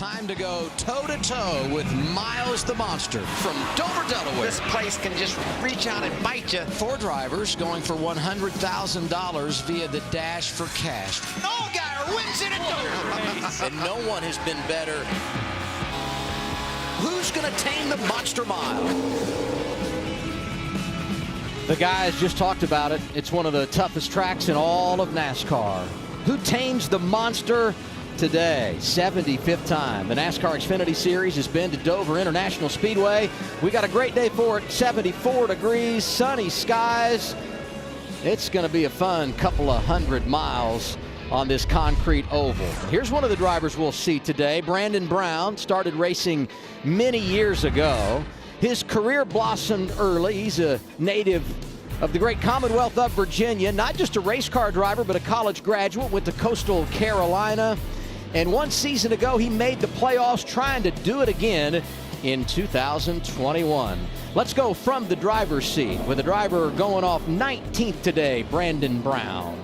Time to go toe-to-toe with Miles the Monster from Dover, Delaware. This place can just reach out and bite you. 4 drivers going for $100,000 via the Dash for Cash. Allgaier wins it at Dover. And no one has been better. Who's going to tame the Monster Mile? The guys just talked about it. It's one of the toughest tracks in all of NASCAR. Who tames the Monster today? 75th time. The NASCAR Xfinity Series has been to Dover International Speedway. We got a great day for it. 74 degrees, sunny skies. It's going to be a fun couple of 100 miles on this concrete oval. Here's one of the drivers we'll see today. Brandon Brown started racing many years ago. His career blossomed early. He's a native of the great Commonwealth of Virginia. Not just a race car driver, but a college graduate. Went to Coastal Carolina. And 1 season ago, he made the playoffs, trying to do it again in 2021. Let's go from the driver's seat with the driver going off 19th today, Brandon Brown.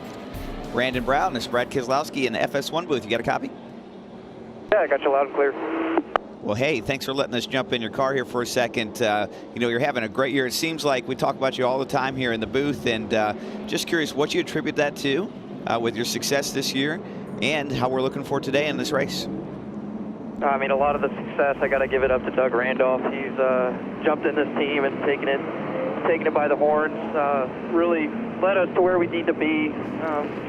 Brandon Brown, this is Brad Keselowski in the FS1 booth. You got a copy? Yeah, I got you loud and clear. Well, hey, thanks for letting us jump in your car here for a second. You know, you're having a great year. It seems like we talk about you all the time here in the booth, and just curious what you attribute that to with your success this year and how we're looking for today in this race. I mean, a lot of the success, I got to give it up to Doug Randolph. He's jumped in this team and taken it by the horns, really led us to where we need to be,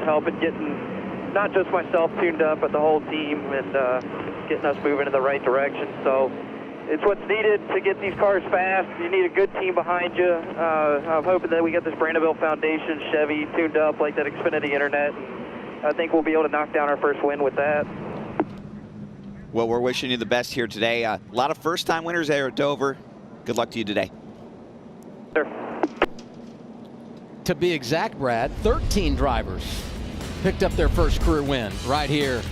helping getting not just myself tuned up, but the whole team, and getting us moving in the right direction. So it's what's needed to get these cars fast. You need a good team behind you. I'm hoping that we get this Brandonville Foundation Chevy tuned up like that Xfinity Internet. I think we'll be able to knock down our first win with that. Well, we're wishing you the best here today. A lot of first-time winners there at Dover. Good luck to you today. Sir. To be exact, Brad, 13 drivers picked up their first career win right here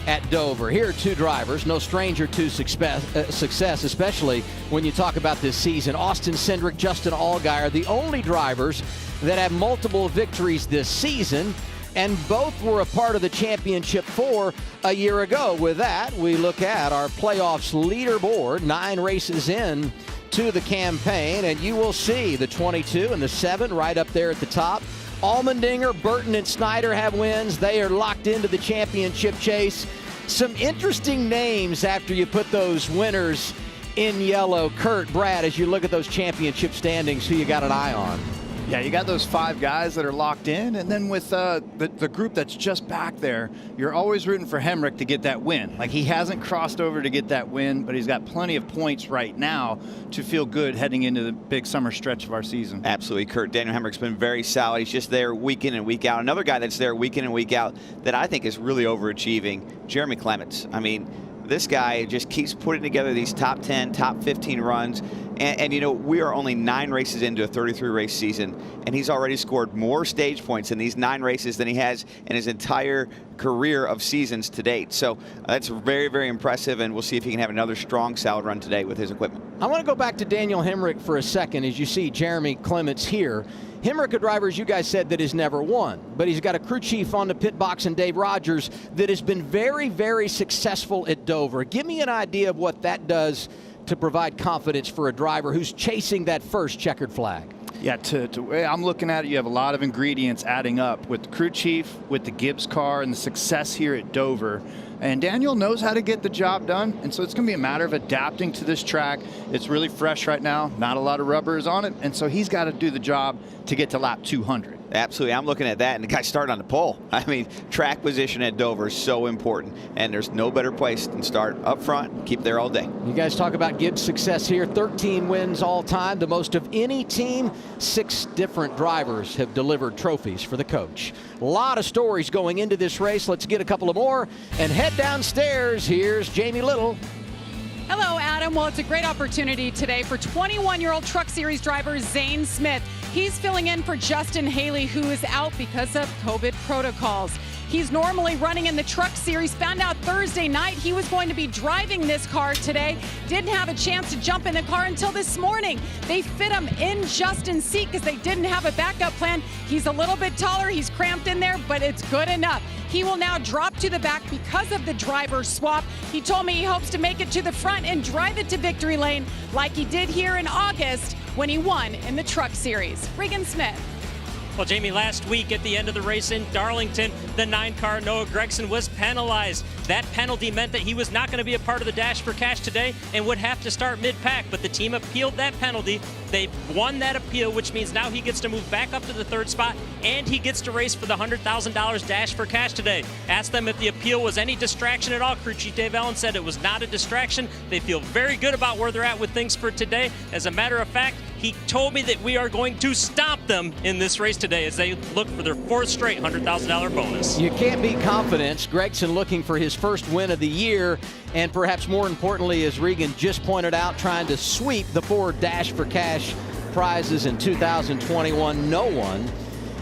at Dover. Here are 2 drivers, no stranger to success, especially when you talk about this season. Austin Cindric, Justin Allgaier, the only drivers that have multiple victories this season, and both were a part of the championship 4 a year ago. With that, we look at our playoffs leaderboard, 9 races in to the campaign, and you will see the 22 and the 7 right up there at the top. Allmendinger, Burton, and Snyder have wins. They are locked into the championship chase. Some interesting names after you put those winners in yellow. Kurt, Brad, as you look at those championship standings, who you got an eye on? Yeah, you got those 5 guys that are locked in, and then with the group that's just back there, you're always rooting for Hemrick to get that win. Like, he hasn't crossed over to get that win, but he's got plenty of points right now to feel good heading into the big summer stretch of our season. Absolutely, Kurt. Daniel Hemrick's been very solid. He's just there week in and week out. Another guy that's there week in and week out that I think is really overachieving, Jeremy Clements. I mean, this guy just keeps putting together these top 10, top 15 runs. And you know, we are only 9 races into a 33-race season, and he's already scored more stage points in these 9 races than he has in his entire career of seasons to date. So that's very, very impressive, and we'll see if he can have another strong, solid run today with his equipment. I want to go back to Daniel Hemrick for a second as you see Jeremy Clements here. Hemrick, a driver, as you guys said, that has never won, but he's got a crew chief on the pit box in Dave Rogers that has been very, very successful at Dover. Give me an idea of what that does to provide confidence for a driver who's chasing that first checkered flag. Yeah, I'm looking at it, you have a lot of ingredients adding up with the crew chief, with the Gibbs car, and the success here at Dover. And Daniel knows how to get the job done, and so it's going to be a matter of adapting to this track. It's really fresh right now, not a lot of rubber is on it, and so he's got to do the job to get to lap 200. Absolutely. I'm looking at that, and the guy started on the pole. I mean, track position at Dover is so important, and there's no better place than start up front, keep there all day. You guys talk about Gibbs' success here. 13 wins all time, the most of any team. 6 different drivers have delivered trophies for the coach. A lot of stories going into this race. Let's get a couple of more and head downstairs. Here's Jamie Little. Hello, Adam. Well, it's a great opportunity today for 21-year-old Truck Series driver Zane Smith. He's filling in for Justin Haley, who is out because of COVID protocols. He's normally running in the Truck Series. Found out Thursday night he was going to be driving this car today. Didn't have a chance to jump in the car until this morning. They fit him in Justin's seat because they didn't have a backup plan. He's a little bit taller. He's cramped in there, but it's good enough. He will now drop to the back because of the driver swap. He told me he hopes to make it to the front and drive it to victory lane like he did here in August when he won in the Truck Series. Regan Smith. Well, Jamie, last week at the end of the race in Darlington, the 9-car Noah Gragson was penalized. That penalty meant that he was not going to be a part of the Dash for Cash today and would have to start mid-pack, but the team appealed that penalty. They won that appeal, which means now he gets to move back up to the 3rd spot, and he gets to race for the $100,000 Dash for Cash today. Asked them if the appeal was any distraction at all. Crew Chief Dave Allen said it was not a distraction. They feel very good about where they're at with things for today. As a matter of fact, he told me that we are going to stomp them in this race today as they look for their 4th straight $100,000 bonus. You can't beat confidence. Gragson looking for his first win of the year, and perhaps more importantly, as Regan just pointed out, trying to sweep the 4 Dash for Cash prizes in 2021. No one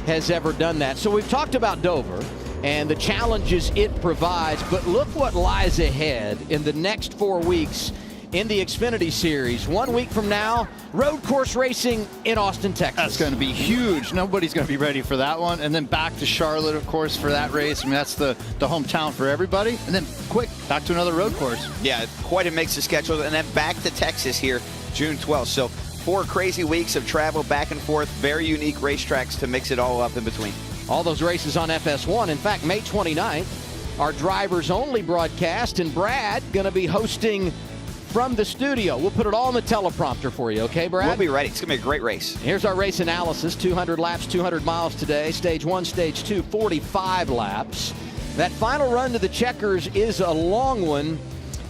has ever done that. So we've talked about Dover and the challenges it provides, but look what lies ahead in the next 4 weeks in the Xfinity Series. 1 week from now, road course racing in Austin, Texas. That's going to be huge. Nobody's going to be ready for that one. And then back to Charlotte, of course, for that race. I mean, that's the hometown for everybody. And then quick, back to another road course. Yeah, quite a mix of schedule. And then back to Texas here, June 12th. So 4 crazy weeks of travel back and forth. Very unique racetracks to mix it all up in between. All those races on FS1. In fact, May 29th, our drivers only broadcast, and Brad going to be hosting from the studio. We'll put it all in the teleprompter for you, okay, Brad? We'll be ready. It's going to be a great race. Here's our race analysis. 200 laps, 200 miles today. Stage 1, Stage 2, 45 laps. That final run to the checkers is a long one.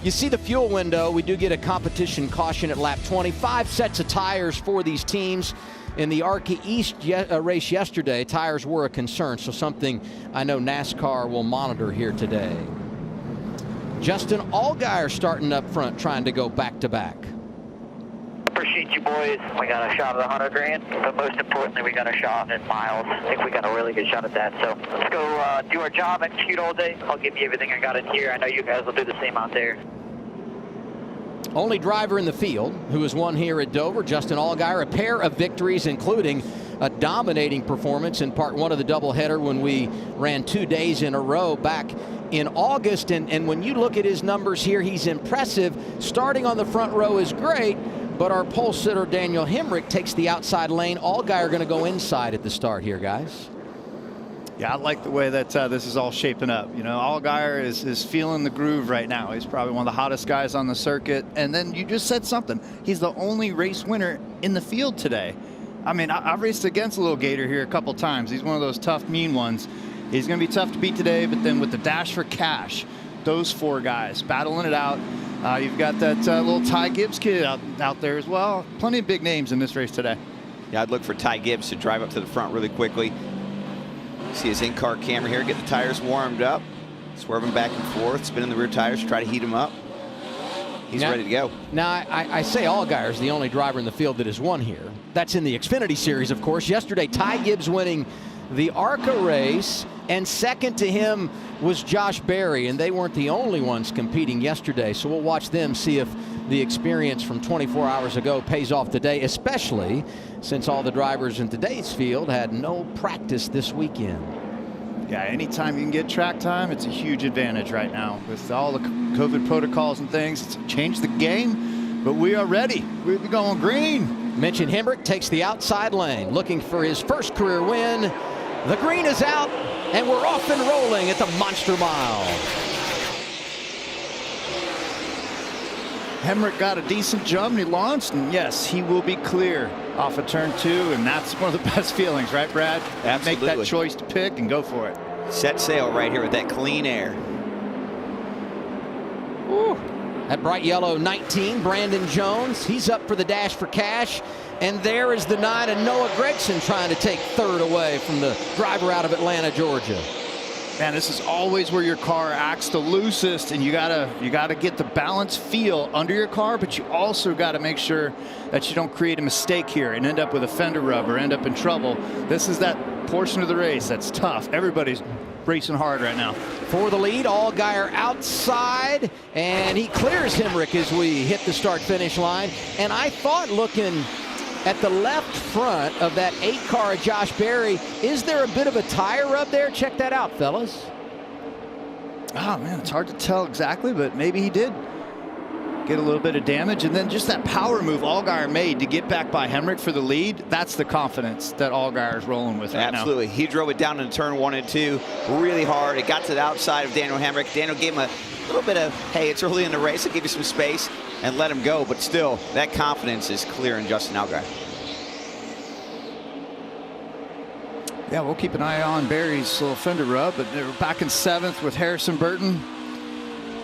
You see the fuel window. We do get a competition caution at lap 20. 5 sets of tires for these teams. In the ARCA East race yesterday, tires were a concern, so something I know NASCAR will monitor here today. Justin Allgaier starting up front, trying to go back-to-back. Appreciate you boys. We got a shot at 100 grand, but most importantly, we got a shot at miles. I think we got a really good shot at that. So let's go do our job, execute all day. I'll give you everything I got in here. I know you guys will do the same out there. Only driver in the field who has won here at Dover, Justin Allgaier. A pair of victories, including a dominating performance in part 1 of the doubleheader when we ran 2 days in a row back in August. And when you look at his numbers here, he's impressive. Starting on the front row is great, but our pole sitter Daniel Hemrick takes the outside lane. Allgaier going to go inside at the start here, guys. Yeah, I like the way that this is all shaping up. You know, Allgaier is feeling the groove right now. He's probably one of the hottest guys on the circuit. And then you just said something. He's the only race winner in the field today. I mean, I've raced against Little Gator here a couple times. He's one of those tough, mean ones. He's going to be tough to beat today, but then with the Dash for Cash, those 4 guys battling it out. You've got that little Ty Gibbs kid out there as well. Plenty of big names in this race today. Yeah, I'd look for Ty Gibbs to drive up to the front really quickly. See his in-car camera here, get the tires warmed up, swerving back and forth, spinning the rear tires, try to heat them up. He's ready to go. Now, I say Allgaier is the only driver in the field that has won here. That's in the Xfinity Series, of course. Yesterday, Ty Gibbs winning the ARCA race, and second to him was Josh Berry, and they weren't the only ones competing yesterday. So we'll watch them, see if the experience from 24 hours ago pays off today, especially since all the drivers in today's field had no practice this weekend. Yeah, anytime you can get track time, it's a huge advantage right now. With all the COVID protocols and things, it's changed the game, but we are ready. We're going green. Mention Hemrick takes the outside lane, looking for his first career win. The green is out, and we're off and rolling at the Monster Mile. Hemrick got a decent jump, and he launched, and yes, he will be clear off of turn 2, and that's one of the best feelings, right, Brad? Absolutely. Make that choice to pick and go for it. Set sail right here with that clean air. Ooh. That bright yellow 19, Brandon Jones, he's up for the Dash for Cash. And there is the 9 and Noah Gragson trying to take 3rd away from the driver out of Atlanta, Georgia. Man, this is always where your car acts the loosest, and you gotta get the balance feel under your car, but you also got to make sure that you don't create a mistake here and end up with a fender rub or end up in trouble. This is that portion of the race that's tough. Everybody's racing hard right now. For the lead, Allgaier outside, and he clears Hemrick as we hit the start-finish line. And I thought, looking at the left front of that 8-car of Josh Berry, is there a bit of a tire rub there? Check that out, fellas. Oh, man, it's hard to tell exactly, but maybe he did get a little bit of damage. And then just that power move Allgaier made to get back by Hemrick for the lead, that's the confidence that Allgaier is rolling with right now. Absolutely. He drove it down in turn 1 and 2 really hard. It got to the outside of Daniel Hemrick. Daniel gave him a little bit of, hey, it's early in the race, I'll give you some space, and let him go. But still, that confidence is clear in Justin Allgaier. Yeah, we'll keep an eye on Barry's little fender rub, but they're back in 7th with Harrison Burton.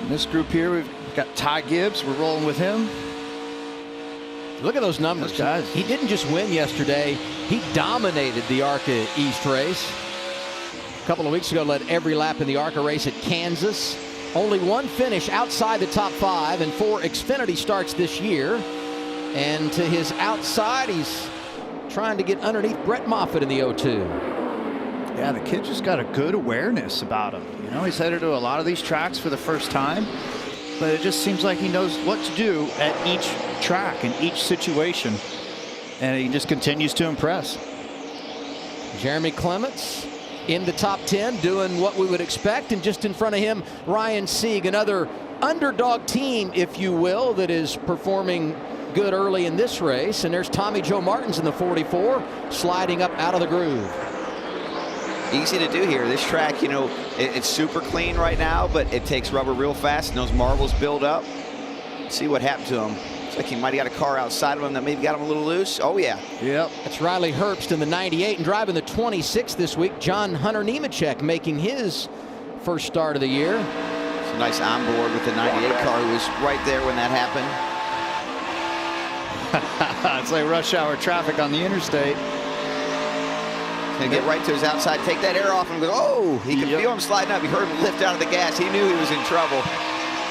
In this group here, we've got Ty Gibbs. We're rolling with him. Look at those numbers, guys. He didn't just win yesterday. He dominated the ARCA East race. A couple of weeks ago, led every lap in the ARCA race at Kansas. Only one finish outside the top 5 and 4 Xfinity starts this year. And to his outside, he's trying to get underneath Brett Moffitt in the 0-2. Yeah, the kid just got a good awareness about him. You know, he's headed to a lot of these tracks for the first time, but it just seems like he knows what to do at each track in each situation, and he just continues to impress. Jeremy Clements in the top 10, doing what we would expect, and just in front of him, Ryan Sieg, another underdog team, if you will, that is performing good early in this race. And there's Tommy Joe Martins in the 44, sliding up out of the groove. Easy to do here. This track, you know, it's super clean right now, but it takes rubber real fast, and those marbles build up. See what happened to him. Looks like he might have got a car outside of him that maybe got him a little loose. Oh, yeah. Yep. That's Riley Herbst in the 98 and driving the 26 this week. John Hunter Nemechek making his first start of the year. It's a nice onboard with the 98 car who was right there when that happened. It's like rush hour traffic on the interstate. Gonna get right to his outside, take that air off, and go, oh, he could feel him sliding up. He heard him lift out of the gas. He knew he was in trouble.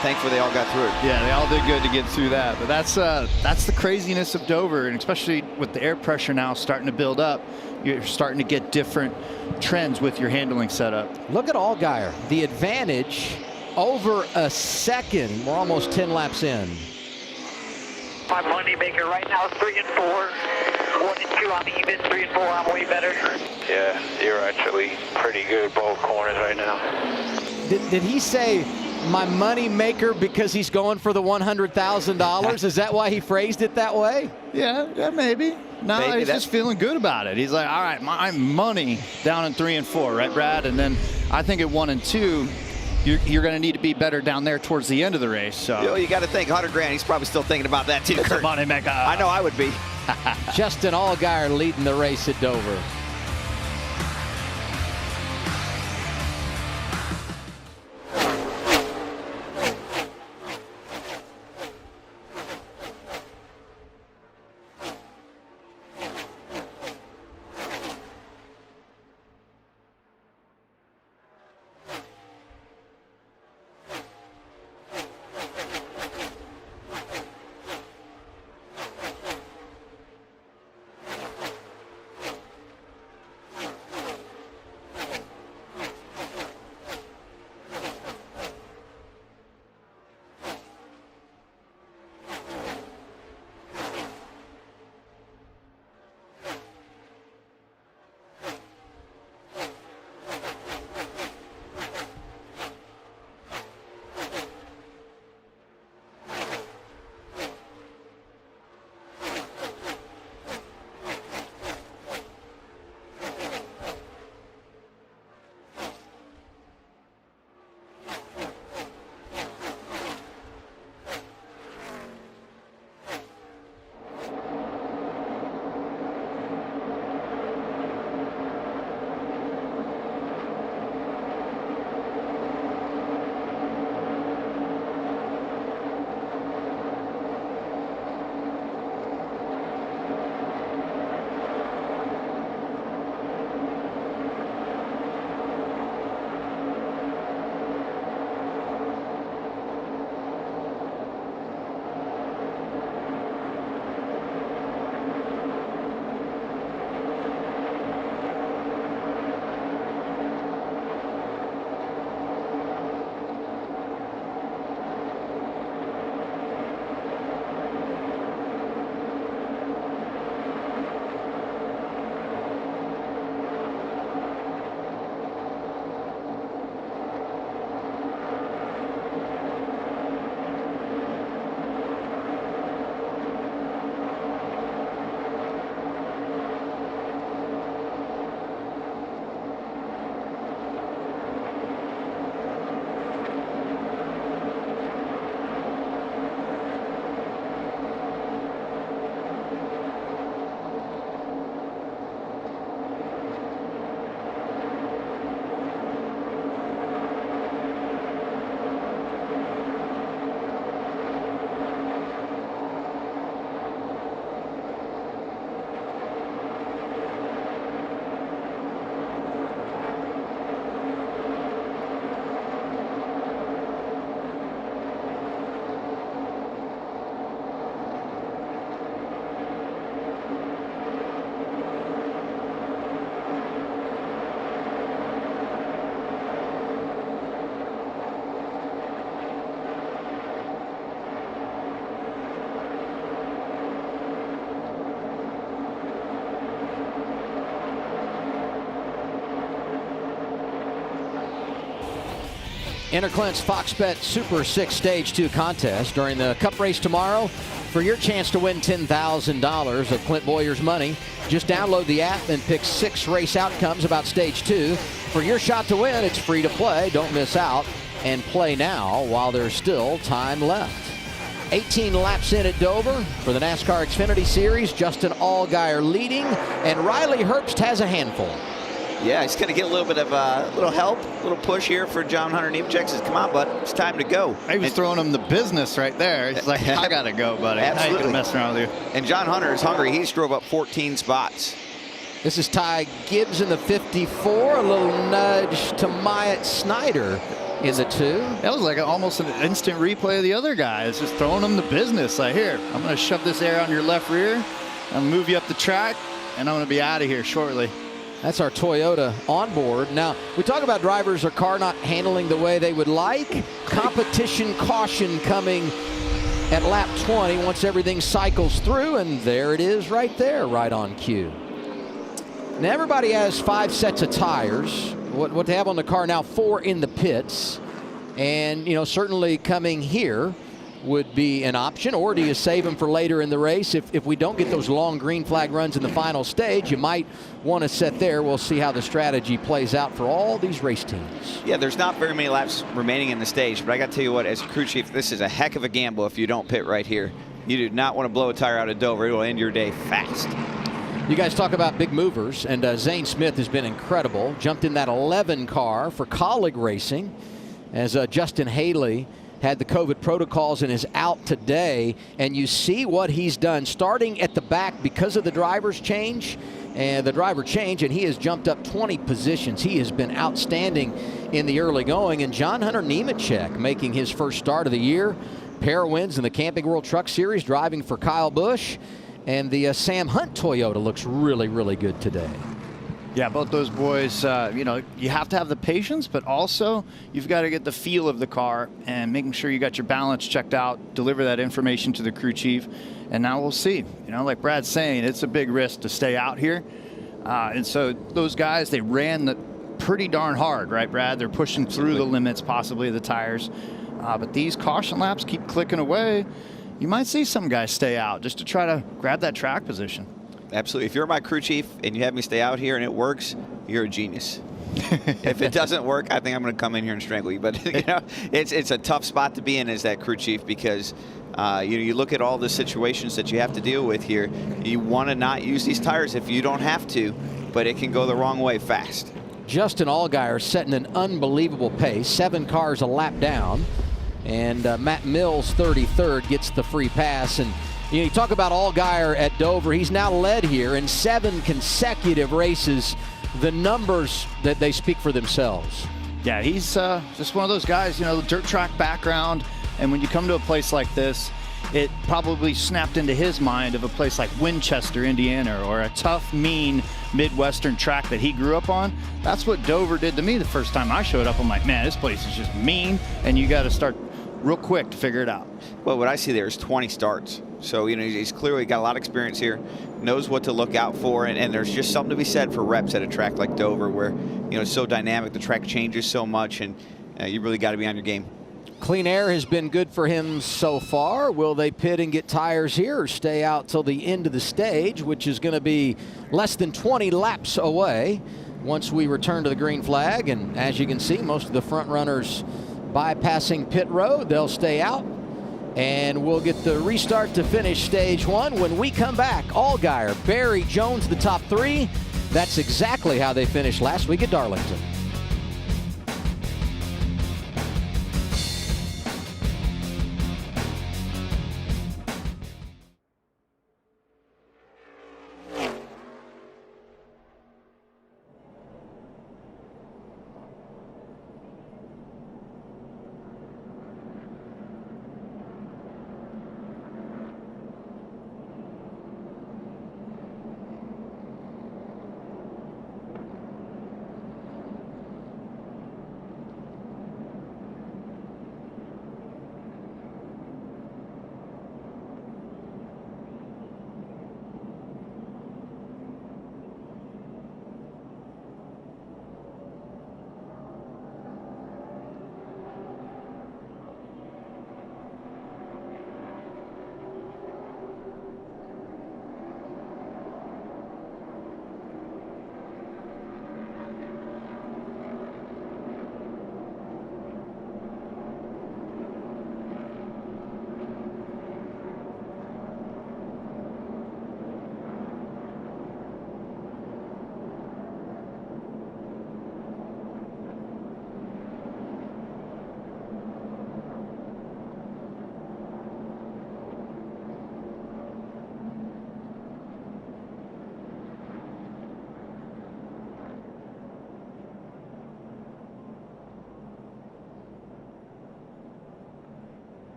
Thankfully, they all got through it. Yeah, they all did good to get through that. But that's the craziness of Dover, and especially with the air pressure now starting to build up, you're starting to get different trends with your handling setup. Look at Allgaier, the advantage over a second. We're almost 10 laps in. My money maker right now is 3 and 4. 1 and 2 I'm even, 3 and 4 I'm way better. Yeah, you're actually pretty good both corners right now. Did he say my money maker because he's going for the $100,000? Is that why he phrased it that way? Yeah, maybe. No, Maybe he's just feeling good about it. He's like, all right, my money down in 3 and 4, right, Brad? And then I think at 1 and 2, you're going to need to be better down there towards the end of the race. So You got to think, 100 grand, he's probably still thinking about that too, it's Kurt. a money maker. I know I would be. Justin Allgaier leading the race at Dover. Interclint's Fox Bet Super 6 Stage 2 contest during the Cup race tomorrow. For your chance to win $10,000 of Clint Boyer's money, just download the app and pick 6 race outcomes about Stage 2. For your shot to win, it's free to play. Don't miss out, and play now while there's still time left. 18 laps in at Dover for the NASCAR Xfinity Series. Justin Allgaier leading, and Riley Herbst has a handful. Yeah, he's going to get a little bit of little help, a little push here for John Hunter Nemechek. Says, come on, bud, it's time to go. He was throwing him the business right there. He's like, I got to go, buddy. Absolutely. I ain't going to mess around with you. And John Hunter is hungry. He's drove up 14 spots. This is Ty Gibbs in the 54. A little nudge to Myatt Snyder in the 2. That was like almost an instant replay of the other guy. It's just throwing him the business. Like, here, I'm going to shove this air on your left rear. I'm going to move you up the track, and I'm going to be out of here shortly. That's our Toyota onboard. Now, we talk about drivers or car not handling the way they would like. Competition caution coming at lap 20 once everything cycles through, and there it is right there, right on cue. Now, everybody has 5 sets of tires. What they have on the car now, 4 in the pits. And, you know, certainly coming here would be an option, or do you save them for later in the race? If we don't get those long green flag runs in the final stage, you might want to set there. We'll see how the strategy plays out for all these race teams. Yeah, there's not very many laps remaining in the stage, but I got to tell you what, as a crew chief, this is a heck of a gamble if you don't pit right here. You do not want to blow a tire out of Dover. It will end your day fast. You guys talk about big movers, and Zane Smith has been incredible. Jumped in that 11 car for Colleague Racing as Justin Haley had the COVID protocols and is out today. And you see what he's done starting at the back because of the driver's change and the driver change, and he has jumped up 20 positions. He has been outstanding in the early going. And John Hunter Nemechek making his first start of the year. Pair wins in the Camping World Truck Series, driving for Kyle Busch. And the Sam Hunt Toyota looks really, really good today. Yeah, both those boys, you know, you have to have the patience, but also you've got to get the feel of the car and making sure you got your balance checked out, deliver that information to the crew chief, and now we'll see. You know, like Brad's saying, it's a big risk to stay out here. And so those guys, they ran pretty darn hard, right, Brad? They're pushing through the limits, possibly, of the tires. But these caution laps keep clicking away. You might see some guys stay out just to try to grab that track position. Absolutely. If you're my crew chief and you have me stay out here and it works, you're a genius. If it doesn't work, I think I'm going to come in here and strangle you. But you know, it's a tough spot to be in as that crew chief because you look at all the situations that you have to deal with here. You want to not use these tires if you don't have to, but it can go the wrong way fast. Justin Allgaier setting an unbelievable pace, 7 cars a lap down. And Matt Mills, 33rd, gets the free pass. And you talk about Allgaier at Dover. He's now led here in 7 consecutive races. The numbers that they speak for themselves. Yeah, he's just one of those guys, you know, dirt track background. And when you come to a place like this, it probably snapped into his mind of a place like Winchester, Indiana, or a tough, mean Midwestern track that he grew up on. That's what Dover did to me the first time I showed up. I'm like, man, this place is just mean, and you got to start real quick to figure it out. Well, what I see there is 20 starts. So, you know, he's clearly got a lot of experience here, knows what to look out for, and there's just something to be said for reps at a track like Dover where, you know, it's so dynamic, the track changes so much, and you really got to be on your game. Clean air has been good for him so far. Will they pit and get tires here or stay out till the end of the stage, which is going to be less than 20 laps away once we return to the green flag? And as you can see, most of the front runners bypassing pit road. They'll stay out, and we'll get the restart to finish stage 1. When we come back, Allgaier, Barry, Jones, the top 3. That's exactly how they finished last week at Darlington.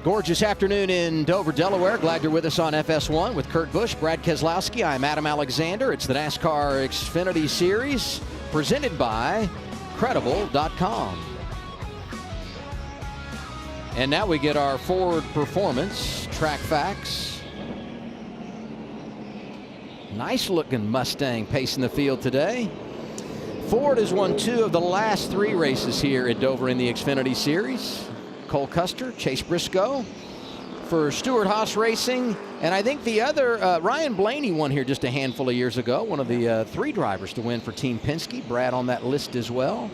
Gorgeous afternoon in Dover, Delaware. Glad you're with us on FS1 with Kurt Busch, Brad Keselowski. I'm Adam Alexander. It's the NASCAR Xfinity Series presented by Credible.com. And now we get our Ford Performance track facts. Nice looking Mustang pacing the field today. Ford has won 2 of the last 3 races here at Dover in the Xfinity Series. Cole Custer, Chase Briscoe for Stewart-Haas Racing. And I think the other, Ryan Blaney won here just a handful of years ago. One of the 3 drivers to win for Team Penske. Brad on that list as well.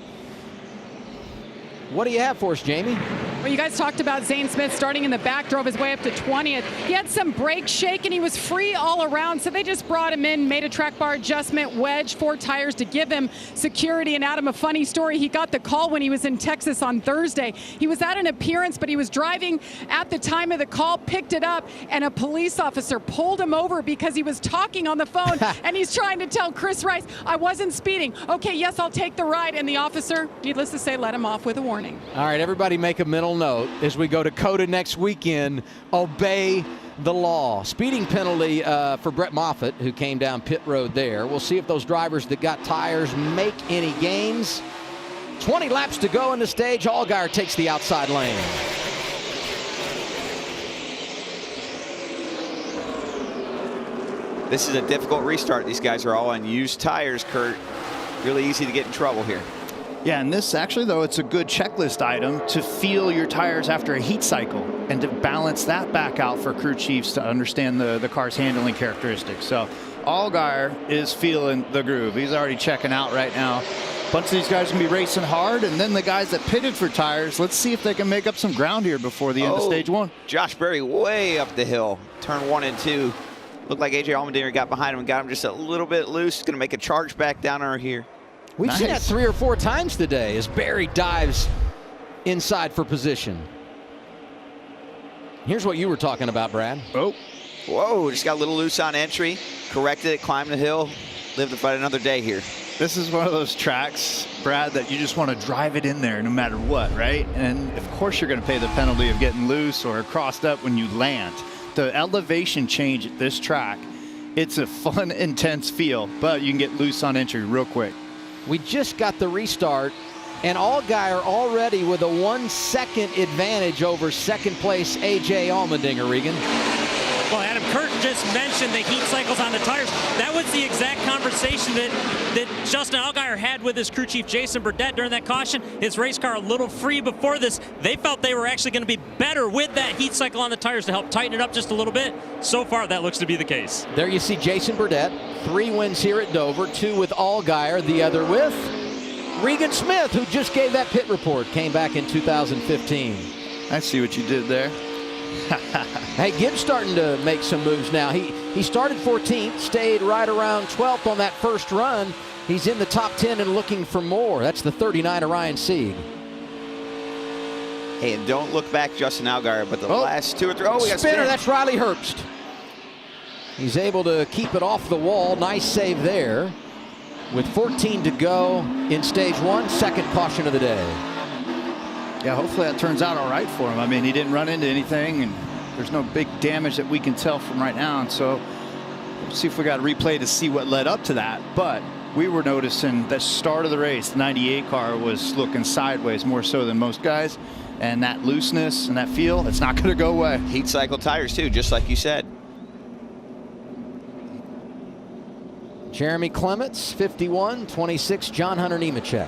What do you have for us, Jamie? Well, you guys talked about Zane Smith starting in the back, drove his way up to 20th. He had some brake shake and he was free all around, so they just brought him in, made a track bar adjustment, wedged 4 tires to give him security. And Adam, a funny story, he got the call when he was in Texas on Thursday. He was at an appearance, but he was driving at the time of the call, picked it up, and a police officer pulled him over because he was talking on the phone and he's trying to tell Chris Rice, I wasn't speeding. Okay, yes, I'll take the ride. And the officer, needless to say, let him off with a warning. All right, everybody make a mental note as we go to COTA next weekend. Obey the law. Speeding penalty for Brett Moffitt, who came down pit road there. We'll see if those drivers that got tires make any gains. 20 laps to go in the stage. Allgaier takes the outside lane. This is a difficult restart. These guys are all on used tires, Kurt. Really easy to get in trouble here. Yeah, and this actually, though, it's a good checklist item to feel your tires after a heat cycle and to balance that back out for crew chiefs to understand the car's handling characteristics. So Allgaier is feeling the groove. He's already checking out right now. A bunch of these guys are going to be racing hard, and then the guys that pitted for tires, let's see if they can make up some ground here before the end of stage 1. Josh Berry way up the hill. Turn 1 and 2. Looked like A.J. Allmendinger got behind him and got him just a little bit loose. Going to make a charge back down over here. We've seen that 3 or 4 times today as Berry dives inside for position. Here's what you were talking about, Brad. Oh. Whoa, just got a little loose on entry. Corrected it, climbed the hill. Lived to fight another day here. This is one of those tracks, Brad, that you just want to drive it in there no matter what, right? And of course you're going to pay the penalty of getting loose or crossed up when you land. The elevation change at this track, it's a fun, intense feel, but you can get loose on entry real quick. We just got the restart, and Allgaier already with a 1-second advantage over second place A.J. Allmendinger, Regan. Well, Adam, Kurt just mentioned the heat cycles on the tires. That was the exact conversation that Justin Allgaier had with his crew chief, Jason Burdett, during that caution. His race car a little free before this. They felt they were actually going to be better with that heat cycle on the tires to help tighten it up just a little bit. So far, that looks to be the case. There you see Jason Burdett, 3 wins here at Dover, 2 with Allgaier, the other with Regan Smith, who just gave that pit report, came back in 2015. I see what you did there. Hey, Gibbs starting to make some moves now. He started 14th, stayed right around 12th on that first run. He's in the top 10 and looking for more. That's the 39 of Ryan Sieg. Hey, and don't look back, Justin Allgaier, but the last 2 or 3. Oh, we got spinner. That's Riley Herbst. He's able to keep it off the wall. Nice save there. With 14 to go in stage 1, second caution of the day. Yeah, hopefully that turns out all right for him. I mean, he didn't run into anything, and there's no big damage that we can tell from right now. And so we'll see if we got a replay to see what led up to that. But we were noticing the start of the race, the 98 car was looking sideways more so than most guys. And that looseness and that feel, it's not going to go away. Heat cycle tires, too, just like you said. Jeremy Clements, 51, 26, John Hunter Nemechek.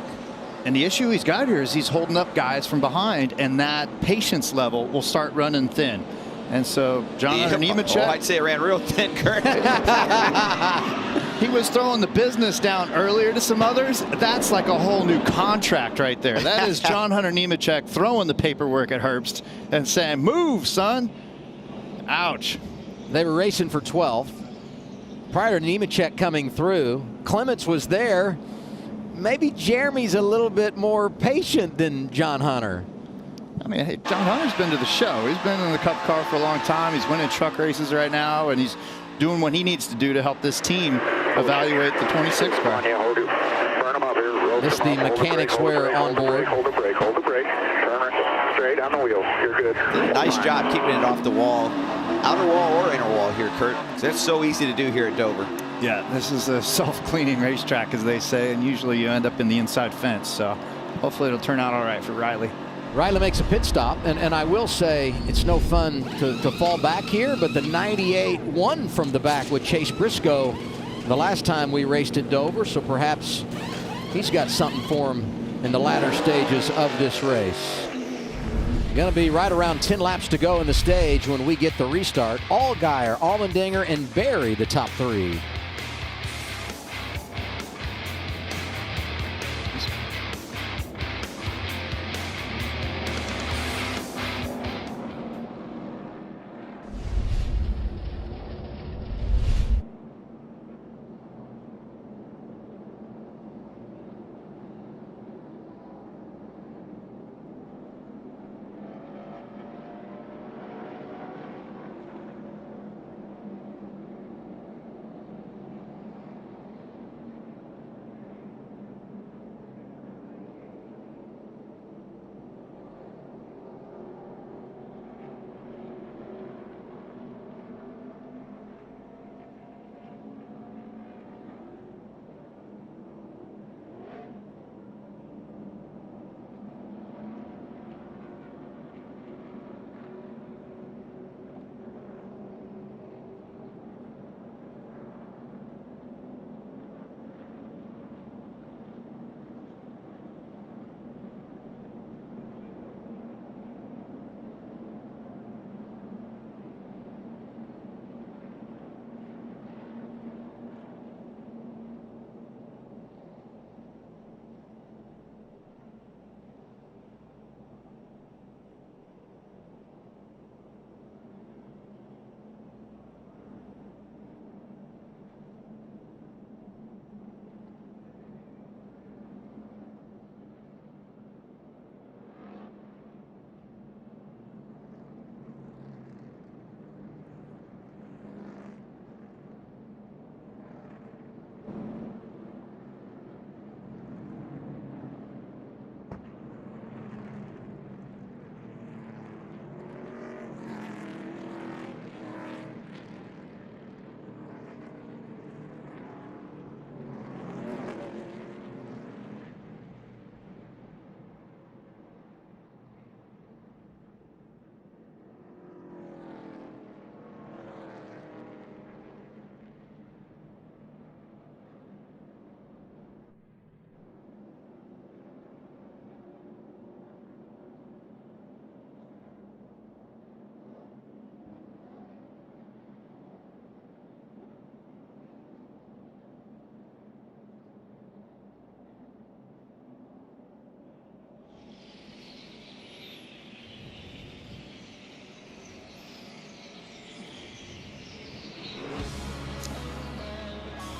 And the issue he's got here is he's holding up guys from behind, and that patience level will start running thin. And so John Hunter Nemechek. Oh, I'd say it ran real thin, Kurt. He was throwing the business down earlier to some others. That's like a whole new contract right there. That is John Hunter Nemechek throwing the paperwork at Herbst and saying, move, son. Ouch. They were racing for 12th. Prior to Nemechek coming through, Clements was there. Maybe Jeremy's a little bit more patient than John Hunter. I mean, hey, John Hunter's been to the show. He's been in the Cup car for a long time. He's winning truck races right now, and he's doing what he needs to do to help this team evaluate the 26 car. This the mechanics wear on board. Hold the brake. Turn straight down the wheel. You're good. Nice job keeping it off the wall. Outer wall or inner wall here, Kurt. That's so easy to do here at Dover. Yeah, this is a self-cleaning racetrack, as they say, and usually you end up in the inside fence. So hopefully it'll turn out all right for Riley. Riley makes a pit stop, and I will say it's no fun to fall back here, but the 98 won from the back with Chase Briscoe the last time we raced at Dover, so perhaps he's got something for him in the latter stages of this race. Going to be right around 10 laps to go in the stage when we get the restart. Allgaier, Allmendinger, and Berry, the top three.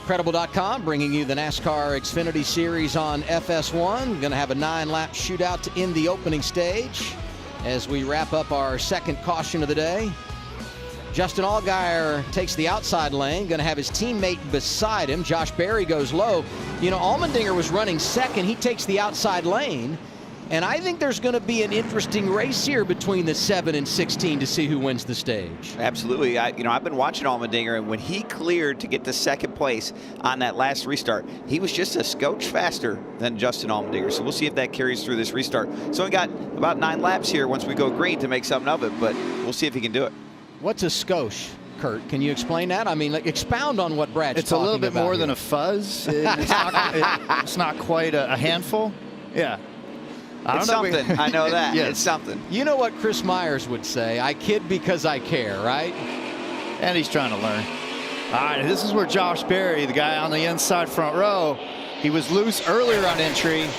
Credible.com bringing you the NASCAR Xfinity Series on FS1. Going to have a 9-lap shootout to end the opening stage as we wrap up our second caution of the day. Justin Allgaier takes the outside lane, going to have his teammate beside him. Josh Berry goes low. You know, Allmendinger was running second. He takes the outside lane. And I think there's going to be an interesting race here between the 7 and 16 to see who wins the stage. Absolutely. I've been watching Allmendinger, and when he cleared to get to second place on that last restart, he was just a scotch faster than Justin Allmendinger. So we'll see if that carries through this restart. So we got about 9 laps here once we go green to make something of it, but we'll see if he can do it. What's a skosh, Kurt? Can you explain that? I mean, like, expound on what Brad's It's a little bit more than a fuzz. It's not quite a handful. Yeah. It's something. I know that. Yes. It's something. You know what Chris Myers would say? I kid because I care, right? And he's trying to learn. All right, this is where Josh Berry, the guy on the inside front row, he was loose earlier on entry.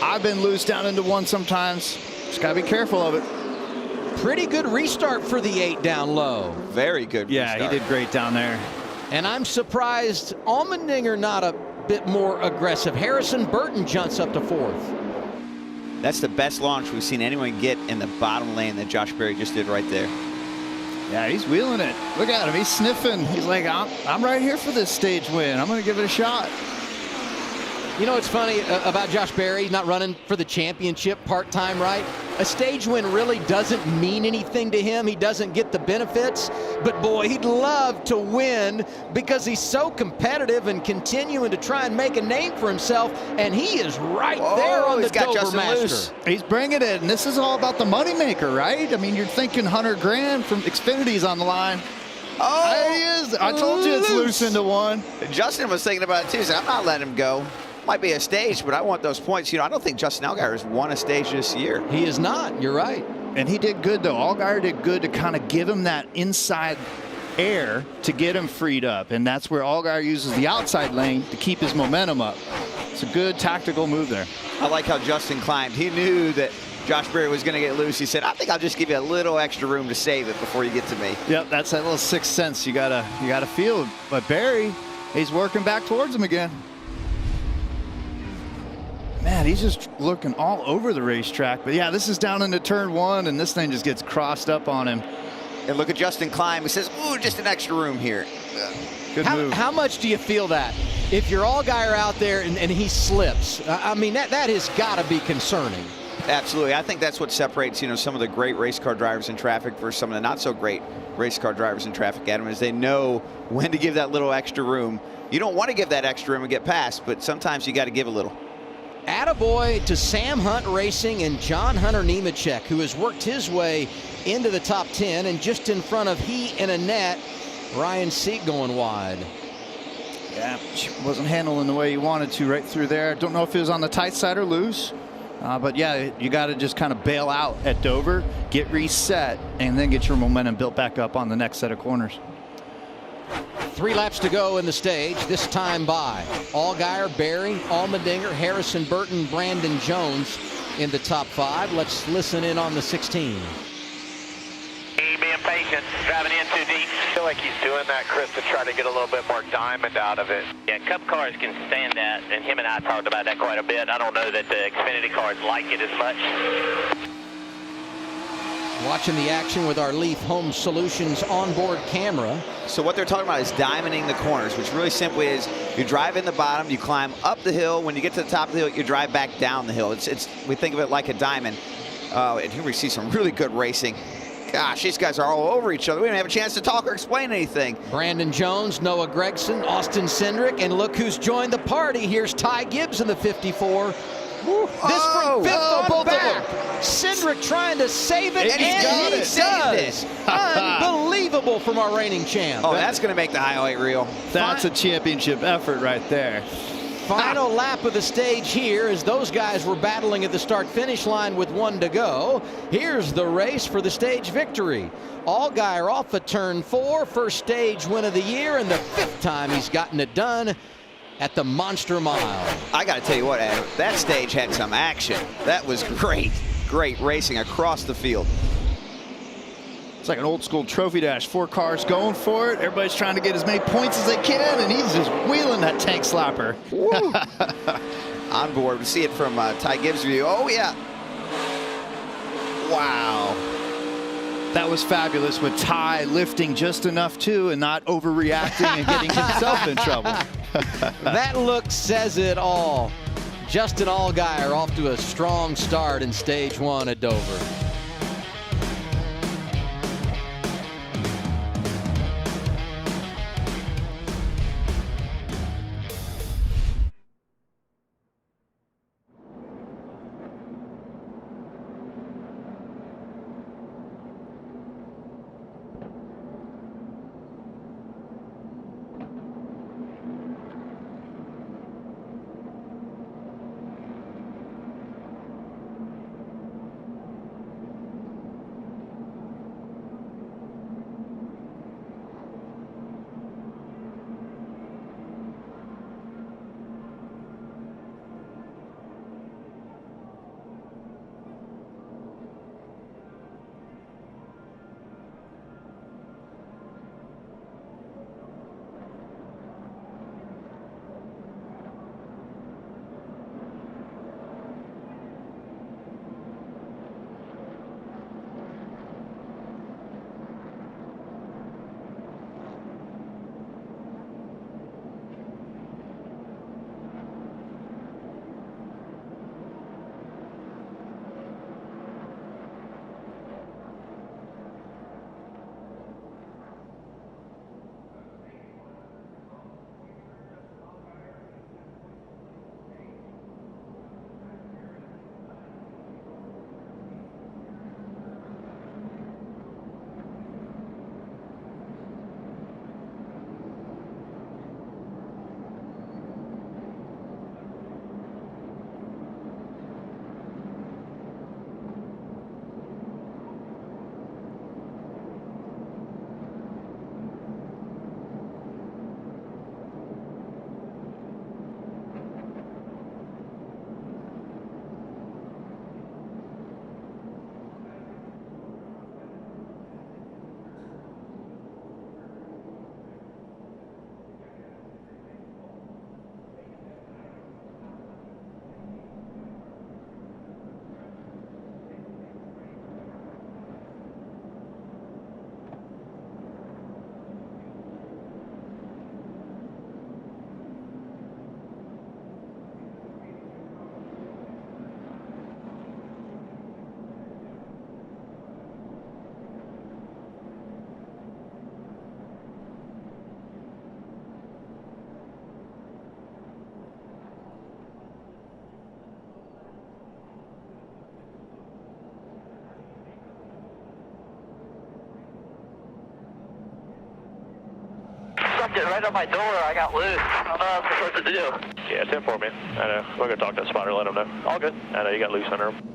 I've been loose down into one sometimes. Just got to be careful of it. Pretty good restart for the 8 down low. Very good restart. Yeah, he did great down there. And I'm surprised Allmendinger not a bit more aggressive. Harrison Burton jumps up to 4th. That's the best launch we've seen anyone get in the bottom lane that Josh Berry just did right there. Yeah, he's wheeling it. Look at him. He's sniffing. He's like, I'm right here for this stage win. I'm going to give it a shot. You know what's funny about Josh Berry? He's not running for the championship part-time, right? A stage win really doesn't mean anything to him. He doesn't get the benefits. But, boy, he'd love to win because he's so competitive and continuing to try and make a name for himself. And he is right there on the Dover Master. He's bringing it, and this is all about the moneymaker, right? I mean, you're thinking $100,000 from Xfinity's on the line. Oh, there he is. I told you it's loose into one. Justin was thinking about it, too. He said, I'm not letting him go. Might be a stage, but I want those points. You know, I don't think Justin Allgaier has won a stage this year. He is not. You're right. And he did good, though. Allgaier did good to kind of give him that inside air to get him freed up. And that's where Allgaier uses the outside lane to keep his momentum up. It's a good tactical move there. I like how Justin climbed. He knew that Josh Berry was going to get loose. He said, I think I'll just give you a little extra room to save it before you get to me. Yep, that's that little sixth sense you gotta feel. But Berry, he's working back towards him again. Man, he's just looking all over the racetrack. But yeah, this is down into turn one, and this thing just gets crossed up on him. And look at Justin climb. He says, ooh, just an extra room here. Good move. How much do you feel that? If you're Allgaier out there and he slips, I mean, that has got to be concerning. Absolutely. I think that's what separates, you know, some of the great race car drivers in traffic versus some of the not so great race car drivers in traffic, Adam, is they know when to give that little extra room. You don't want to give that extra room and get past, but sometimes you got to give a little. Attaboy to Sam Hunt Racing and John Hunter Nemechek, who has worked his way into the top 10, and just in front of he and Annette, Ryan Seat going wide. Yeah, she wasn't handling the way you wanted to right through there. Don't know if it was on the tight side or loose. But yeah, you got to just kind of bail out at Dover, get reset, and then get your momentum built back up on the next set of corners. 3 laps to go in the stage, this time by Allgaier, Berry, Allmendinger, Harrison Burton, Brandon Jones in the top 5. Let's listen in on the 16. Being patient, driving in too deep. I feel like he's doing that, Chris, to try to get a little bit more diamond out of it. Yeah, Cup cars can stand that, and him and I talked about that quite a bit. I don't know that the Xfinity cars like it as much. Watching the action with our Leaf Home Solutions onboard camera. So what they're talking about is diamonding the corners, which really simply is you drive in the bottom, you climb up the hill. When you get to the top of the hill, you drive back down the hill. We think of it like a diamond. And here we see some really good racing. Gosh, these guys are all over each other. We didn't have a chance to talk or explain anything. Brandon Jones, Noah Gragson, Austin Cindric, and look who's joined the party. Here's Ty Gibbs in the 54. This from fifth on back. Cindric trying to save it, and he does. Unbelievable from our reigning champ. Oh, that's going to make the highlight reel. That's a championship effort right there. Final lap of the stage here as those guys were battling at the start-finish line with 1 to go. Here's the race for the stage victory. Allgaier off of turn 4, first stage win of the year, and the 5th time he's gotten it done at the Monster Mile. I got to tell you what, Adam, that stage had some action. That was great, great racing across the field. It's like an old school trophy dash. 4 cars going for it. Everybody's trying to get as many points as they can, and he's just wheeling that tank slapper. On board, we see it from Ty Gibbs' view. Oh, yeah. Wow. That was fabulous with Ty lifting just enough too and not overreacting and getting himself in trouble. That look says it all. Justin Allgaier off to a strong start in stage 1 at Dover. left it right on my door. I got loose. I don't know what to do. Yeah, 10-4, man. I know. We're going to talk to the spotter, let him know. All good. I know you got loose under him.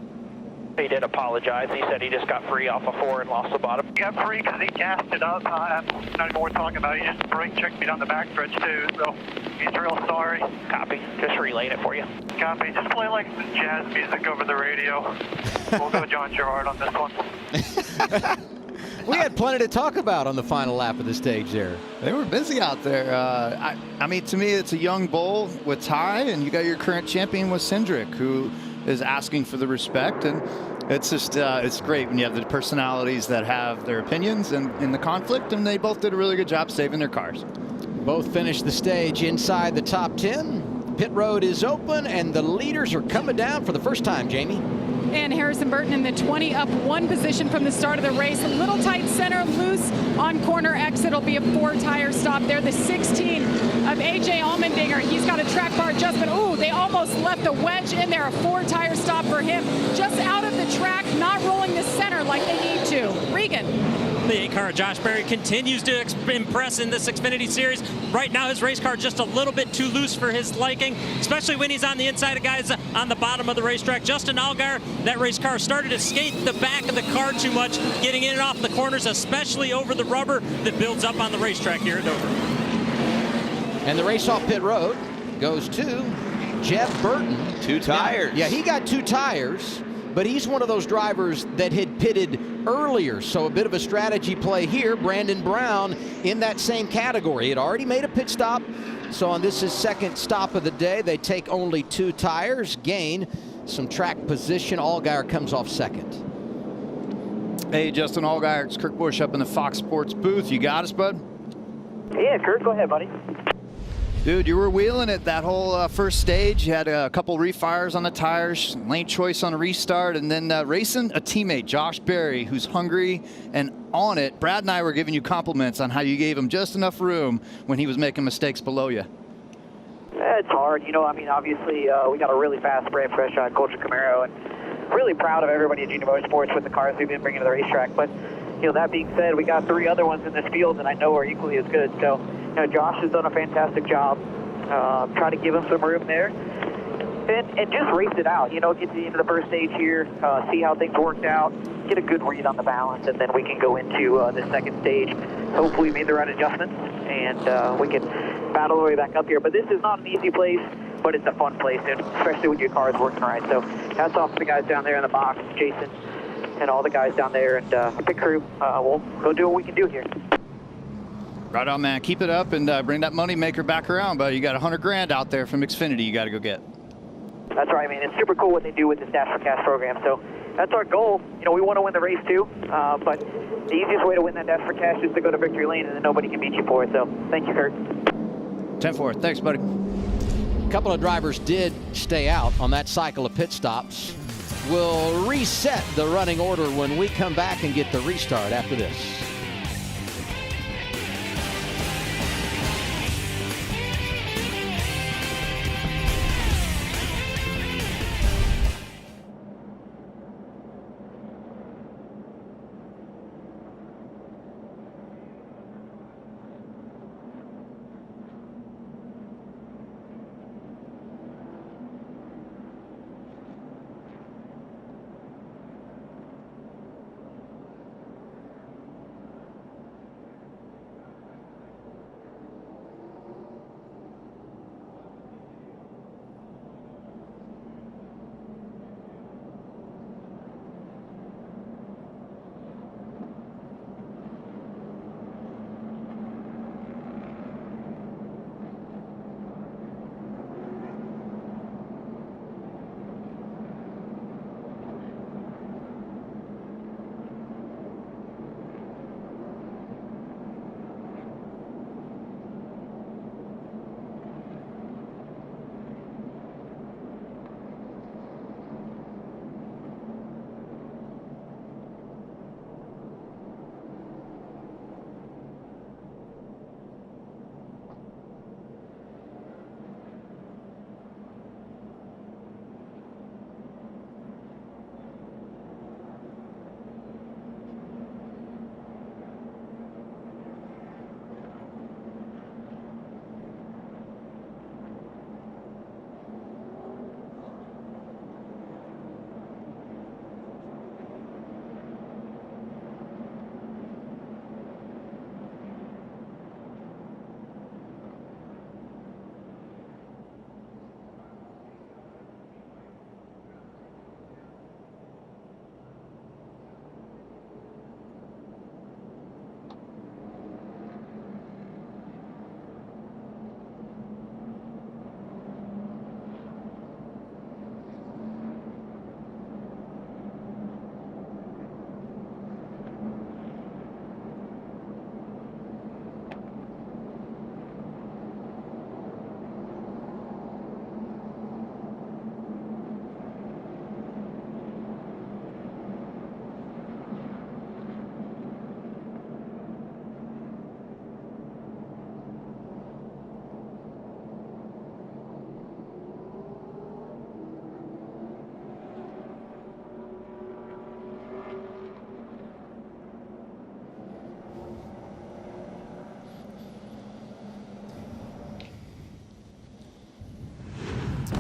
He did apologize. He said he just got free off of 4 and lost the bottom. He got free because he gassed it up. Not even worth talking about. He just brake checked me down the backstretch too, so he's real sorry. Copy. Just relaying it for you. Copy. Just play like some jazz music over the radio. We'll go John Gerard on this one. We had plenty to talk about on the final lap of the stage there. They were busy out there. I mean, to me, it's a young bull with Ty, and you got your current champion with Cindric, who is asking for the respect. And it's just, it's great when you have the personalities that have their opinions and in the conflict, and they both did a really good job saving their cars. Both finished the stage inside the top 10. Pit road is open, and the leaders are coming down for the first time, Jamie. And Harrison Burton in the 20, up 1 position from the start of the race. A little tight center, loose on corner exit. It'll be a 4-tire stop there. The 16 of A.J. Allmendinger. He's got a track bar adjustment. Ooh, they almost left a wedge in there. A 4-tire stop for him. Just out of the track, not rolling the center like they need to. Regan. The 8-car Josh Berry continues to impress in this Xfinity Series. Right now, his race car just a little bit too loose for his liking, especially when he's on the inside of guys on the bottom of the racetrack. Justin Allgaier, that race car started to skate the back of the car too much, getting in and off the corners, especially over the rubber that builds up on the racetrack here at Dover. And the race off pit road goes to Jeff Burton. 2 tires. Now, yeah, he got 2 tires, but he's one of those drivers that had pitted earlier. So a bit of a strategy play here. Brandon Brown in that same category. He had already made a pit stop. So on this is second stop of the day. They take only 2 tires, gain some track position. Allgaier comes off second. Hey, Justin Allgaier, it's Kurt Busch up in the Fox Sports booth. You got us, bud? Yeah, Kurt, go ahead, buddy. Dude, you were wheeling it that whole first stage. You had a couple refires on the tires, lane choice on a restart, and then racing a teammate, Josh Berry, who's hungry and on it. Brad and I were giving you compliments on how you gave him just enough room when he was making mistakes below you. It's hard. You know, I mean, obviously, we got a really fast, brand fresh Culture Camaro, and really proud of everybody at Junior Motorsports with the cars we've been bringing to the racetrack. But, you know, that being said, we got 3 other ones in this field that I know are equally as good. So, you know, Josh has done a fantastic job. Try to give him some room there. And just race it out. You know, get to the end of the first stage here, see how things worked out, get a good read on the balance, and then we can go into the second stage. Hopefully we made the right adjustments, and we can battle our way back up here. But this is not an easy place, but it's a fun place, and especially when your car is working right. So hats off to the guys down there in the box, Jason, and all the guys down there, and the pit crew. We'll go do what we can do here. Right on, man. Keep it up and bring that money maker back around, but you got $100 grand out there from Xfinity you got to go get. That's right, man. It's super cool what they do with this Dash for Cash program. So that's our goal. You know, we want to win the race too, but the easiest way to win that Dash for Cash is to go to victory lane, and then nobody can beat you for it. So thank you, Kurt. 10-4. Thanks, buddy. A couple of drivers did stay out on that cycle of pit stops. We'll reset the running order when we come back and get the restart after this.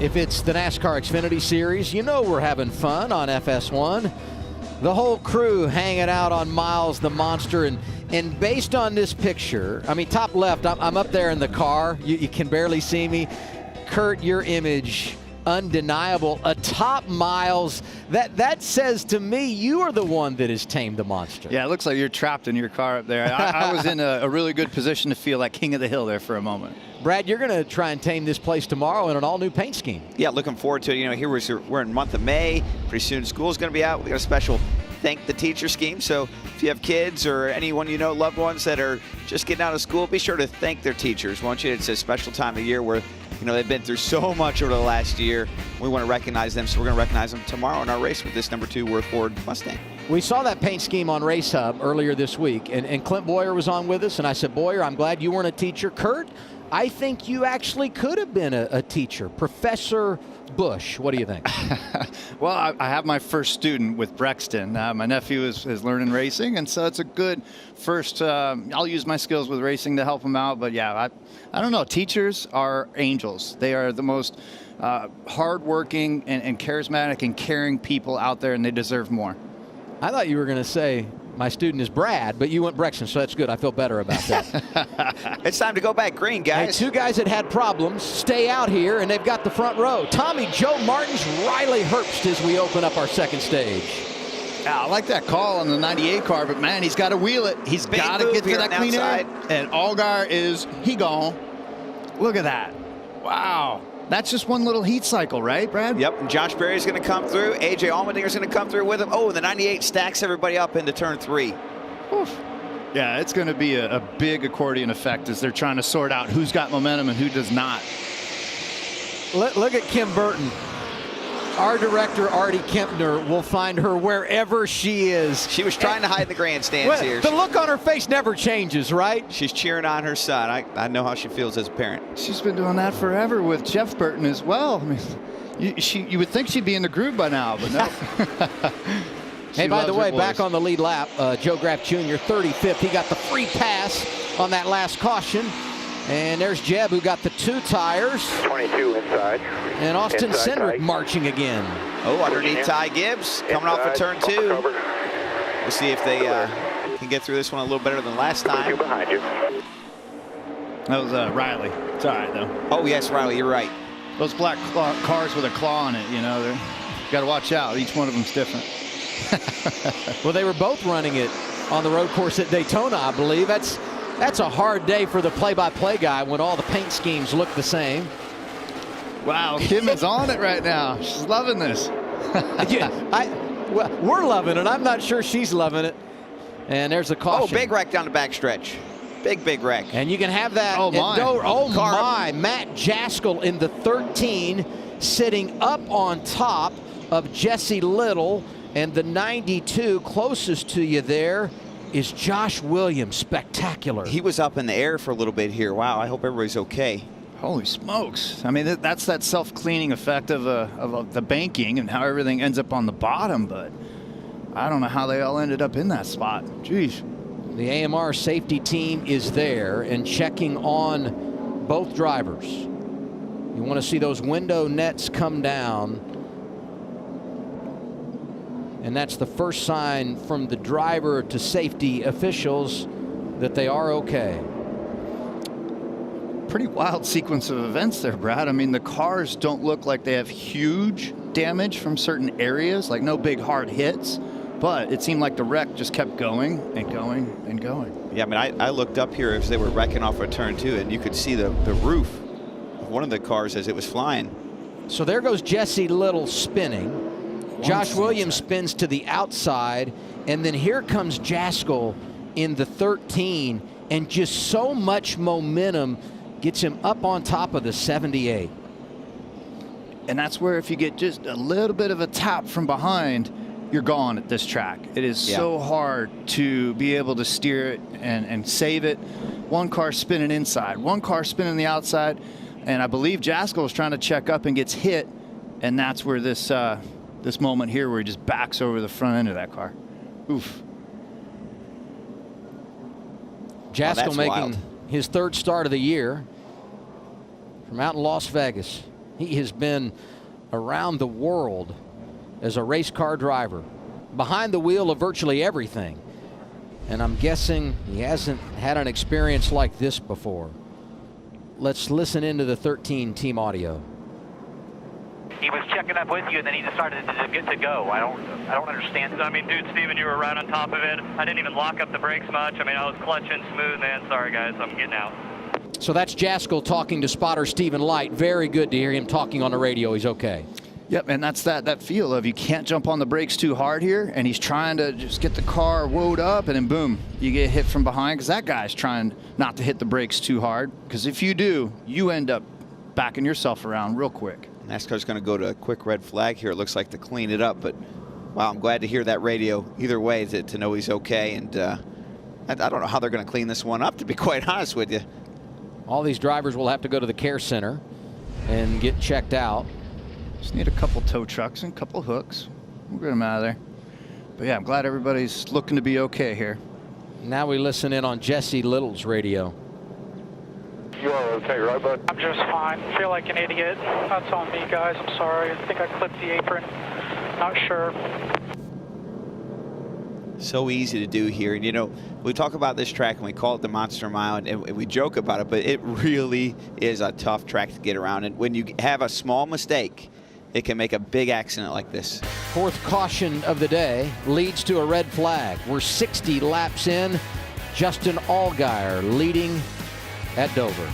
If it's the NASCAR Xfinity Series, you know we're having fun on FS1. The whole crew hanging out on Miles the Monster. And based on this picture, I mean, top left, I'm up there in the car. You can barely see me. Kurt, your image, undeniable. Atop Miles, that says to me you are the one that has tamed the monster. Yeah, it looks like you're trapped in your car up there. I was in a really good position to feel like king of the hill there for a moment. Brad, you're going to try and tame this place tomorrow in an all-new paint scheme. Yeah, looking forward to it. You know, here we're in the month of May. Pretty soon school's going to be out. We got a special Thank the Teacher scheme. So if you have kids or anyone you know, loved ones that are just getting out of school, be sure to thank their teachers, won't you? It's a special time of year where, you know, they've been through so much over the last year. We want to recognize them, so we're going to recognize them tomorrow in our race with this number 2 Worth Ford Mustang. We saw that paint scheme on Race Hub earlier this week, and Clint Boyer was on with us, and I said, Boyer, I'm glad you weren't a teacher. Kurt, I think you actually could have been a teacher. Professor Bush, what do you think? Well, I have my first student with Brexton. My nephew is learning racing, and so it's a good first. I'll use my skills with racing to help him out. But yeah, I don't know. Teachers are angels. They are the most hardworking and charismatic and caring people out there, and they deserve more. I thought you were going to say my student is Brad, but you went Brexton, so that's good. I feel better about that. It's time to go back green, guys. Hey, 2 guys that had problems stay out here, and they've got the front row. Tommy Joe Martins, Riley Herbst as we open up our second stage. Yeah, I like that call on the 98 car, but man, he's got to wheel it. He's got to get to that clean air. And Allgaier he gone. Look at that. Wow. That's just one little heat cycle, right, Brad? Yep, and Josh Berry's going to come through. A.J. Allmendinger's going to come through with him. Oh, the 98 stacks everybody up into turn 3. Oof. Yeah, it's going to be a big accordion effect as they're trying to sort out who's got momentum and who does not. Look at Kim Burton. Our director, Artie Kempner, will find her wherever she is. She was trying to hide in the grandstands here. The look on her face never changes, right? She's cheering on her son. I know how she feels as a parent. She's been doing that forever with Jeff Burton as well. I mean, you would think she'd be in the groove by now, but no. Hey, by the way, back on the lead lap, Joe Graff Jr., 35th. He got the free pass on that last caution. And there's Jeb, who got the 2 tires. 22 inside. And Austin Cindric marching again. Oh, underneath Ty Gibbs, coming off of turn 2. We'll see if they can get through this one a little better than last time. Behind you. That was Riley. It's all right, though. Oh, yes, Riley, you're right. Those black cars with a claw on it, you know, you got to watch out. Each one of them's different. Well, they were both running it on the road course at Daytona, I believe. That's a hard day for the play-by-play guy when all the paint schemes look the same. Wow, Kim is on it right now. She's loving this. Well, we're loving it. I'm not sure she's loving it. And there's a caution. Oh, big wreck down the backstretch. Big wreck. And you can have that. Oh, my. My. Matt Jaskel in the 13, sitting up on top of Jesse Little. And the 92 closest to you there is Josh Williams. Spectacular. He was up in the air for a little bit here. Wow, I hope everybody's okay. Holy smokes. I mean, that's that self-cleaning effect of the banking and how everything ends up on the bottom, but I don't know how they all ended up in that spot. Jeez. The AMR safety team is there and checking on both drivers. You want to see those window nets come down. And that's the first sign from the driver to safety officials that they are okay. Pretty wild sequence of events there, Brad. I mean, the cars don't look like they have huge damage from certain areas, like no big hard hits, but it seemed like the wreck just kept going and going and going. Yeah, I mean, I looked up here as they were wrecking off of turn 2, and you could see the roof of one of the cars as it was flying. So there goes Jesse Little spinning. Josh Williams spins to the outside, and then here comes Jaskel in the 13, and just so much momentum gets him up on top of the 78. And that's where if you get just a little bit of a tap from behind, you're gone at this track. It is so hard to be able to steer it and save it. One car spinning inside, one car spinning the outside, and I believe Jaskel is trying to check up and gets hit, and that's where this moment here where he just backs over the front end of that car. Oof. Jaskel making his 3rd start of the year from out in Las Vegas. He has been around the world as a race car driver, behind the wheel of virtually everything. And I'm guessing he hasn't had an experience like this before. Let's listen into the 13 team audio. He was checking up with you, and then he decided to get to go. I don't understand. I mean, dude, Steven, you were right on top of it. I didn't even lock up the brakes much. I mean, I was clutching smooth, man. Sorry, guys, I'm getting out. So that's Jaskel talking to spotter Stephen Light. Very good to hear him talking on the radio. He's okay. Yep, and that's that feel of you can't jump on the brakes too hard here, and he's trying to just get the car woed up, and then boom, you get hit from behind because that guy's trying not to hit the brakes too hard, because if you do, you end up backing yourself around real quick. NASCAR's going to go to a quick red flag here, it looks like, to clean it up, but wow, I'm glad to hear that radio either way to know he's okay, and I don't know how they're going to clean this one up, to be quite honest with you. All these drivers will have to go to the care center and get checked out. Just need a couple tow trucks and a couple hooks. We'll get them out of there. But yeah, I'm glad everybody's looking to be okay here. Now we listen in on Jesse Little's radio. You are okay, right, bud? I'm just fine. Feel like an idiot. That's on me, guys. I'm sorry. I think I clipped the apron. Not sure. So easy to do here. And, you know, we talk about this track and we call it the Monster Mile, and we joke about it, but it really is a tough track to get around. And when you have a small mistake, it can make a big accident like this. Fourth caution of the day leads to a red flag. We're 60 laps in. Justin Allgaier leading at Dover.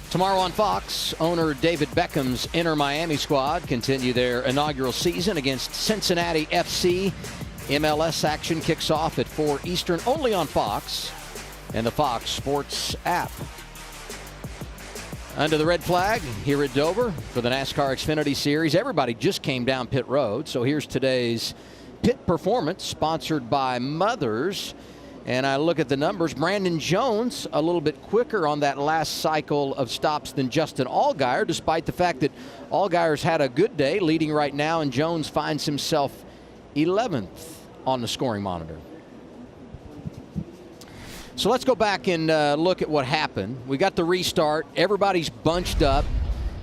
Tomorrow on Fox, owner David Beckham's Inter Miami squad continue their inaugural season against Cincinnati FC. MLS action kicks off at 4 Eastern, only on Fox and the Fox Sports app. Under the red flag here at Dover for the NASCAR Xfinity Series. Everybody just came down pit road, so here's today's pit performance sponsored by Mothers. And I look at the numbers. Brandon Jones a little bit quicker on that last cycle of stops than Justin Allgaier, despite the fact that Allgaier's had a good day, leading right now, and Jones finds himself 11th on the scoring monitor. So let's go back and look at what happened. We got the restart. Everybody's bunched up.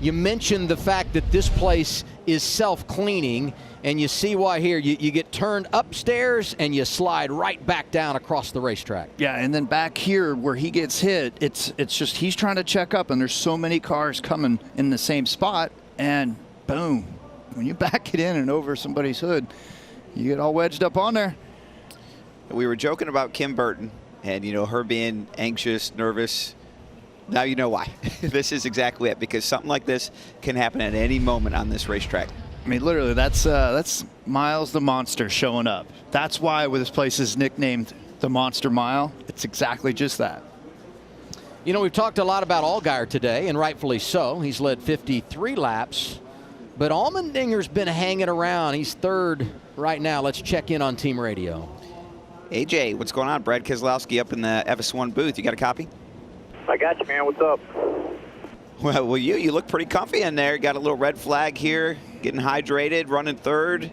You mentioned the fact that this place is self-cleaning, and you see why here. You get turned upstairs and you slide right back down across the racetrack. Yeah, and then back here where he gets hit, it's just he's trying to check up, and there's so many cars coming in the same spot, and boom. When you back it in and over somebody's hood, you get all wedged up on there. We were joking about Kim Burton and, you know, her being anxious, nervous. Now you know why. This is exactly it, because something like this can happen at any moment on this racetrack. I mean, literally, that's Miles the Monster showing up. That's why this place is nicknamed the Monster Mile. It's exactly just that. You know, we've talked a lot about Allgaier today, and rightfully so. He's led 53 laps, but Allmendinger's been hanging around. He's third right now. Let's check in on team radio. AJ, what's going on? Brad Keselowski up in the FS1 booth. You got a copy? I got you, man. What's up? Well, you look pretty comfy in there. Got a little red flag here, getting hydrated, running third.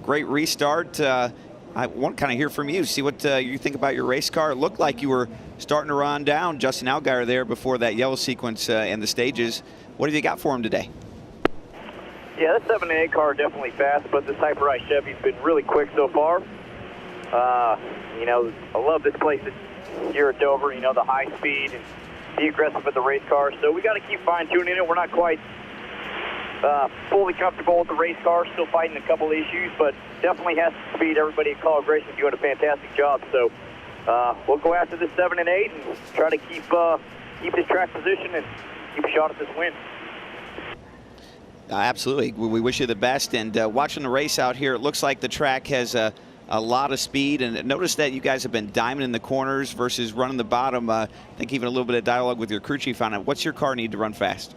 Great restart. I want to kind of hear from you, see what you think about your race car. It looked like you were starting to run down Justin Allgaier there before that yellow sequence in the stages. What have you got for him today? Yeah, that 7A car definitely fast, but this Hyper-I Chevy's been really quick so far. You know, I love this place here at Dover, you know, the high speed and be aggressive with the race car. So we got to keep fine-tuning it. We're not quite fully comfortable with the race car, still fighting a couple issues, but definitely has the speed. Everybody at College Racing doing a fantastic job. So we'll go after this 7 and 8 and try to keep this track position and keep a shot at this win. Absolutely. We wish you the best. And watching the race out here, it looks like the track has a lot of speed. And notice that you guys have been diamond in the corners versus running the bottom. I think even a little bit of dialogue with your crew chief on it. What's your car need to run fast?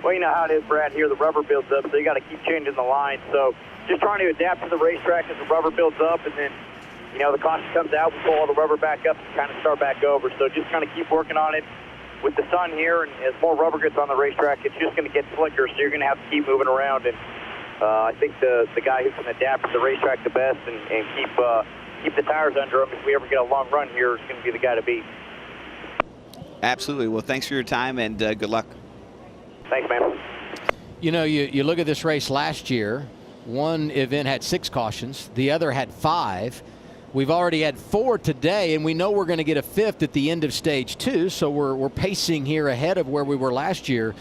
Well, you know how it is, Brad. Here the rubber builds up, so you got to keep changing the line. So just trying to adapt to the racetrack as the rubber builds up, and then, you know, the caution comes out, we pull all the rubber back up and kind of start back over. So just kind of keep working on it. With the sun here, and as more rubber gets on the racetrack, it's just going to get slicker, so you're going to have to keep moving around. And I think the guy who can adapt to the racetrack the best and keep the tires under him, if we ever get a long run here, is going to be the guy to beat. Absolutely. Well, thanks for your time, and good luck. Thanks, man. You know, you look at this race last year, one event had 6 cautions, the other had 5. We've already had 4 today, and we know we're going to get a 5th at the end of stage 2, so we're pacing here ahead of where we were last year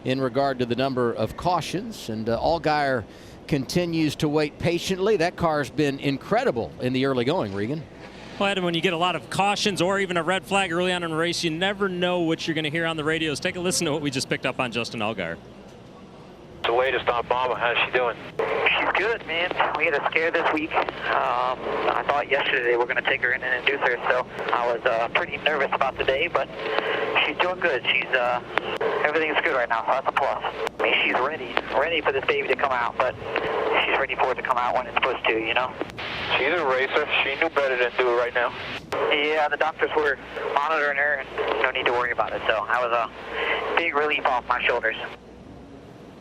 in regard to the number of cautions. And Allgaier continues to wait patiently. That car's been incredible in the early going, Regan. Well, Adam, when you get a lot of cautions or even a red flag early on in a race, you never know what you're going to hear on the radios. Take a listen to what we just picked up on Justin Allgaier. The latest on Mama, how's she doing? She's good, man. We had a scare this week. I thought yesterday we were going to take her in and induce her, so I was pretty nervous about today, but she's doing good. Everything's good right now, so that's a plus. I mean, she's ready for this baby to come out, but she's ready for it to come out when it's supposed to, you know? She's a racer. She knew better than do it right now. Yeah, the doctors were monitoring her, and no need to worry about it, so that was a big relief off my shoulders.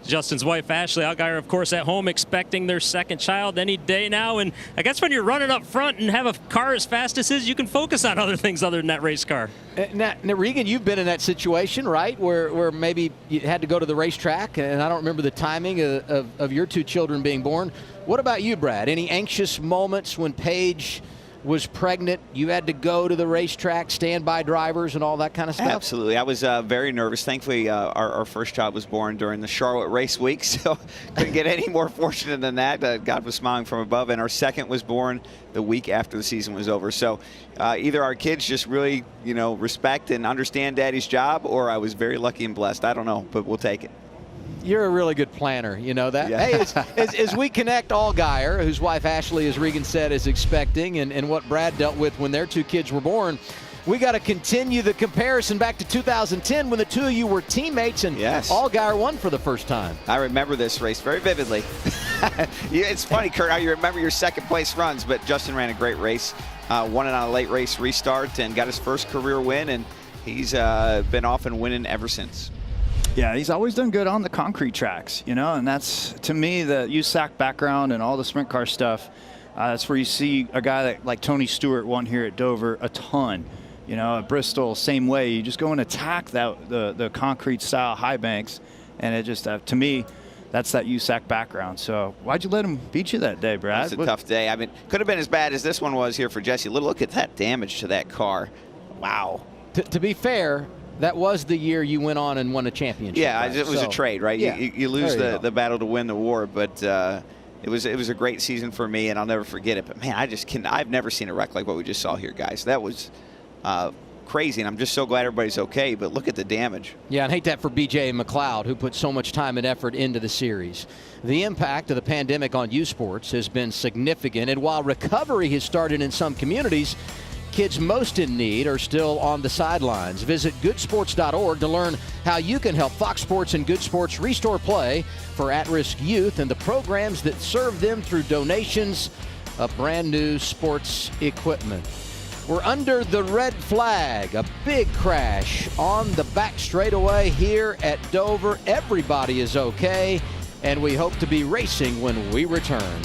Justin's wife, Ashley Allgaier, of course, at home expecting their second child any day now. And I guess when you're running up front and have a car as fast as his, you can focus on other things other than that race car. Now, Regan, you've been in that situation, right, where maybe you had to go to the racetrack, and I don't remember the timing of your 2 children being born. What about you, Brad? Any anxious moments when Paige was pregnant, you had to go to the racetrack, standby drivers, and all that kind of stuff? Absolutely. I was very nervous. Thankfully, our first child was born during the Charlotte race week, so couldn't get any more fortunate than that. God was smiling from above. And our second was born the week after the season was over. So either our kids just really, respect and understand Daddy's job, or I was very lucky and blessed. I don't know, but we'll take it. You're a really good planner, you know that. Yeah. Hey, as we connect Allgaier, whose wife Ashley, as Regan said, is expecting, and what Brad dealt with when their 2 kids were born, we got to continue the comparison back to 2010 when the 2 of you were teammates, and yes, Allgaier won for the first time. I remember this race very vividly. It's funny, Kurt, how you remember your second place runs, but Justin ran a great race, won it on a late race restart, and got his first career win, and he's been off and winning ever since. Yeah, he's always done good on the concrete tracks, and that's, to me, the USAC background and all the sprint car stuff, that's where you see a guy like Tony Stewart won here at Dover a ton. At Bristol, same way. You just go and attack the concrete style high banks, and it just, to me, that's that USAC background. So why'd you let him beat you that day, Brad? It's a tough day. I mean, could have been as bad as this one was here for Jesse. Look at that damage to that car. Wow. To be fair, that was the year you went on and won a championship. Yeah, right? it was a trade, right? Yeah. You lose the battle to win the war, but it was a great season for me, and I'll never forget it. But man, I've never seen a wreck like what we just saw here, guys. That was crazy, and I'm just so glad everybody's okay. But look at the damage. Yeah, and hate that for BJ McLeod, who put so much time and effort into the series. The impact of the pandemic on youth sports has been significant, and while recovery has started in some communities, kids most in need are still on the sidelines. Visit goodsports.org to learn how you can help Fox Sports and Good Sports restore play for at-risk youth and the programs that serve them through donations of brand new sports equipment. We're under the red flag, a big crash on the back straightaway here at Dover. Everybody is okay, and we hope to be racing when we return.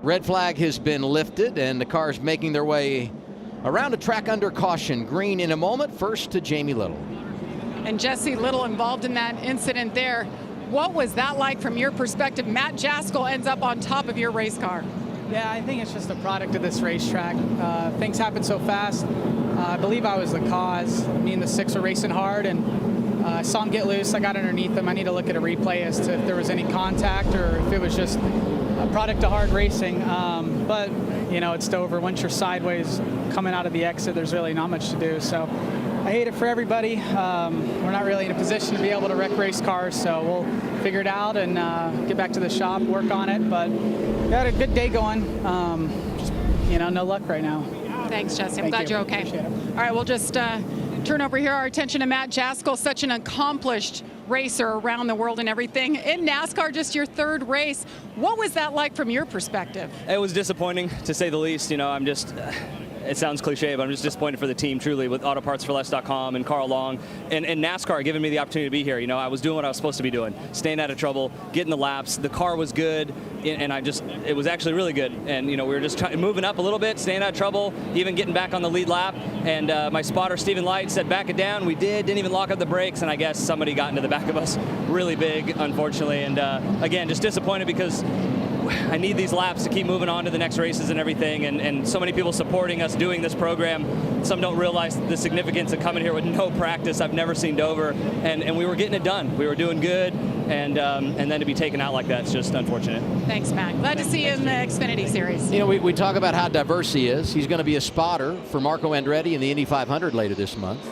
Red flag has been lifted, and the cars making their way around the track under caution. Green in a moment. First to Jamie Little. And Jesse Little involved in that incident there. What was that like from your perspective? Matt Jaskel ends up on top of your race car. Yeah, I think it's just a product of this racetrack. Things happen so fast. I believe I was the cause. Me and the 6 are racing hard, and I saw him get loose. I got underneath him. I need to look at a replay as to if there was any contact or if it was just a product of hard racing. But, you know, it's Dover. Once you're sideways coming out of the exit, there's really not much to do. So I hate it for everybody. We're not really in a position to be able to wreck race cars, so we'll figure it out and get back to the shop, work on it. But we had a good day going. Just, you know, no luck right now. Thanks, Jesse. I'm glad you're okay. All right, we'll just turn over here our attention to Matt Jaskel, such an accomplished racer around the world and everything. In NASCAR, just your 3rd race. What was that like from your perspective? It was disappointing, to say the least. You know, I'm just... it sounds cliche, but I'm just disappointed for the team, truly, with AutoPartsForLess.com and Carl Long and NASCAR giving me the opportunity to be here. You know, I was doing what I was supposed to be doing, staying out of trouble, getting the laps. The car was good, and it was actually really good. And, you know, we were just moving up a little bit, staying out of trouble, even getting back on the lead lap. And my spotter, Stephen Light, said, back it down. We didn't even lock up the brakes, and I guess somebody got into the back of us really big, unfortunately. And, again, just disappointed because I need these laps to keep moving on to the next races and everything, and so many people supporting us doing this program. Some don't realize the significance of coming here with no practice. I've never seen Dover, and we were getting it done. We were doing good, and then to be taken out like that, it's just unfortunate. Thanks, Matt. Glad to see you in the Xfinity Series. You know, we talk about how diverse he is. He's going to be a spotter for Marco Andretti in the Indy 500 later this month.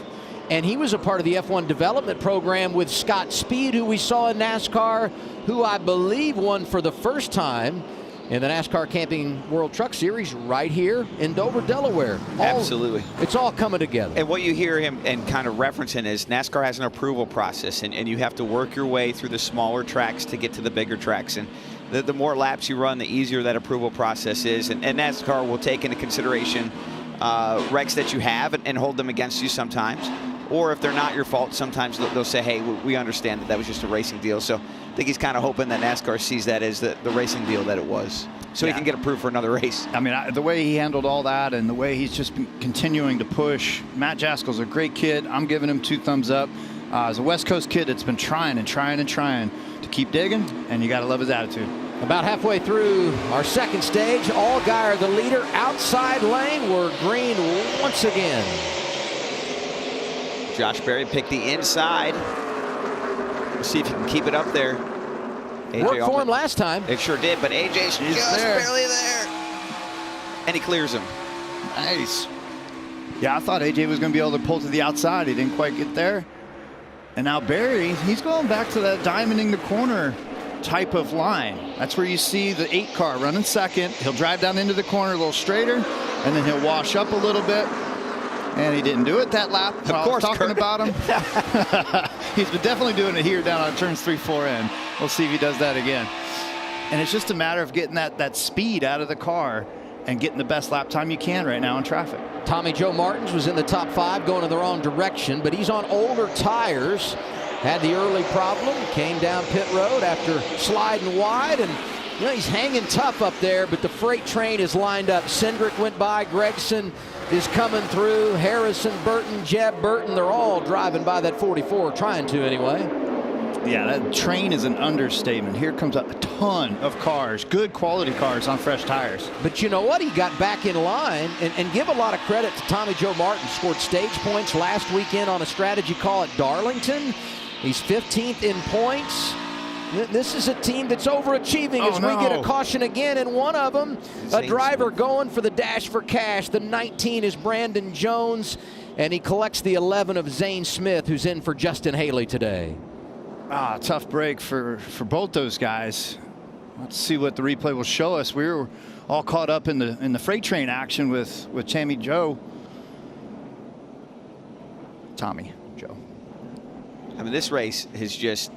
And he was a part of the F1 development program with Scott Speed, who we saw in NASCAR, who I believe won for the first time in the NASCAR Camping World Truck Series right here in Dover, Delaware. Absolutely. It's all coming together. And what you hear him and kind of referencing is NASCAR has an approval process, and you have to work your way through the smaller tracks to get to the bigger tracks. And the more laps you run, the easier that approval process is. And NASCAR will take into consideration wrecks that you have and hold them against you sometimes. Or if they're not your fault, sometimes they'll say, hey, we understand that was just a racing deal. So I think he's kind of hoping that NASCAR sees that as the racing deal that it was, so he can get approved for another race. I mean, the way he handled all that and the way he's just been continuing to push. Matt Jaskel's a great kid. I'm giving him 2 thumbs up. As a West Coast kid that's been trying to keep digging, and you got to love his attitude. About halfway through our 2nd stage, Allgaier the leader, outside lane. We're green once again. Josh Berry picked the inside. We'll see if he can keep it up there. Worked for him last time. It sure did, but AJ's just barely there. And he clears him. Nice. Yeah, I thought AJ was going to be able to pull to the outside. He didn't quite get there. And now Berry, he's going back to that diamonding the corner type of line. That's where you see the 8 car running second. He'll drive down into the corner a little straighter, and then he'll wash up a little bit. And he didn't do it that lap. Of course, I was talking about him. He's been definitely doing it here down on turns 3, 4 in. We'll see if he does that again. And it's just a matter of getting that speed out of the car and getting the best lap time you can right now in traffic. Tommy Joe Martins was in the top 5 going in the wrong direction, but he's on older tires. Had the early problem, came down pit road after sliding wide, and you know, he's hanging tough up there, but the freight train is lined up. Cindric went by, Gregson is coming through, Harrison, Burton, Jeb Burton, they're all driving by that 44, trying to anyway. Yeah, that train is an understatement. Here comes a ton of cars, good quality cars on fresh tires. But you know what? He got back in line, and give a lot of credit to Tommy Joe Martin. Scored stage points last weekend on a strategy call at Darlington. He's 15th in points. This is a team that's overachieving as we get a caution again, and one of them, a driver going for the dash for cash. The 19 is Brandon Jones, and he collects the 11 of Zane Smith, who's in for Justin Haley today. Tough break for both those guys. Let's see what the replay will show us. We were all caught up in the freight train action with Tommy Joe. I mean, this race is just,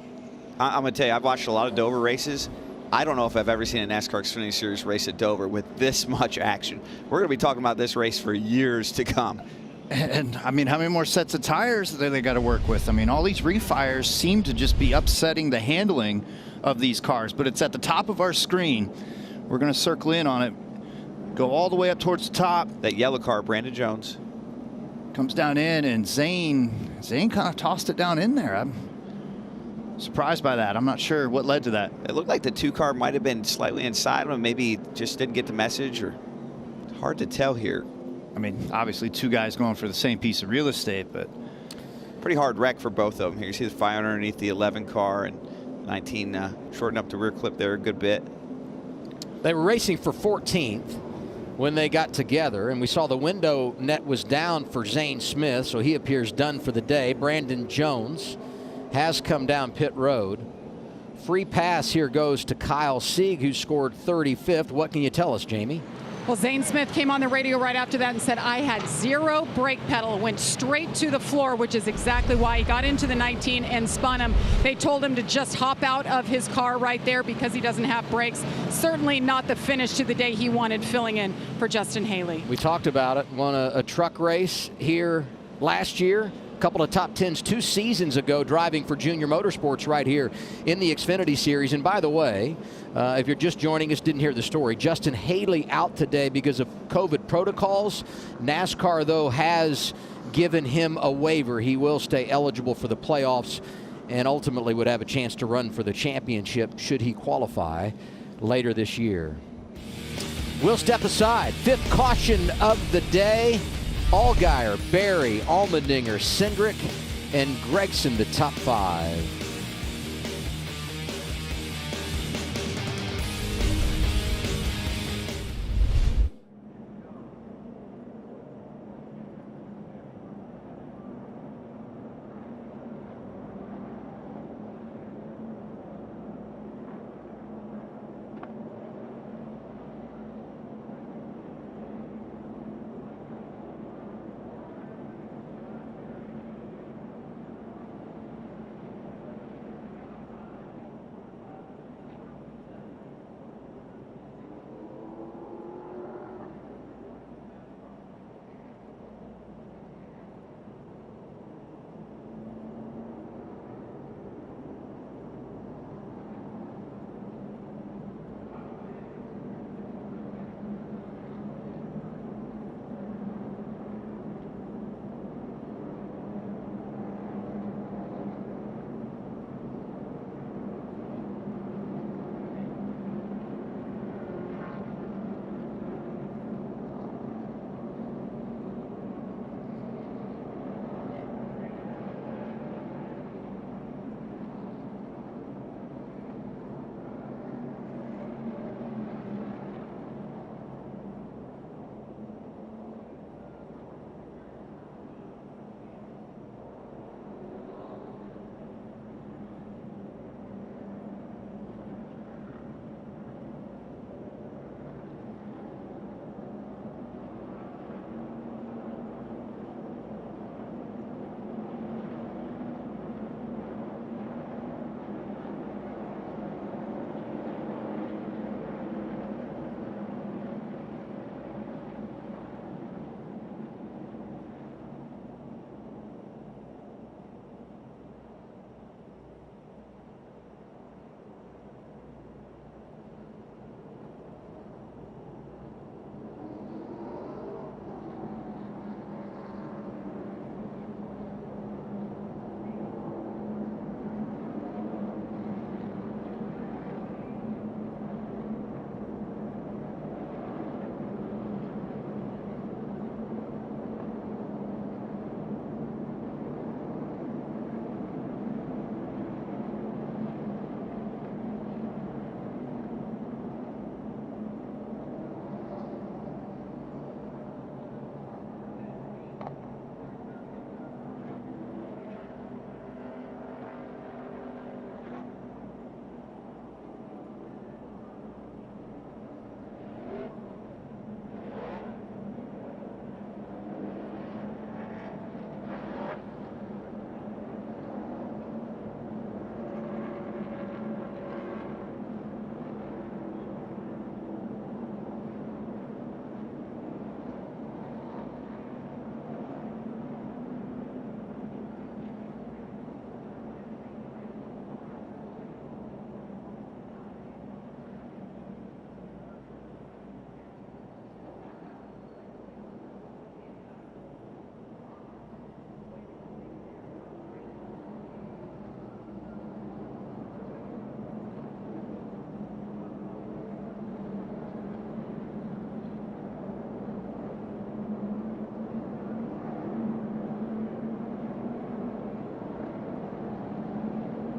I'm going to tell you, I've watched a lot of Dover races. I don't know if I've ever seen a NASCAR Xfinity Series race at Dover with this much action. We're going to be talking about this race for years to come. And I mean, how many more sets of tires do they got to work with? I mean, all these refires seem to just be upsetting the handling of these cars, but it's at the top of our screen. We're going to circle in on it. Go all the way up towards the top. That yellow car, Brandon Jones. Comes down in, and Zane kind of tossed it down in there. I'm surprised by that. I'm not sure what led to that. It looked like the 2 car might have been slightly inside of him. Maybe just didn't get the message, or hard to tell here. I mean, obviously 2 guys going for the same piece of real estate, but pretty hard wreck for both of them. Here you see the fire underneath the 11 car, and 19 shortened up the rear clip there a good bit. They were racing for 14th when they got together, and we saw the window net was down for Zane Smith, so he appears done for the day. Brandon Jones has come down pit road. Free pass here goes to Kyle Sieg, who scored 35th. What can you tell us, Jamie? Well, Zane Smith came on the radio right after that and said, I had 0 brake pedal, went straight to the floor, which is exactly why he got into the 19 and spun him. They told him to just hop out of his car right there because he doesn't have brakes. Certainly not the finish to the day he wanted, filling in for Justin Haley. We talked about it. Won a truck race here last year. A couple of top 10s 2 seasons ago, driving for Junior Motorsports right here in the Xfinity Series. And by the way, if you're just joining us, didn't hear the story, Justin Haley out today because of COVID protocols. NASCAR, though, has given him a waiver. He will stay eligible for the playoffs and ultimately would have a chance to run for the championship should he qualify later this year. We'll step aside. 5th caution of the day. Allgaier, Berry, Allmendinger, Cindric, and Gregson, the top 5.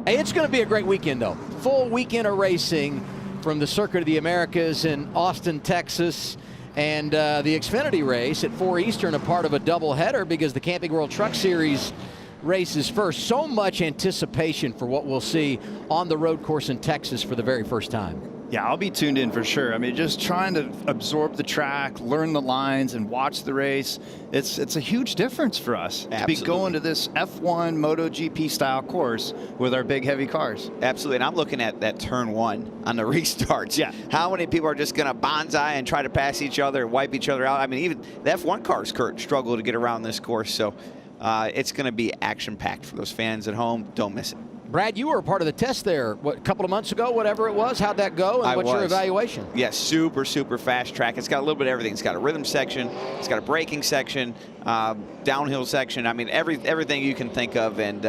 Hey, it's going to be a great weekend, though. Full weekend of racing from the Circuit of the Americas in Austin, Texas. And the Xfinity race at 4 Eastern, a part of a doubleheader because the Camping World Truck Series races first. So much anticipation for what we'll see on the road course in Texas for the very first time. Yeah, I'll be tuned in for sure. I mean, just trying to absorb the track, learn the lines, and watch the race. It's a huge difference for us to be going to this F1 MotoGP style course with our big heavy cars. Absolutely, and I'm looking at that turn 1 on the restarts. Yeah. How many people are just going to bonsai and try to pass each other and wipe each other out? I mean, even the F1 cars struggle to get around this course, so it's going to be action-packed for those fans at home. Don't miss it. Brad, you were a part of the test there, what, a couple of months ago, whatever it was. How'd that go, and what's your evaluation? Yeah, super fast track. It's got a little bit of everything. It's got a rhythm section. It's got a braking section, downhill section. I mean, everything you can think of, and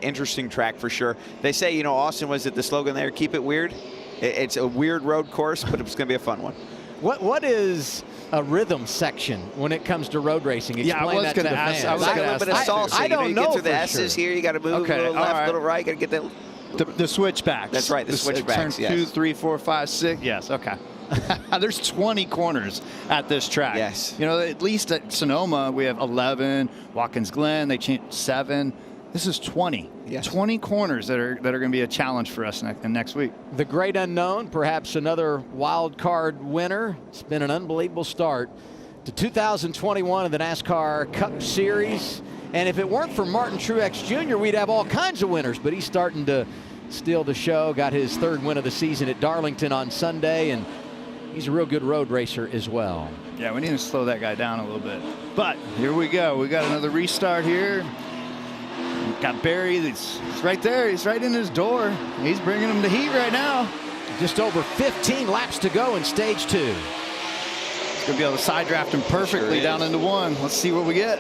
interesting track for sure. They say, you know, Austin, was it the slogan there, keep it weird? It's a weird road course, but it's going to be a fun one. What is a rhythm section when it comes to road racing? Explain I was going to ask. I was going to ask. A little bit of salsa. I don't know. You get through the S's here. You got to move a little left, a little right. Got to get that. The switchbacks. That's right. The switchbacks. Turn 2, 3, 4, 5, 6. Yes. Okay. There's 20 corners at this track. Yes. You know, at least at Sonoma we have 11. Watkins Glen, they changed 7. This is 20. Yes. 20 corners that are going to be a challenge for us next week. The great unknown, perhaps another wild card winner. It's been an unbelievable start to 2021 of the NASCAR Cup Series. And if it weren't for Martin Truex Jr., we'd have all kinds of winners. But he's starting to steal the show. Got his 3rd win of the season at Darlington on Sunday, and he's a real good road racer as well. Yeah, we need to slow that guy down a little bit. But here we go. We got another restart here. Got Barry. He's right there. He's right in his door. He's bringing him the heat right now. Just over 15 laps to go in stage 2. He's going to be able to side draft him perfectly down into 1. Let's see what we get.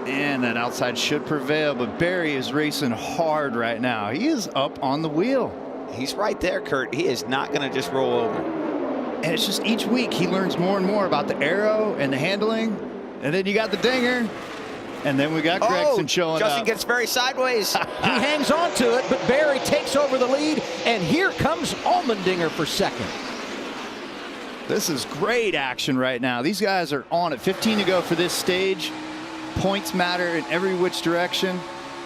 And that outside should prevail, but Barry is racing hard right now. He is up on the wheel. He's right there, Kurt. He is not going to just roll over. And it's just each week he learns more and more about the aero and the handling. And then you got the dinger. And then we got Gregson showing Justin up. Gets very sideways. He hangs on to it, but Barry takes over the lead, and here comes Allmendinger for 2nd. This is great action right now. These guys are on it. 15 to go for this stage. Points matter in every which direction.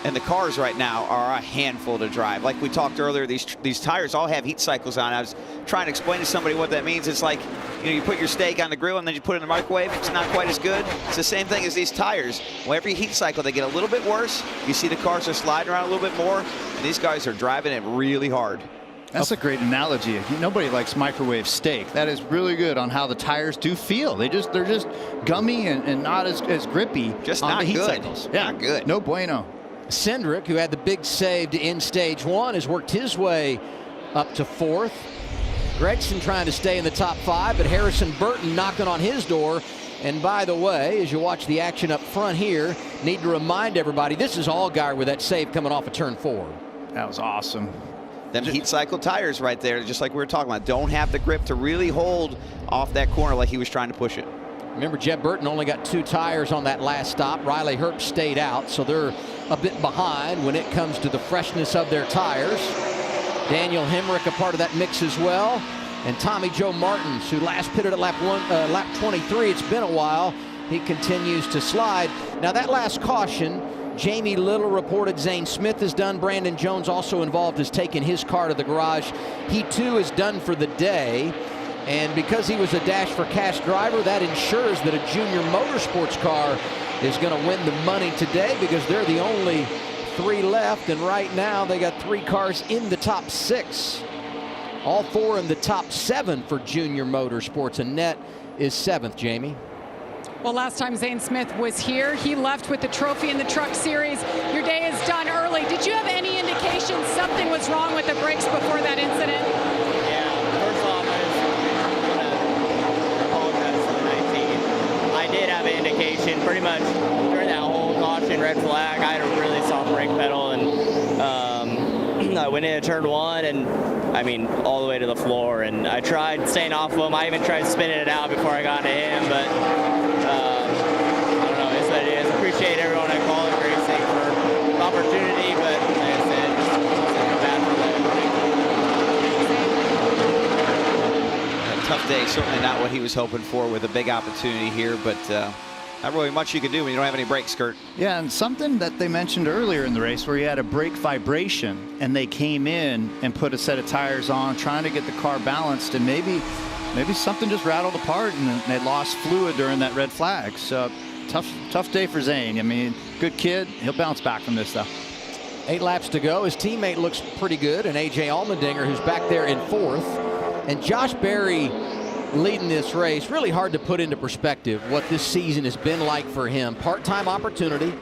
And the cars right now are a handful to drive. Like we talked earlier, these tires all have heat cycles on. I was trying to explain to somebody what that means. It's like, you know, you put your steak on the grill and then you put it in the microwave. It's not quite as good. It's the same thing as these tires. Well, every heat cycle, they get a little bit worse. You see the cars are sliding around a little bit more, and these guys are driving it really hard. That's a great analogy. Nobody likes microwave steak. That is really good on how the tires do feel. They're just gummy and not as grippy. Just on not the heat good. cycles. Yeah, not good. No bueno. Cindric, who had the big save to end stage 1, has worked his way up to 4th. Gregson trying to stay in the top 5, but Harrison Burton knocking on his door. And by the way, as you watch the action up front here, need to remind everybody, this is Allgaier with that save coming off of turn 4. That was awesome. Them heat cycle tires right there, just like we were talking about, don't have the grip to really hold off that corner like he was trying to push it. Remember, Jeb Burton only got 2 tires on that last stop. Riley Herbst stayed out, so they're a bit behind when it comes to the freshness of their tires. Daniel Hemrick a part of that mix as well. And Tommy Joe Martins, who last pitted at lap 23. It's been a while. He continues to slide. Now that last caution, Jamie Little reported Zane Smith is done. Brandon Jones also involved, has taken his car to the garage. He too is done for the day. And because he was a Dash for Cash driver, that ensures that a junior motorsports car is going to win the money today, because they're the only 3 left. And right now they got 3 cars in the top 6. All 4 in the top 7 for junior motorsports. And net is 7th, Jamie. Well, last time Zane Smith was here, he left with the trophy in the Truck Series. Your day is done early. Did you have any indication something was wrong with the brakes before that incident? Yeah, first off, I just want to apologize for the 19. I did have an indication pretty much during that whole caution red flag. I had a really soft brake pedal, and I went into turn 1, and I mean, all the way to the floor, and I tried staying off of him. I even tried spinning it out before I got to him, but I don't know, it's what it is. Appreciate everyone at College Racing for opportunity, but like I said, just wasn't bad for A tough day, certainly not what he was hoping for with a big opportunity here, but not really much you can do when you don't have any brakes, Kurt. Yeah, and something that they mentioned earlier in the race where you had a brake vibration and they came in and put a set of tires on trying to get the car balanced, and maybe something just rattled apart and they lost fluid during that red flag. So tough day for Zane. I mean, good kid. He'll bounce back from this, though. 8 laps to go. His teammate looks pretty good, and A.J. Allmendinger, who's back there in 4th. And Josh Berry leading this race. Really hard to put into perspective what this season has been like for him. Part-time opportunity,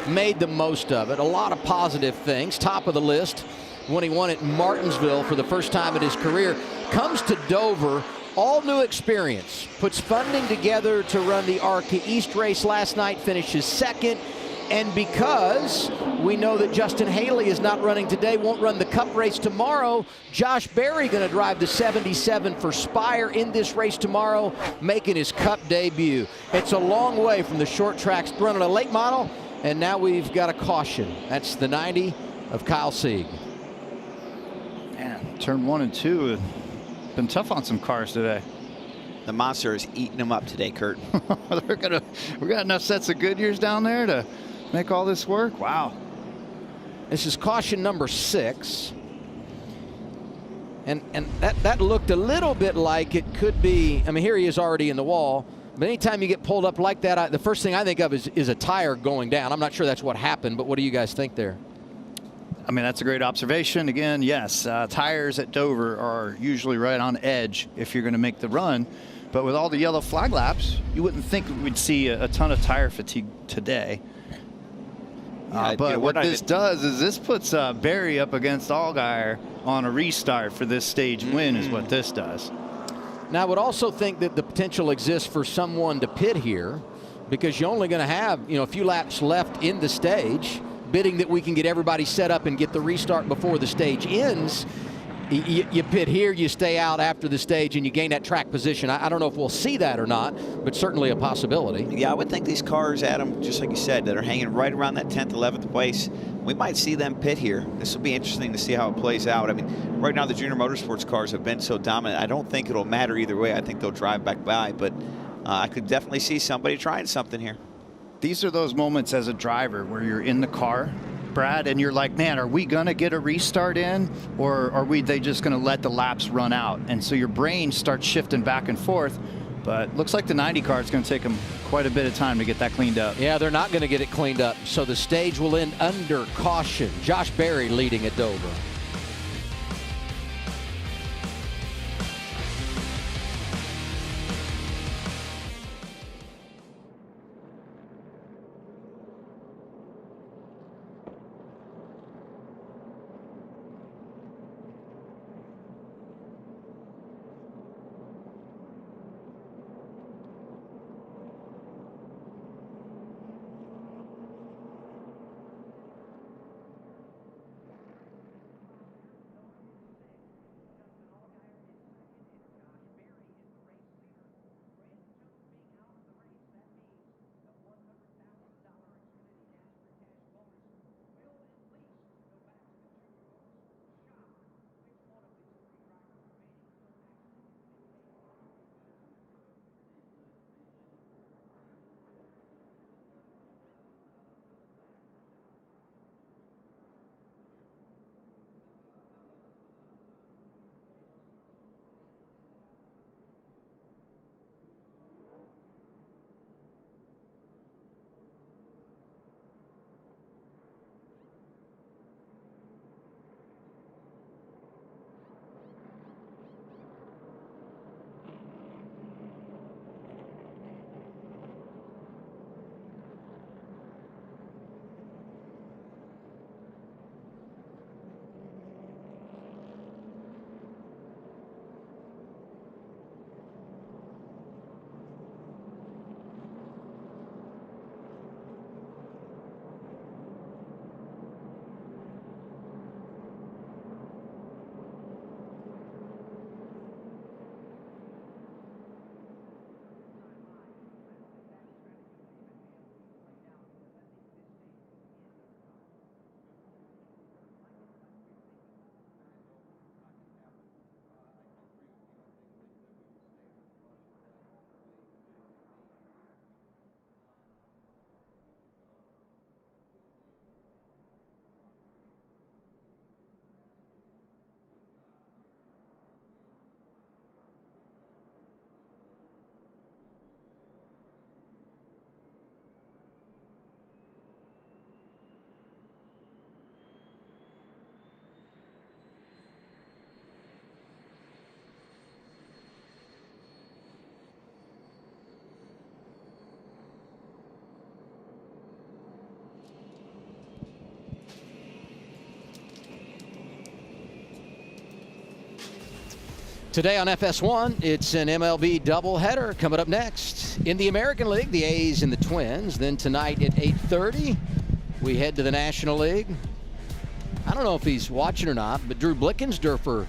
made the most of it. A lot of positive things. Top of the list when he won at Martinsville for the first time in his career. Comes to Dover, all new experience. Puts funding together to run the ARCA East race last night, finishes 2nd. And because we know that Justin Haley is not running today, won't run the Cup race tomorrow, Josh Berry going to drive the 77 for Spire in this race tomorrow, making his Cup debut. It's a long way from the short tracks, running a late model, and now we've got a caution. That's the 90 of Kyle Sieg. Man, turn 1 and 2 been tough on some cars today. The monster is eating them up today, Kurt. we got enough sets of Goodyears down there to make all this work. Wow. This is caution number 6. And that looked a little bit like it could be. I mean, here he is already in the wall. But anytime you get pulled up like that, the first thing I think of is a tire going down. I'm not sure that's what happened, but what do you guys think there? I mean, that's a great observation. Again, yes, tires at Dover are usually right on edge if you're going to make the run. But with all the yellow flag laps, you wouldn't think we'd see a ton of tire fatigue today. But what this does is this puts Berry up against Allgaier on a restart for this stage win is what this does. Now, I would also think that the potential exists for someone to pit here because you're only going to have, a few laps left in the stage, bidding that we can get everybody set up and get the restart before the stage ends. You pit here, you stay out after the stage, and you gain that track position. I don't know if we'll see that or not, but certainly a possibility. Yeah, I would think these cars, Adam, just like you said, that are hanging right around that 10th, 11th place, we might see them pit here. This will be interesting to see how it plays out. I mean, right now the Junior Motorsports cars have been so dominant. I don't think it'll matter either way. I think they'll drive back by, but I could definitely see somebody trying something here. These are those moments as a driver where you're in the car, Brad, and you're like, man, are we going to get a restart in, or are they just going to let the laps run out? And so your brain starts shifting back and forth. But looks like the 90 car is going to take them quite a bit of time to get that cleaned up. Yeah, they're not going to get it cleaned up. So the stage will end under caution. Josh Berry leading at Dover. Today on FS1, it's an MLB doubleheader coming up next. In the American League, the A's and the Twins. Then tonight at 8:30, we head to the National League. I don't know if he's watching or not, but Drew Blickensderfer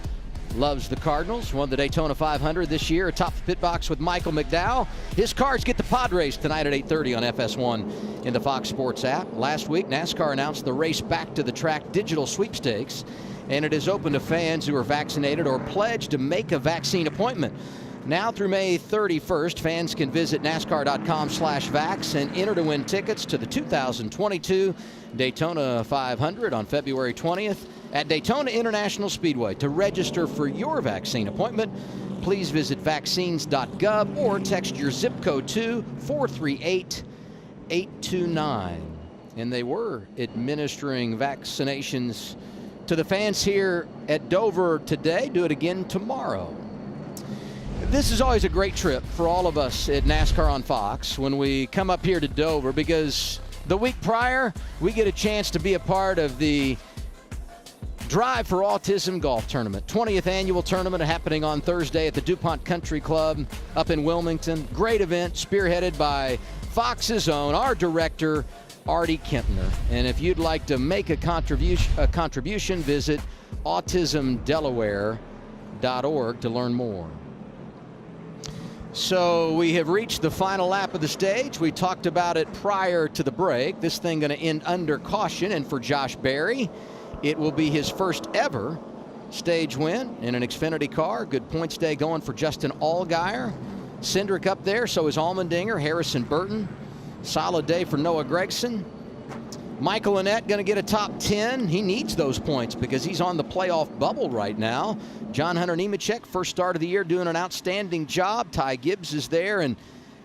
loves the Cardinals. Won the Daytona 500 this year atop the pit box with Michael McDowell. His cars get the Padres tonight at 8:30 on FS1 in the Fox Sports app. Last week, NASCAR announced the Race Back to the Track digital sweepstakes, and it is open to fans who are vaccinated or pledged to make a vaccine appointment. Now through May 31st, fans can visit NASCAR.com/vax and enter to win tickets to the 2022 Daytona 500 on February 20th at Daytona International Speedway. To register for your vaccine appointment, please visit vaccines.gov or text your zip code to 438-829. And they were administering vaccinations to the fans here at Dover today. Do it again tomorrow. This is always a great trip for all of us at NASCAR on Fox when we come up here to Dover, because the week prior, we get a chance to be a part of the Drive for Autism Golf Tournament. 20th annual tournament happening on Thursday at the DuPont Country Club up in Wilmington. Great event spearheaded by Fox's own, our director, Artie Kempner. And if you'd like to make a contribution, visit autismdelaware.org to learn more. So we have reached the final lap of the stage. We talked about it prior to the break. This thing going to end under caution, and for Josh Berry, it will be his first ever stage win in an Xfinity car. Good points day going for Justin Allgaier. Cindric up there, so is Allmendinger, Harrison Burton. Solid day for Noah Gragson. Michael Annett going to get a top 10. He needs those points because he's on the playoff bubble right now. John Hunter Nemechek, first start of the year, doing an outstanding job. Ty Gibbs is there. And,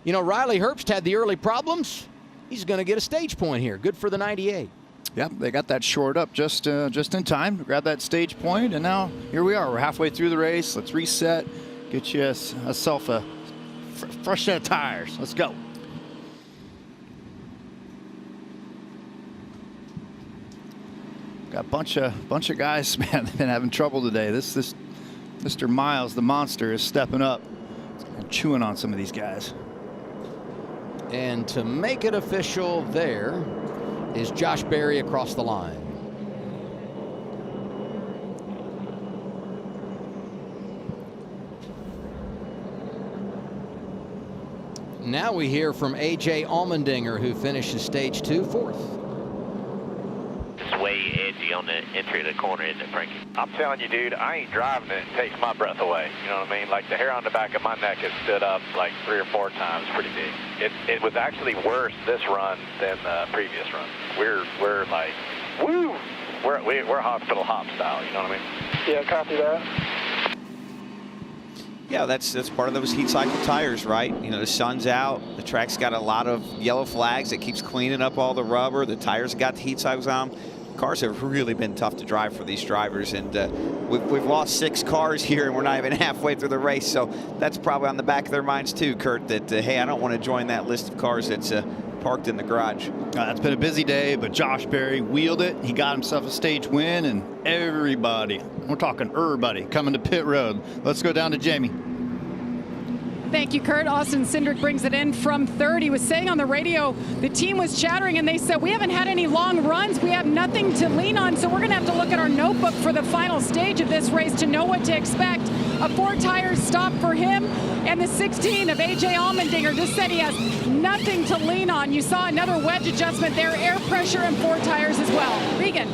you know, Riley Herbst had the early problems. He's going to get a stage point here. Good for the 98. Yep, they got that shored up just in time to grab that stage point, and now here we are. We're halfway through the race. Let's reset, get you yourself a fresh set of tires. Let's go. Got a bunch of guys, man, they've been having trouble today. This Mr. Miles, the monster, is stepping up and chewing on some of these guys. And to make it official, there is Josh Berry across the line. Now we hear from A.J. Allmendinger, who finishes stage 2 fourth. It's way edgy on the entry of the corner, isn't it, Frankie? I'm telling you, dude, I ain't driving it. It takes my breath away. You know what I mean? Like, the hair on the back of my neck has stood up like 3 or 4 times. Pretty big. It was actually worse this run than the previous run. We're like, woo! We're hospital hop style. You know what I mean? Yeah, copy that. Yeah, that's part of those heat cycle tires, right? You know, the sun's out, the track's got a lot of yellow flags. It keeps cleaning up all the rubber. The tires got the heat cycles on them. Cars have really been tough to drive for these drivers, and we've lost 6 cars here, and we're not even halfway through the race. So that's probably on the back of their minds too, Kurt, that hey, I don't want to join that list of cars that's parked in the garage. It's been a busy day, but Josh Berry wheeled it. He got himself a stage win, and everybody, we're talking everybody, coming to pit road. Let's go down to Jamie. Thank you, Kurt. Austin Cindric brings it in from third. He was saying on the radio, the team was chattering, and they said, we haven't had any long runs. We have nothing to lean on, so we're going to have to look at our notebook for the final stage of this race to know what to expect. A 4-tire stop for him, and the 16 of A.J. Allmendinger just said he has nothing to lean on. You saw another wedge adjustment there, air pressure and 4 tires as well. Regan.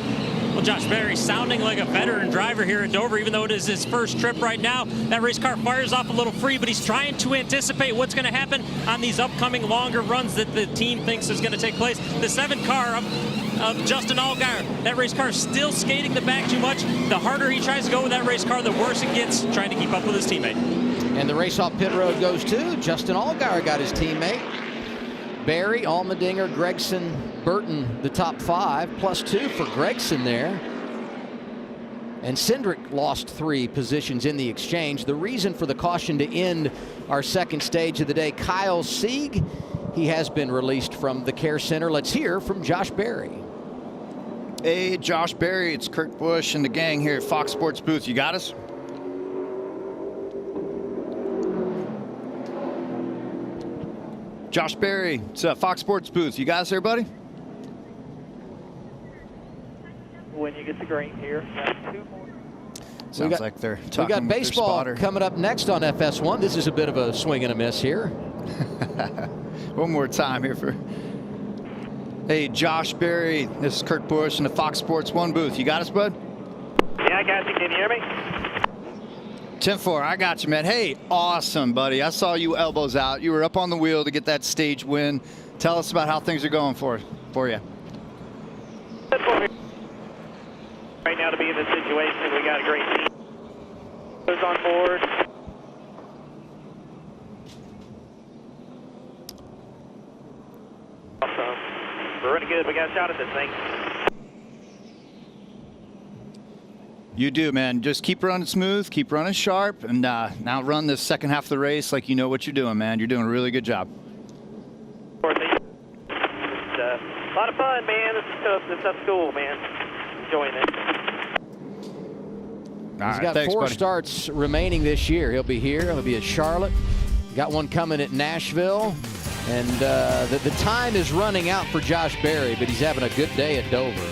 Well, Josh Berry sounding like a veteran driver here at Dover, even though it is his first trip right now. That race car fires off a little free, but he's trying to anticipate what's going to happen on these upcoming longer runs that the team thinks is going to take place. The 7 car of Justin Allgaier, that race car is still skating the back too much. The harder he tries to go with that race car, the worse it gets, trying to keep up with his teammate. And the race off pit road goes to Justin Allgaier, got his teammate. Berry, Allmendinger, Gragson, Burton, the top 5, +2 for Gragson there. And Cindric lost 3 positions in the exchange. The reason for the caution to end our second stage of the day, Kyle Sieg, he has been released from the care center. Let's hear from Josh Berry. Hey, Josh Berry, it's Kurt Busch and the gang here at Fox Sports Booth. You got us? Josh Berry, it's Fox Sports booth. You guys there, buddy? When you get the green here, got 2 more. Sounds like they're talking We got with their baseball spotter. coming up next on FS1. This is a bit of a swing and a miss here. One more time here for. Hey, Josh Berry. This is Kurt Busch in the Fox Sports 1 booth. You got us, bud? Yeah, I got you. Can you hear me? 10-4, I got you, man. Hey, awesome, buddy. I saw you elbows out. You were up on the wheel to get that stage win. Tell us about how things are going for you. Right now to be in this situation, we got a great team. Who's on board? Awesome. We're running good. We got a shot at this thing. You do, man. Just keep running smooth, keep running sharp, and now run this second half of the race like you know what you're doing, man. You're doing a really good job. It's a lot of fun, man. This stuff's cool, man. Enjoying it. He's got 4 starts remaining this year. He'll be here. He'll be at Charlotte. Got one coming at Nashville. And the time is running out for Josh Berry, but he's having a good day at Dover.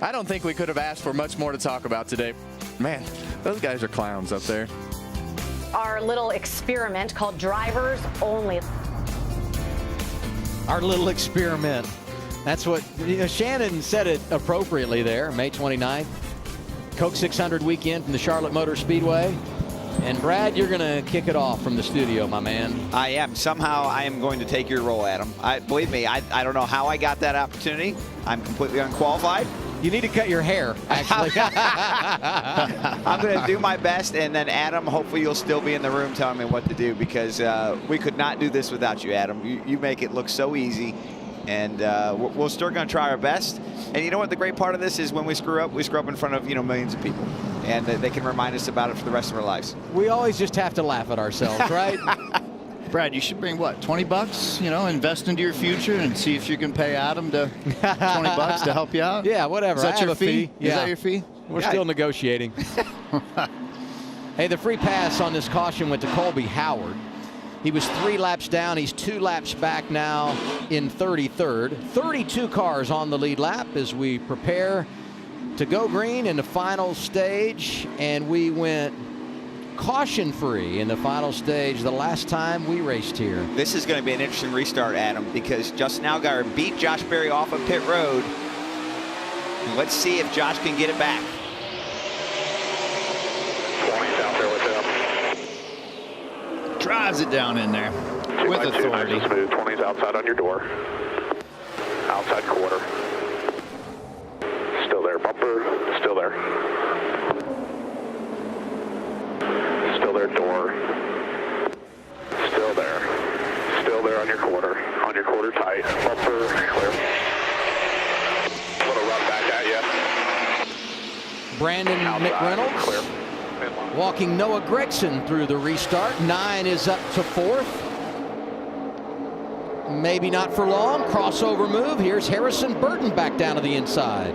I don't think we could have asked for much more to talk about today. Man, those guys are clowns up there. Our little experiment called Drivers Only. Our little experiment. That's what Shannon said it appropriately there. May 29th, Coke 600 weekend from the Charlotte Motor Speedway. And Brad, you're going to kick it off from the studio, my man. I am. Somehow I am going to take your role, Adam. Believe me, I don't know how I got that opportunity. I'm completely unqualified. You need to cut your hair, actually. I'm going to do my best, and then Adam, hopefully you'll still be in the room telling me what to do, because we could not do this without you, Adam. You make it look so easy. And we're still going to try our best. And you know what the great part of this is? When we screw up in front of millions of people. And they can remind us about it for the rest of our lives. We always just have to laugh at ourselves, right? Brad, you should bring what, 20 bucks, invest into your future and see if you can pay Adam to 20 bucks to help you out? Yeah, whatever. Is that your fee? Yeah. Is that your fee? We're still negotiating. Hey, the free pass on this caution went to Colby Howard. He was 3 laps down. He's 2 laps back now in 33rd. 32 cars on the lead lap as we prepare to go green in the final stage. And we went caution-free in the final stage the last time we raced here. This is going to be an interesting restart, Adam, because Justin Allgaier beat Josh Berry off of pit road. And let's see if Josh can get it back. 20's out there with him. Drives it down in there with authority. Nice and smooth. 20's outside on your door. Outside quarter. Still there. Bumper. Still there. Still there. Door. Still there. Still there on your quarter. On your quarter tight. Bumper. Clear. Little run back at you. Brandon McReynolds. Clear. Walking Noah Gregson through the restart. 9 is up to 4th. Maybe not for long. Crossover move. Here's Harrison Burton back down to the inside.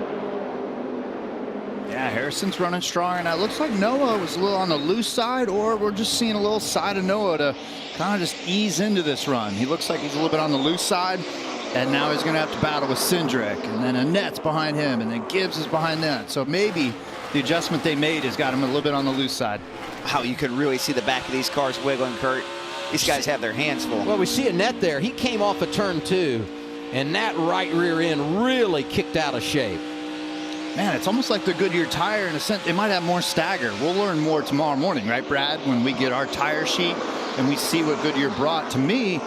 Yeah, Harrison's running strong, and it looks like Noah was a little on the loose side, or we're just seeing a little side of Noah to kind of just ease into this run. He looks like he's a little bit on the loose side, and now he's going to have to battle with Cindric, and then Annette's behind him, and then Gibbs is behind that. So maybe the adjustment they made has got him a little bit on the loose side. Wow, you could really see the back of these cars wiggling, Kurt. These guys have their hands full. Well, we see Annette there. He came off of turn 2, and that right rear end really kicked out of shape. Man, it's almost like the Goodyear tire in a sense. It might have more stagger. We'll learn more tomorrow morning, right, Brad? When we get our tire sheet and we see what Goodyear brought. To me,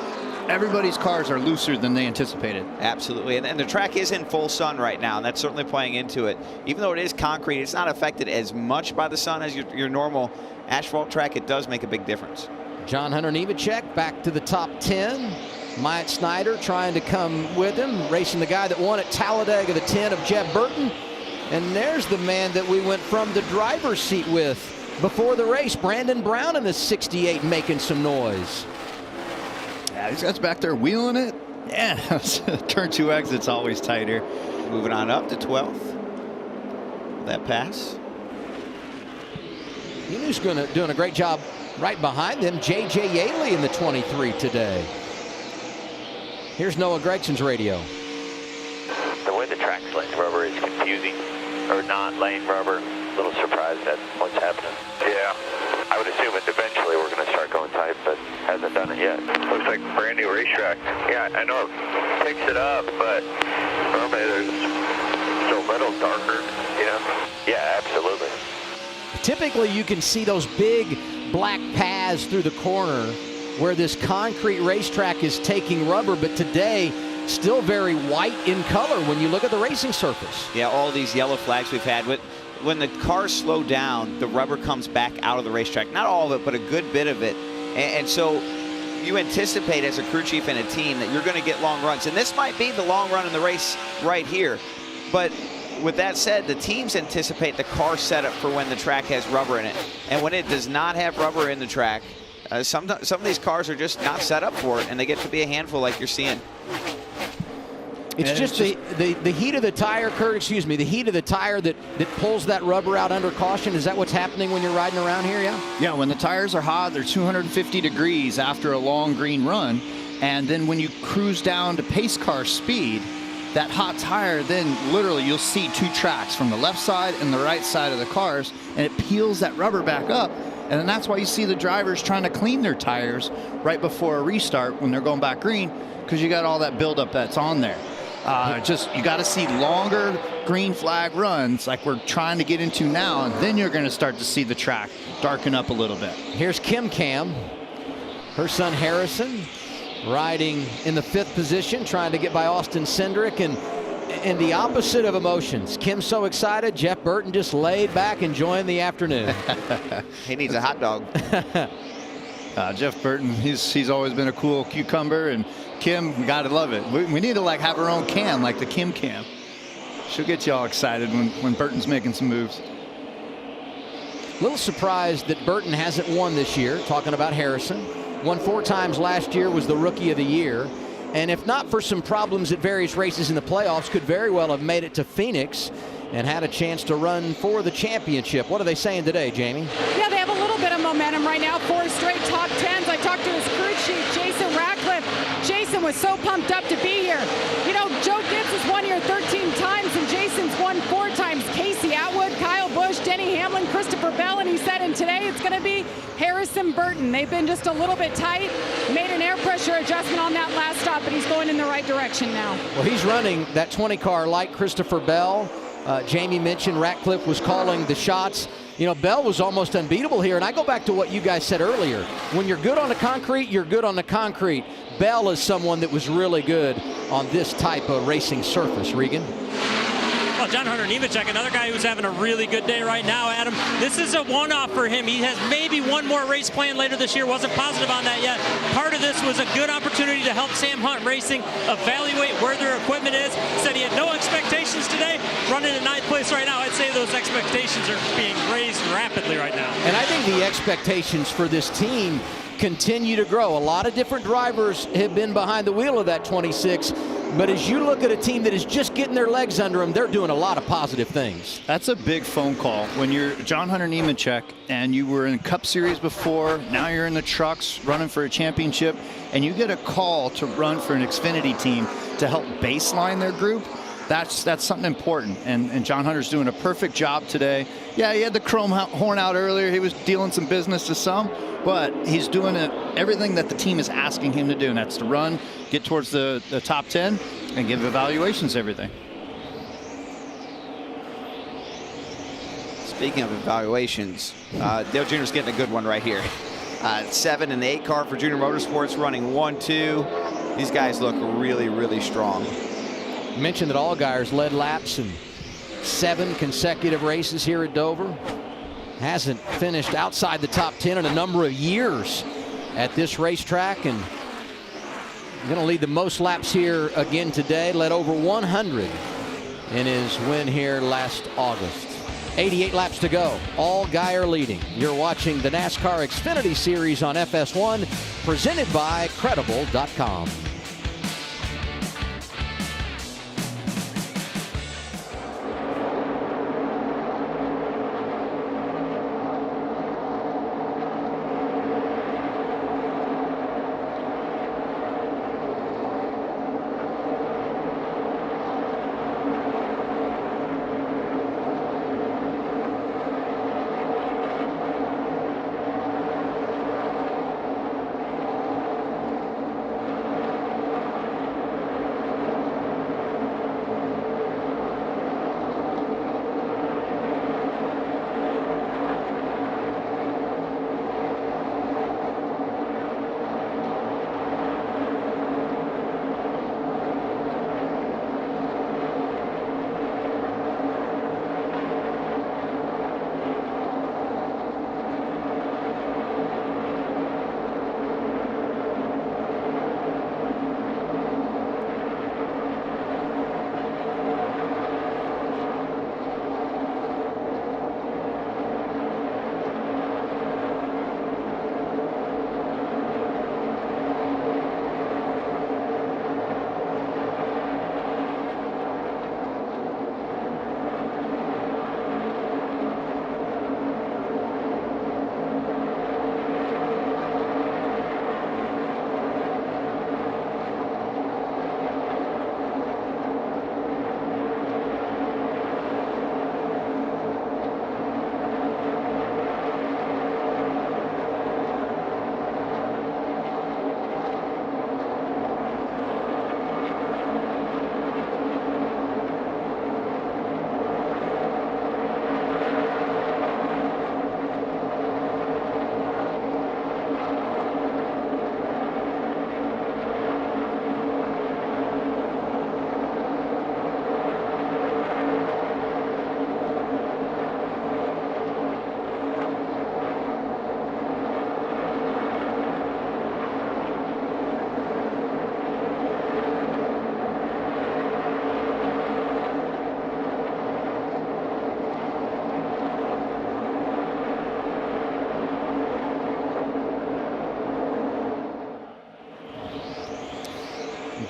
everybody's cars are looser than they anticipated. Absolutely, and the track is in full sun right now, and that's certainly playing into it. Even though it is concrete, it's not affected as much by the sun as your normal asphalt track. It does make a big difference. John Hunter Nemechek back to the top 10. Myatt Snyder trying to come with him, racing the guy that won at Talladega, the 10 of Jeb Burton. And there's the man that we went from the driver's seat with before the race, Brandon Brown in the 68 making some noise. Yeah, these guys back there wheeling it. Yeah, turn 2 exits always tighter. Moving on up to 12th. That pass. He's doing a great job right behind them. J.J. Yaley in the 23 today. Here's Noah Gregson's radio. The way the track's laying rubber is confusing, or not laying rubber. A little surprised at what's happening. Yeah, I would assume it eventually we're going to start going tight, but hasn't done it yet. Looks like a brand new racetrack. Yeah, I know it picks it up, but normally there's still metal darker, Yeah, absolutely. Typically, you can see those big black paths through the corner where this concrete racetrack is taking rubber, but today, still very white in color when you look at the racing surface. Yeah, all these yellow flags we've had. When the cars slow down, the rubber comes back out of the racetrack. Not all of it, but a good bit of it. And so you anticipate as a crew chief and a team that you're going to get long runs. And this might be the long run in the race right here. But with that said, the teams anticipate the car setup for when the track has rubber in it. And when it does not have rubber in the track, some of these cars are just not set up for it, and they get to be a handful like you're seeing. It's just the heat of the tire, Kurt, excuse me, the heat of the tire that pulls that rubber out under caution. Is that what's happening when you're riding around here, yeah? Yeah, when the tires are hot, they're 250 degrees after a long green run. And then when you cruise down to pace car speed, that hot tire, then literally you'll see 2 tracks from the left side and the right side of the cars, and it peels that rubber back up. And then that's why you see the drivers trying to clean their tires right before a restart when they're going back green, because you got all that buildup that's on there. You got to see longer green flag runs like we're trying to get into now, and then you're going to start to see the track darken up a little bit. Here's Kim Cam, her son Harrison, riding in the 5th position, trying to get by Austin Cindric, and the opposite of emotions. Kim's so excited, Jeff Burton just laid back enjoying the afternoon. He needs a hot dog. Jeff Burton, he's always been a cool cucumber, and Kim, gotta love it. We need to like have our own cam, like the Kim cam. She'll get you all excited when Burton's making some moves. A little surprised that Burton hasn't won this year, talking about Harrison. Won 4 times last year, was the Rookie of the Year. And if not for some problems at various races in the playoffs, could very well have made it to Phoenix and had a chance to run for the championship. What are they saying today, Jamie? Yeah, they have a little bit of momentum right now. 4 straight top 10s. I talked to his crew chief, Jason Ratcliffe. Jason was so pumped up to be here. You know, Joe Gibbs has won here 13 times, and Jason's won 4 times. Casey Atwood, Kyle Busch, Denny Hamlin, Christopher Bell, and he said, and today it's going to be Harrison Burton. They've been just a little bit tight, made an air pressure adjustment on that last stop, but he's going in the right direction now. Well, he's running that 20 car like Christopher Bell. Jamie mentioned Ratcliffe was calling the shots. You know, Bell was almost unbeatable here, and I go back to what you guys said earlier. When you're good on the concrete, you're good on the concrete. Bell is someone that was really good on this type of racing surface. Regan? Well, John Hunter Nemechek, another guy who's having a really good day right now, Adam. This is a one-off for him. He has maybe one more race planned later this year. Wasn't positive on that yet. Part of this was a good opportunity to help Sam Hunt Racing evaluate where their equipment is. Said he had no expectations today. Running in 9th place right now, I'd say those expectations are being raised rapidly right now. And I think the expectations for this team continue to grow. A lot of different drivers have been behind the wheel of that 26. But as you look at a team that is just getting their legs under them, they're doing a lot of positive things. That's a big phone call. When you're John Hunter Nemechek and you were in Cup Series before, now you're in the trucks running for a championship, and you get a call to run for an Xfinity team to help baseline their group, that's something important. And John Hunter's doing a perfect job today. Yeah, he had the chrome horn out earlier. He was dealing some business to some, but he's doing everything that the team is asking him to do, and that's to run, get towards the top 10, and give evaluations everything. Speaking of evaluations, Dale Jr.'s getting a good one right here. 7 and 8 car for Junior Motorsports running 1-2. These guys look really, really strong. You mentioned that Allgaier's led laps in 7 consecutive races here at Dover. Hasn't finished outside the top 10 in a number of years at this racetrack, and going to lead the most laps here again today. Led over 100 in his win here last August. 88 laps to go. Allgaier leading. You're watching the NASCAR Xfinity Series on FS1, presented by Credible.com.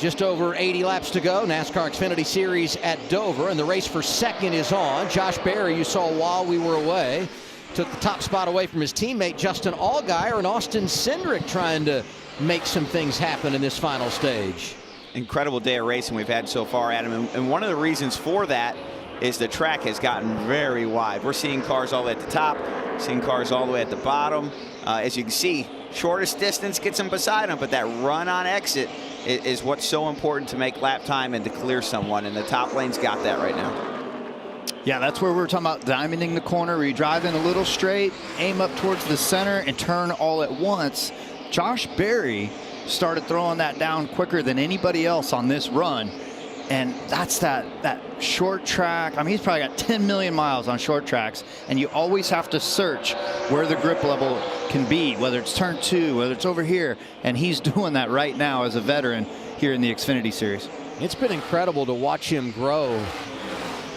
just over 80 laps to go. NASCAR Xfinity Series at Dover, and the race for second is on. Josh Berry, you saw while we were away, took the top spot away from his teammate Justin Allgaier, and Austin Cindric trying to make some things happen in this final stage. Incredible day of racing we've had so far, Adam, and one of the reasons for that is the track has gotten very wide. We're seeing cars all the way at the top, seeing cars all the way at the bottom. As you can see, shortest distance gets them beside them, but that run on exit is what's so important to make lap time and to clear someone, and the top lane's got that right now. Yeah, that's where we're talking about diamonding the corner, where you drive in a little straight, aim up towards the center, and turn all at once. Josh Berry started throwing that down quicker than anybody else on this run. And that's that short track. I mean, he's probably got 10 million miles on short tracks, and you always have to search where the grip level can be, whether it's turn 2, whether it's over here. And he's doing that right now as a veteran here in the Xfinity Series. It's been incredible to watch him grow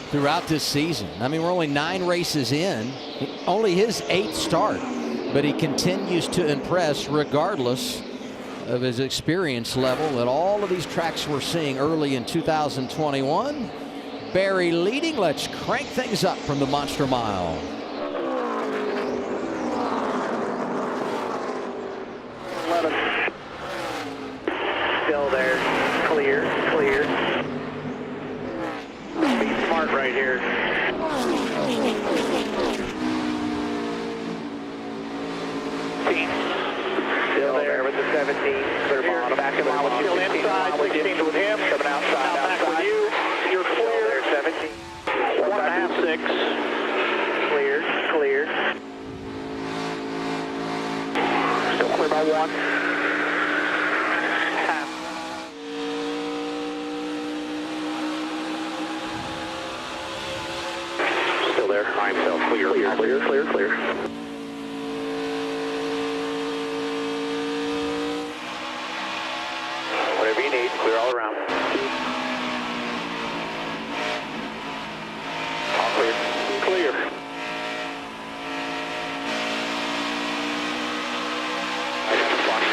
throughout this season. I mean, we're only 9 races in, only his 8th start, but he continues to impress regardless of his experience level at all of these tracks we're seeing early in 2021. Berry leading. Let's crank things up from the Monster Mile. Still there. Clear. Be smart right here. Still there with the 17. Clear bottom. Back in line with you. Inside. 16 with him. Coming outside. Back with you. You're clear. There, 17. 1.5, 6. Clear. Still clear by 1. Still there. I'm still clear. Whatever you need, clear all around. All clear. I got the block.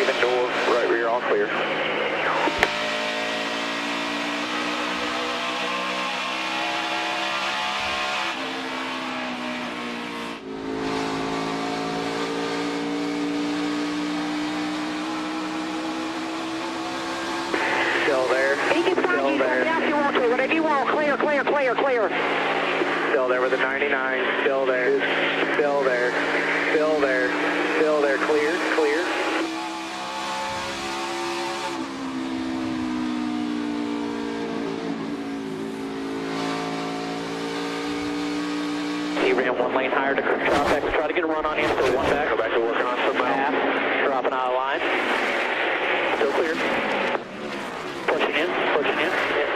Even door, right rear, all clear. Still there. He can find you down if you want to. Whatever you want. Clear. Still there with the 99. Still there. Clear. He ran 1 lane higher to try to get a run on him. So 1 back. Go back to working on some pass. Dropping out of line. Still clear. Pushing in.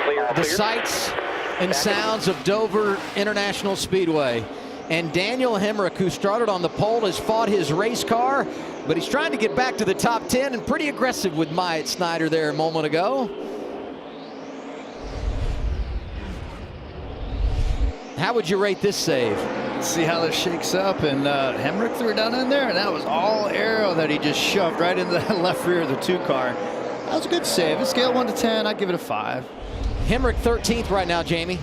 Clear. The sights and sounds of Dover International Speedway. And Daniel Hemrick, who started on the pole, has fought his race car, but he's trying to get back to the top 10 and pretty aggressive with Myatt Snyder there a moment ago. How would you rate this save? Let's see how this shakes up. And Hemrick threw it down in there, and that was all arrow that he just shoved right into that left rear of the 2 car. That was a good save. A scale 1 to 10, I'd give it a 5. Hemrick 13th right now, Jamie.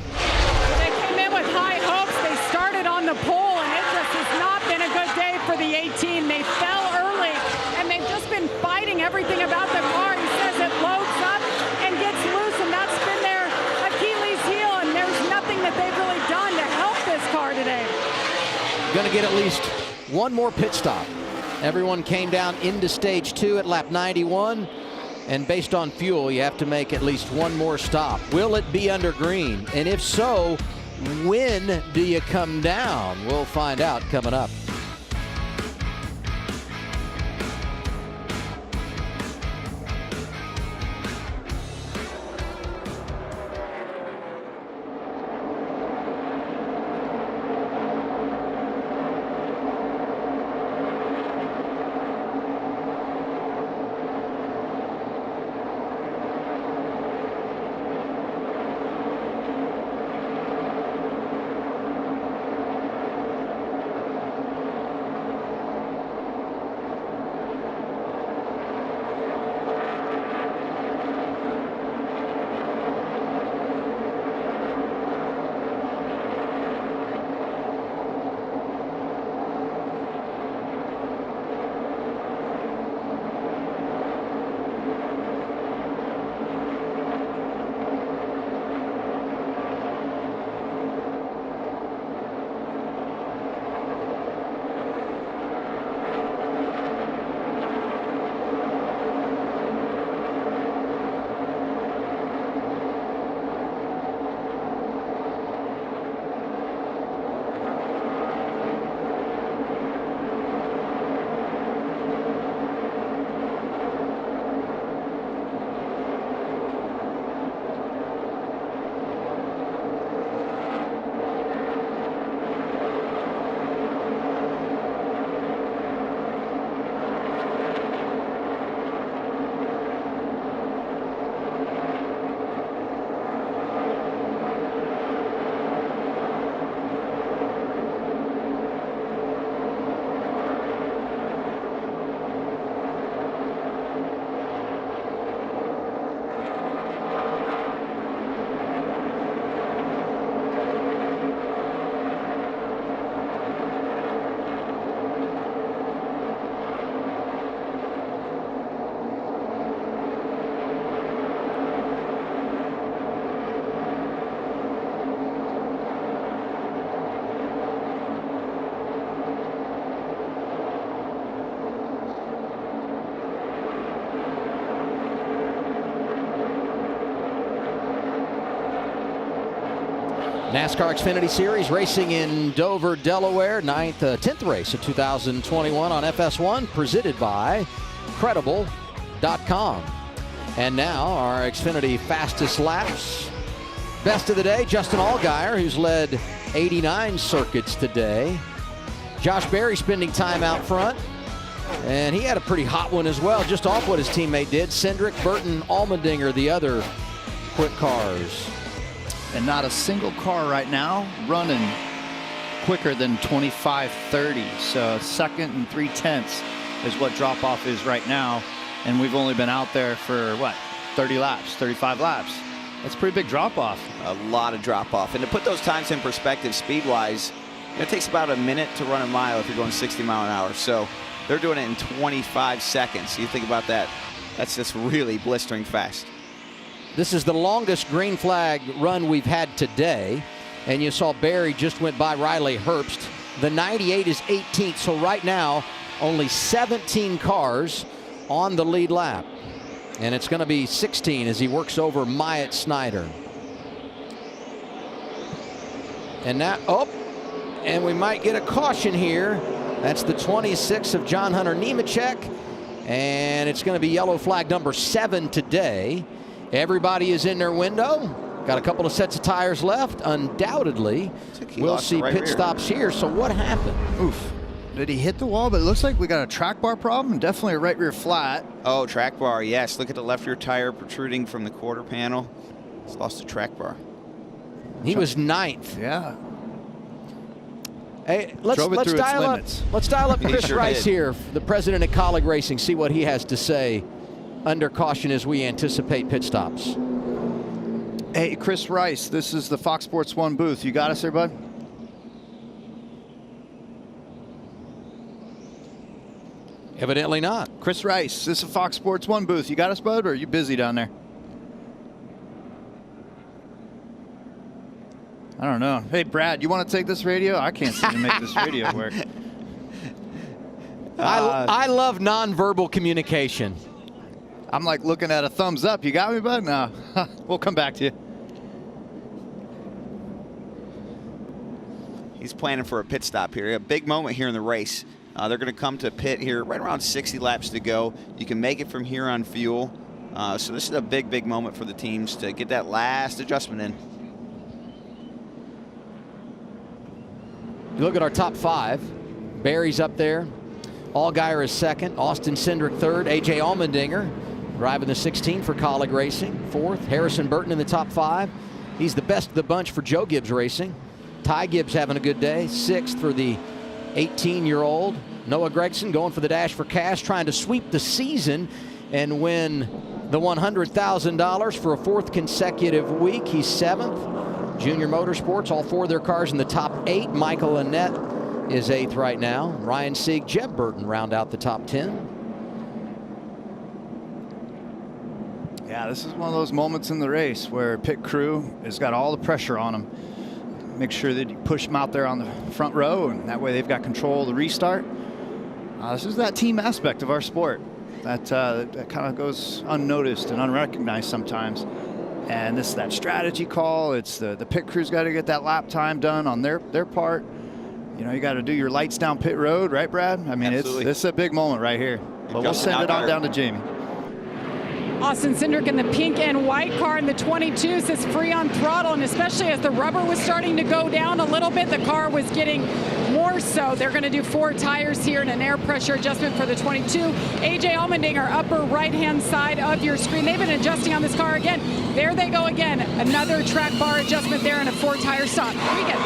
They came in with high hopes. They started on the pole, and it just has not been a good day for the 18. They fell early, and they've just been fighting everything about the car. He says it loads up and gets loose, and that's been their Achilles heel, and there's nothing that they've really done to help this car today. Going to get at least one more pit stop. Everyone came down into stage 2 at lap 91. And based on fuel, you have to make at least one more stop. Will it be under green? And if so, when do you come down? We'll find out coming up. NASCAR Xfinity Series racing in Dover, Delaware, 10th race of 2021 on FS1, presented by Credible.com. And now our Xfinity fastest laps. Best of the day, Justin Allgaier, who's led 89 circuits today. Josh Berry spending time out front. And he had a pretty hot one as well, just off what his teammate did. Cindric, Burton, Allmendinger, the other quick cars. And not a single car right now running quicker than 25:30. So 2nd and 3/10 is what drop off is right now. And we've only been out there for what, 30 laps, 35 laps. That's a pretty big drop off. A lot of drop off. And to put those times in perspective, speed wise, it takes about a minute to run a mile if you're going 60 mile an hour. So they're doing it in 25 seconds. You think about that. That's just really blistering fast. This is the longest green flag run we've had today. And you saw Barry just went by Riley Herbst. The 98 is 18th. So right now, only 17 cars on the lead lap. And it's going to be 16 as he works over Myatt Snyder. And now, and we might get a caution here. That's the 26 of John Hunter Nemechek. And it's going to be yellow flag number 7 today. Everybody is in their window. Got a couple of sets of tires left. Undoubtedly, we'll see pit stops here. So what happened? Oof. Did he hit the wall? But it looks like we got a track bar problem. Definitely a right rear flat. Oh, track bar, yes. Look at the left rear tire protruding from the quarter panel. It's lost the track bar. He was 9th. Yeah. Hey, let's dial up Chris Rice here, the president of Colleague Racing, see what he has to say under caution as we anticipate pit stops. Hey, Chris Rice, this is the Fox Sports 1 booth. You got us there, bud? Evidently not. Chris Rice, this is the Fox Sports 1 booth. You got us, bud, or are you busy down there? I don't know. Hey, Brad, you want to take this radio? I can't seem to make this radio work. I love nonverbal communication. I'm like looking at a thumbs up. You got me, bud? No. We'll come back to you. He's planning for a pit stop here. A big moment here in the race. They're going to come to pit here right around 60 laps to go. You can make it from here on fuel. So this is a big, big moment for the teams to get that last adjustment in. You look at our top 5. Barry's up there. Allgaier is 2nd. Austin Cindric 3rd. A.J. Allmendinger driving the 16 for Colleague Racing. 4th. Harrison Burton in the top 5. He's the best of the bunch for Joe Gibbs Racing. Ty Gibbs having a good day. 6th for the 18-year-old. Noah Gragson going for the dash for cash, trying to sweep the season and win the $100,000 for a 4th consecutive week. He's 7th. Junior Motorsports, all 4 of their cars in the top 8. Michael Annett is 8th right now. Ryan Sieg, Jeb Burton round out the top 10. Yeah, this is one of those moments in the race where pit crew has got all the pressure on them. Make sure that you push them out there on the front row, and that way they've got control of the restart. This is that team aspect of our sport that kind of goes unnoticed and unrecognized sometimes. And this is that strategy call. It's the pit crew's got to get that lap time done on their part. You know, you got to do your lights down pit road, right, Brad? I mean, this is a big moment right here. But we'll send it on down to Jamie. Austin Cindric in the pink and white car in the 22 says free on throttle, and especially as the rubber was starting to go down a little bit, the car was getting more so. They're going to do 4 tires here and an air pressure adjustment for the 22. A.J. Allmendinger, upper right-hand side of your screen. They've been adjusting on this car again. There they go again. Another track bar adjustment there and a 4-tire stop. Here we go.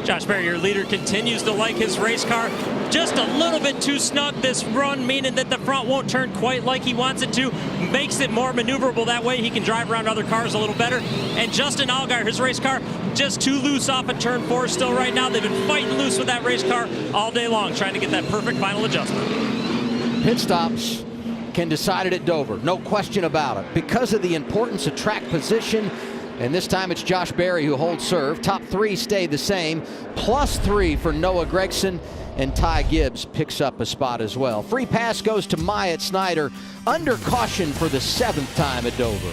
Josh Berry, your leader, continues to like his race car. Just a little bit too snug this run, meaning that the front won't turn quite like he wants it to. Makes it more maneuverable. That way he can drive around other cars a little better. And Justin Allgaier, his race car, just too loose off of turn 4 still right now. They've been fighting loose with that race car all day long, trying to get that perfect final adjustment. Pit stops can decide it at Dover. No question about it. Because of the importance of track position, and this time it's Josh Berry who holds serve. Top 3 stay the same. +3 for Noah Gragson, and Ty Gibbs picks up a spot as well. Free pass goes to Myatt Snyder, under caution for the 7th time at Dover.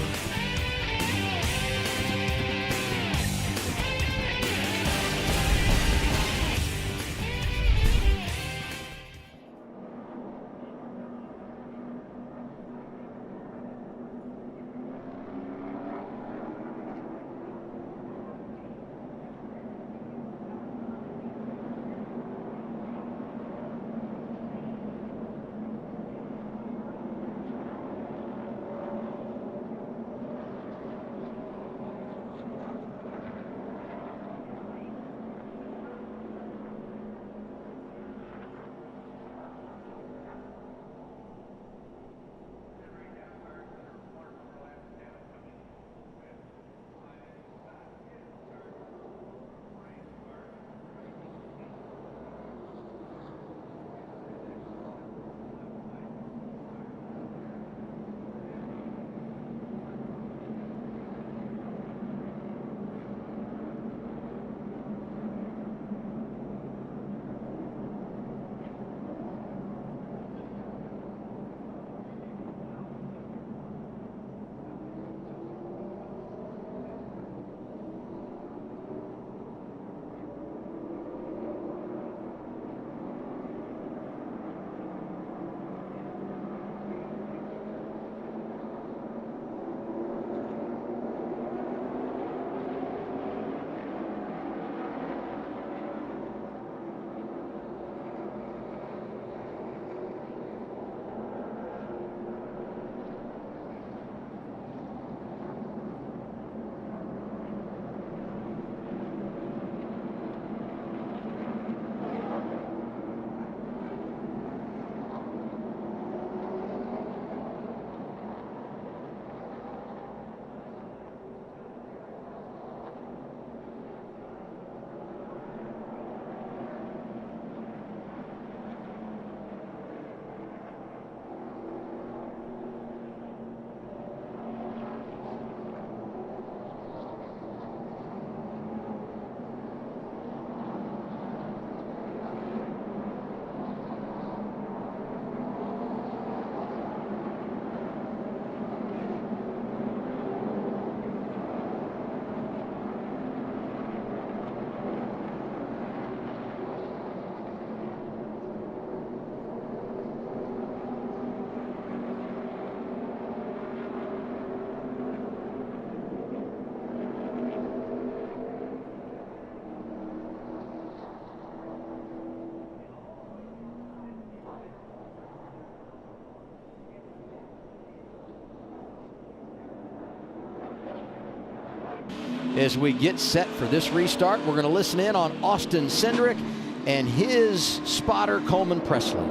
as we get set for this restart. We're going to listen in on Austin Cindric and his spotter, Coleman Presley.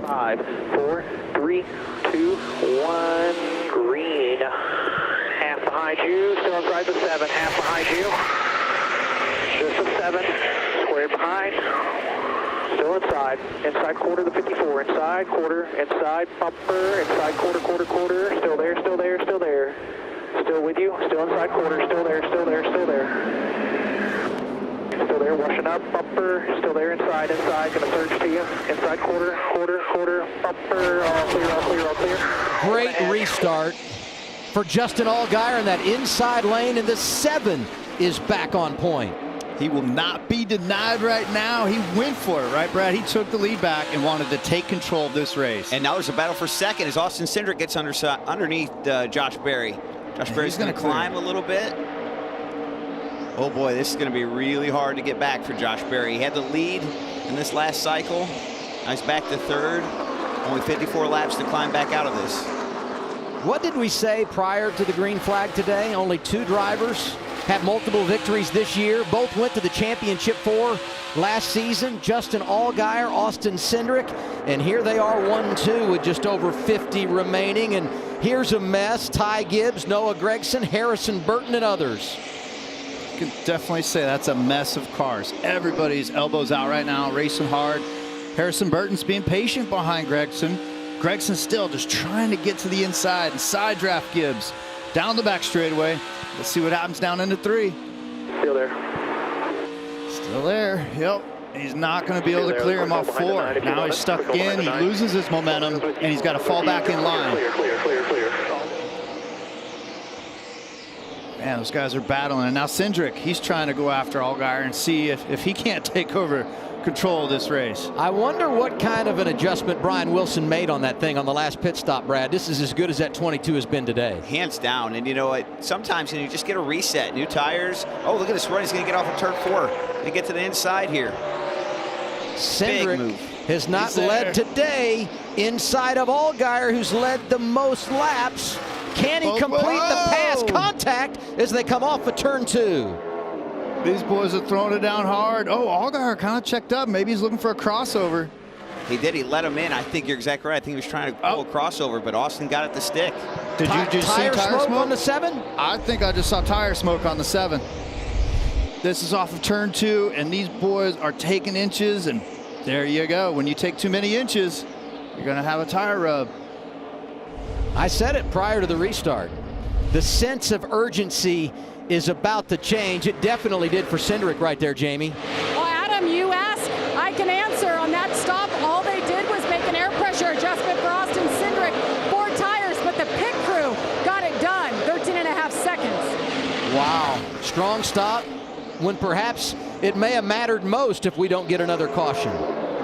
5, 4, 3, 2, 1, green. Half behind you, still inside the 7, half behind you. Just a 7, squared behind. Still inside quarter the 54, inside, quarter, inside, bumper, inside, quarter, still there, still there, still there. Still with you, still inside quarter, still there, still there, still there. Still there, washing up, bumper, still there, inside, gonna surge to you. Inside quarter, bumper, all clear, all clear, all clear. Great restart for Justin Allgaier in that inside lane, and the 7 is back on point. He will not be denied right now. He went for it, right, Brad? He took the lead back and wanted to take control of this race. And now there's a battle for second as Austin Cindric gets underneath Josh Berry. Josh Berry's going to climb a little bit. Oh boy, this is going to be really hard to get back for Josh Berry. He had the lead in this last cycle. Now he's back to third. Only 54 laps to climb back out of this. What did we say prior to the green flag today? Only 2 drivers have multiple victories this year. Both went to the championship 4 last season. Justin Allgaier, Austin Cindric, and here they are 1-2 with just over 50 remaining. And here's a mess. Ty Gibbs, Noah Gragson, Harrison Burton, and others. You can definitely say that's a mess of cars. Everybody's elbows out right now, racing hard. Harrison Burton's being patient behind Gragson. Gregson's still just trying to get to the inside and side draft Gibbs down the back straightaway. Let's see what happens down into 3. Still there. Still there. Yep. He's not going to be able to clear him off 4. Now he's stuck in. He loses his momentum, and he's got to fall back in line. Clear. Man, those guys are battling. And now Cindric, he's trying to go after Allgaier and see if he can't take over control of this race. I wonder what kind of an adjustment Brian Wilson made on that thing on the last pit stop, Brad. This is as good as that 22 has been today. Hands down. And you know what? Sometimes you just get a reset. New tires. Oh, look at this run. He's going to get off of turn 4 and get to the inside here. Cindric has not led today inside of Allgaier, who's led the most laps. Can he complete the pass contact as they come off of turn 2? These boys are throwing it down hard. Oh, Allgaier kind of checked up. Maybe he's looking for a crossover. He did. He let him in. I think you're exactly right. I think he was trying to pull a crossover, but Austin got it to stick. Did you just see tire smoke on the 7? I think I just saw tire smoke on the 7. This is off of turn 2, and these boys are taking inches, and there you go. When you take too many inches, you're going to have a tire rub. I said it prior to the restart. The sense of urgency is about to change. It definitely did for Cindric right there, Jamie. Well, Adam, you ask, I can answer. On that stop, all they did was make an air pressure adjustment for Austin Cindric. 4 tires, but the pit crew got it done. 13.5 seconds. Wow. Strong stop when perhaps it may have mattered most if we don't get another caution.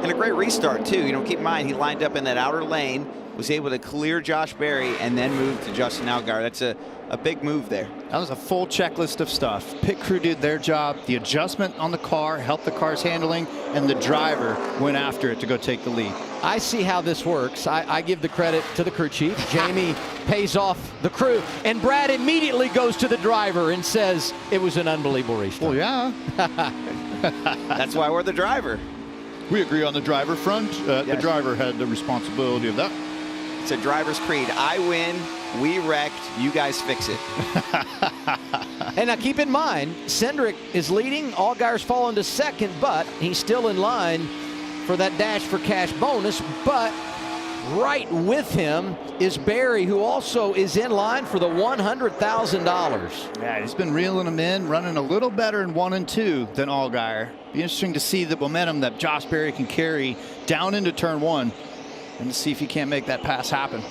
And a great restart, too. You know, keep in mind, he lined up in that outer lane, was able to clear Josh Berry, and then move to Justin Allgaier. That's a big move there. That was a full checklist of stuff. Pit crew did their job. The adjustment on the car helped the car's handling, and the driver went after it to go take the lead. I see how this works. I give the credit to the crew chief. Jamie pays off the crew, and Brad immediately goes to the driver and says it was an unbelievable restart. Well, yeah. That's why we're the driver. We agree on the driver front. Yes. The driver had the responsibility of that. It's a driver's creed. I win, we wrecked, you guys fix it. And now keep in mind, Cindric is leading, Allgaier's fallen to second, but he's still in line for that Dash for Cash bonus. But right with him is Berry, who also is in line for the $100,000. Yeah, he's been reeling them in, running a little better in 1 and 2 than Allgaier. Be interesting to see the momentum that Josh Berry can carry down into turn 1 and to see if he can't make that pass happen.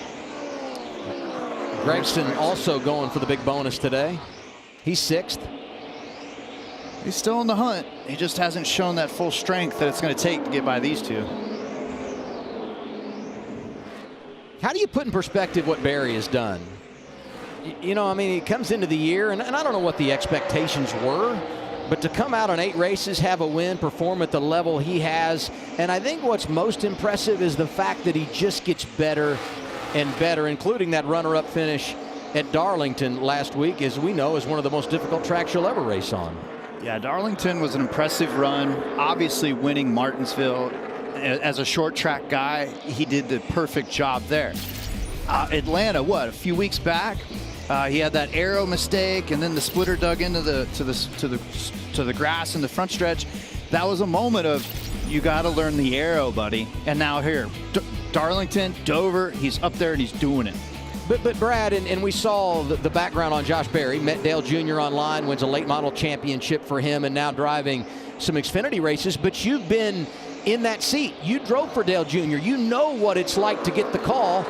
Gragson also going for the big bonus today. He's 6th. He's still in the hunt. He just hasn't shown that full strength that it's going to take to get by these 2. How do you put in perspective what Berry has done? You know, I mean, he comes into the year, and I don't know what the expectations were, but to come out on 8 races, have a win, perform at the level he has, and I think what's most impressive is the fact that he just gets better and better, including that runner-up finish at Darlington last week, as we know, is one of the most difficult tracks you'll ever race on. Yeah, Darlington was an impressive run. Obviously winning Martinsville. As a short track guy, he did the perfect job there. Atlanta, a few weeks back, he had that aero mistake, and then the splitter dug into the grass in the front stretch. That was a moment of, you got to learn the aero, buddy. And now here, Darlington, Dover, he's up there and he's doing it. But Brad, and we saw the background on Josh Berry. Met Dale Jr. online, wins a late model championship for him, and now driving some Xfinity races. But you've been in that seat. You drove for Dale Jr. You know what it's like to get the call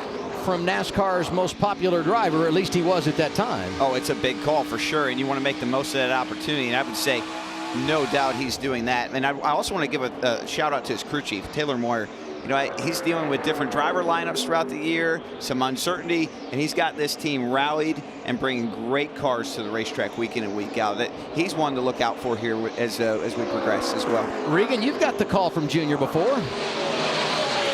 from NASCAR's most popular driver, or at least he was at that time. Oh, it's a big call for sure, and you want to make the most of that opportunity. And I would say, no doubt he's doing that. And I also want to give a shout out to his crew chief, Taylor Moyer. You know, he's dealing with different driver lineups throughout the year, some uncertainty, and he's got this team rallied and bringing great cars to the racetrack week in and week out. That he's one to look out for here as we progress as well. Regan, you've got the call from Junior before.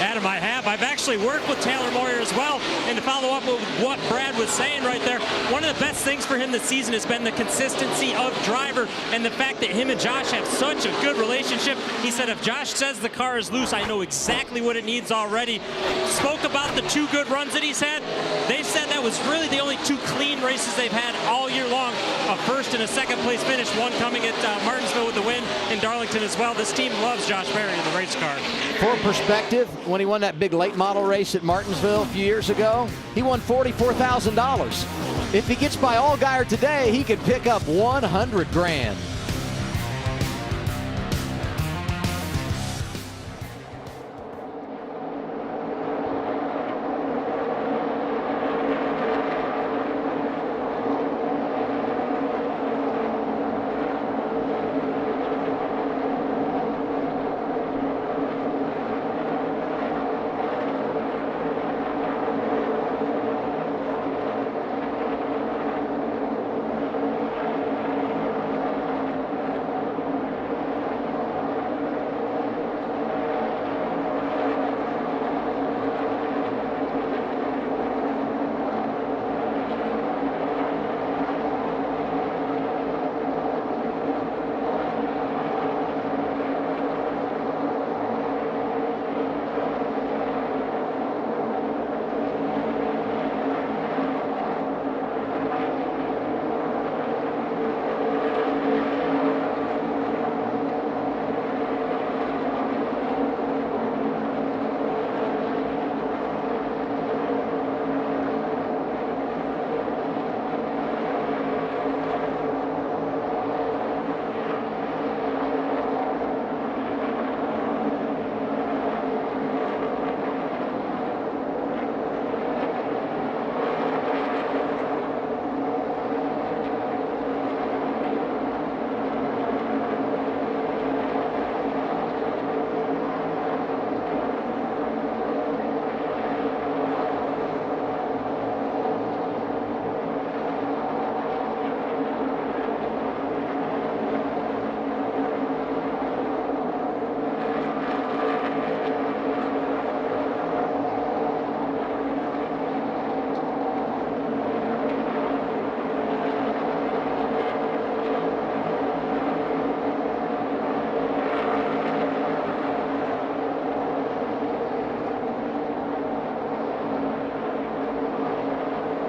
Adam, I have. I've actually worked with Taylor Moyer as well. And to follow up with what Brad was saying right there, one of the best things for him this season has been the consistency of driver and the fact that him and Josh have such a good relationship. He said, if Josh says the car is loose, I know exactly what it needs already. Spoke about the 2 good runs that he's had. They said that was really the only 2 clean races they've had all year long. A first and a second place finish, one coming at Martinsville with the win, and Darlington as well. This team loves Josh Berry in the race car. For perspective, when he won that big late model race at Martinsville a few years ago, he won $44,000. If he gets by Allgaier today, he could pick up 100 grand.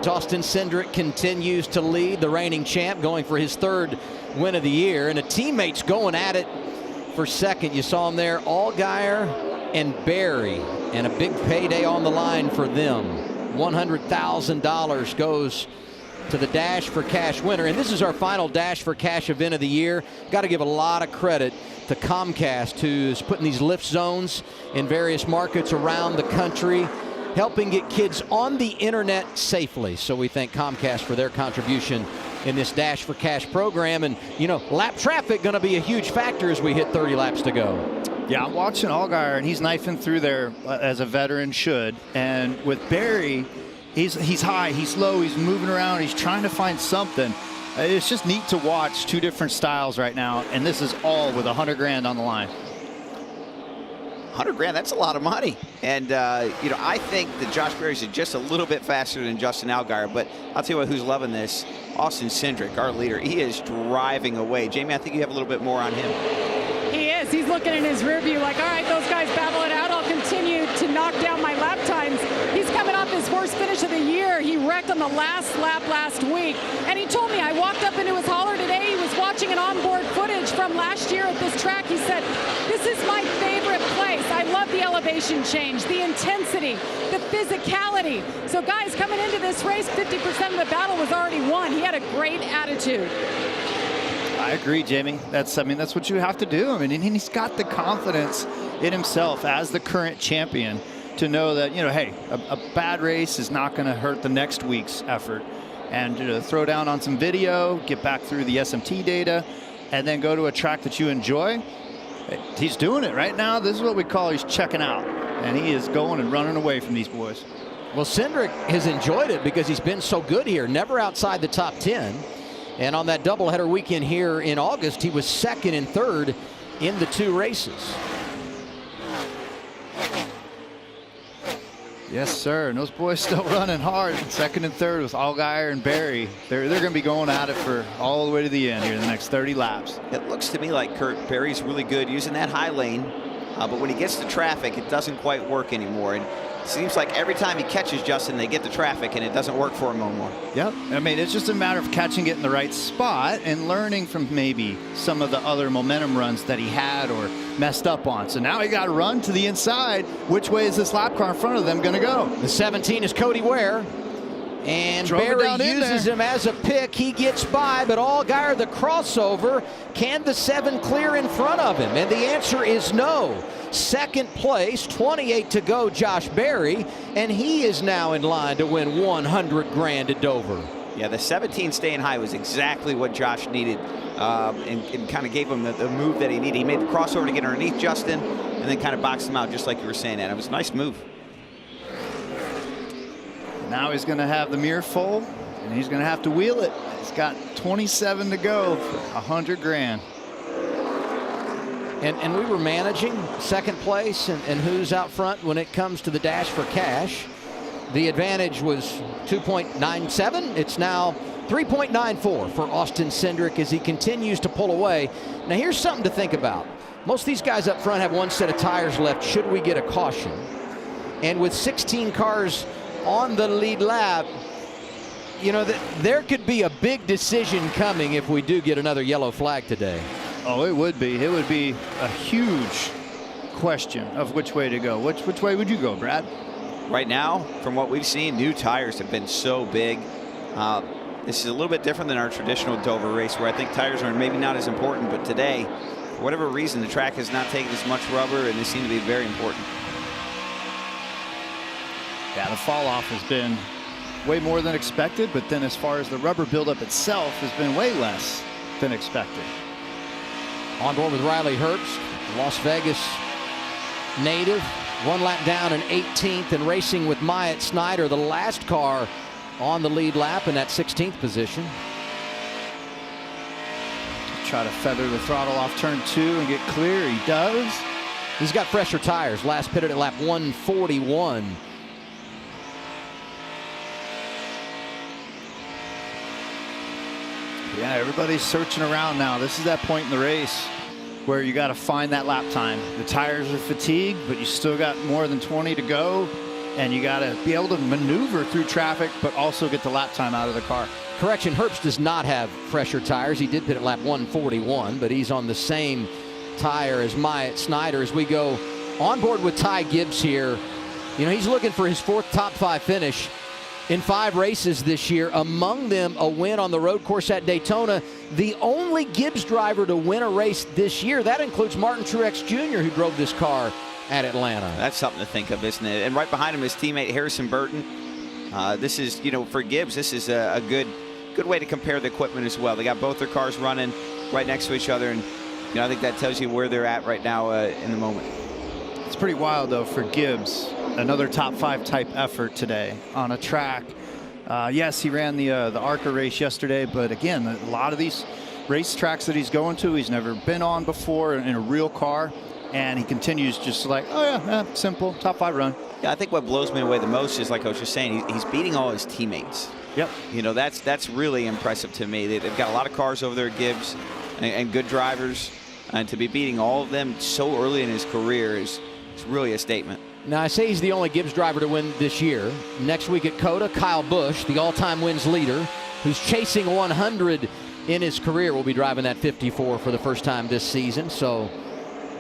Austin Cindric continues to lead, the reigning champ, going for his 3rd win of the year. And the teammates going at it for second. You saw him there, Allgaier and Berry, and a big payday on the line for them. $100,000 goes to the Dash for Cash winner. And this is our final Dash for Cash event of the year. Got to give a lot of credit to Comcast, who's putting these lift zones in various markets around the country, helping get kids on the internet safely. So we thank Comcast for their contribution in this Dash for Cash program. And, you know, lap traffic going to be a huge factor as we hit 30 laps to go. Yeah, I'm watching Allgaier, and he's knifing through there as a veteran should. And with Berry, he's high, he's low, he's moving around, he's trying to find something. It's just neat to watch 2 different styles right now, and this is all with 100 grand on the line. 100 grand, that's a lot of money. And, you know, I think that Josh Berry's just a little bit faster than Justin Allgaier, but I'll tell you what, who's loving this? Austin Cindric, our leader. He is driving away. Jamie, I think you have a little bit more on him. He is. He's looking in his rear view like, all right, those guys battle it out. I'll continue to knock down my lap times. He's coming off his worst finish of the year. He wrecked on the last lap last week. And he told me, I walked up into his hauler today. He was watching an onboard footage from last year at this track. He said, this is my favorite place. I love the elevation change, the intensity, the physicality. So guys, coming into this race, 50% of the battle was already won. He had a great attitude. I agree, Jamie. That's what you have to do. I mean, and he's got the confidence in himself as the current champion to know that, you know, hey, a bad race is not going to hurt the next week's effort. And throw down on some video, get back through the SMT data, and then go to a track that you enjoy. He's doing it right now. This is what we call he's checking out. And he is going and running away from these boys. Well, Cindric has enjoyed it because he's been so good here, never outside the top 10. And on that doubleheader weekend here in August, he was second and third in the 2 races. Yes, sir. And those boys still running hard. Second and third with Allgaier and Berry. They're going to be going at it for all the way to the end here in the next 30 laps. It looks to me like Kurt Berry's really good using that high lane, but when he gets to traffic, it doesn't quite work anymore. And it seems like every time he catches Justin, they get the traffic, and it doesn't work for him anymore. Yep. I mean, it's just a matter of catching it in the right spot and learning from maybe some of the other momentum runs that he had or messed up on. So now he got to run to the inside. Which way is this lap car in front of them going to go? The 17 is Cody Ware. And Berry uses him as a pick. He gets by, but Allgaier, the crossover, can the 7 clear in front of him? And the answer is no. Second place, 28 to go, Josh Berry, and he is now in line to win 100 grand at Dover. Yeah, the 17 staying high was exactly what Josh needed, and kind of gave him the move that he needed. He made the crossover to get underneath Justin, and then kind of boxed him out just like you were saying, and it was a nice move. Now he's going to have the mirror full, and he's going to have to wheel it. He's got 27 to go for 100 grand. And we were managing second place and who's out front when it comes to the dash for cash. The advantage was 2.97. It's now 3.94 for Austin Cindric as he continues to pull away. Now here's something to think about. Most of these guys up front have 1 set of tires left should we get a caution. And with 16 cars on the lead lap, you know, there could be a big decision coming if we do get another yellow flag today. Oh, it would be. It would be a huge question of which way to go. Which way would you go, Brad? Right now, from what we've seen, new tires have been so big. This is a little bit different than our traditional Dover race where I think tires are maybe not as important, but today, for whatever reason, the track has not taken as much rubber, and they seem to be very important. Yeah, the fall off has been way more than expected, but then as far as the rubber buildup itself has been way less than expected. On board with Riley Herbst, Las Vegas native, 1 lap down in 18th, and racing with Myatt Snyder, the last car on the lead lap in that 16th position. Try to feather the throttle off turn 2 and get clear. He does. He's got fresher tires. Last pitted at lap 141. Yeah, everybody's searching around now. This is that point in the race where you got to find that lap time. The tires are fatigued, but you still got more than 20 to go, and you got to be able to maneuver through traffic, but also get the lap time out of the car. Correction, Herbst does not have fresher tires. He did pit at lap 141, but he's on the same tire as Myatt Snyder. As we go on board with Ty Gibbs here, you know, he's looking for his 4th top 5 finish in 5 races this year, among them a win on the road course at Daytona. The only Gibbs driver to win a race this year. That includes Martin Truex Jr., who drove this car at Atlanta. That's something to think of, isn't it? And right behind him, his teammate Harrison Burton. This is, you know, for Gibbs, this is a good way to compare the equipment as well. They got both their cars running right next to each other, and you know, I think that tells you where they're at right now in the moment. It's pretty wild, though, for Gibbs. Another top 5 type effort today on a track. Yes, he ran the ARCA race yesterday, but again, a lot of these race tracks that he's going to, he's never been on before in a real car. and he continues just like, oh yeah, simple, top 5 run. Yeah, I think what blows me away the most is, like I was just saying, he's beating all his teammates. Yep. You know, that's really impressive to me. They've got a lot of cars over there at Gibbs and good drivers, and to be beating all of them so early in his career is really a statement. Now, I say he's the only Gibbs driver to win this year. Next week at COTA, Kyle Busch, the all-time wins leader, who's chasing 100 in his career, will be driving that 54 for the first time this season. So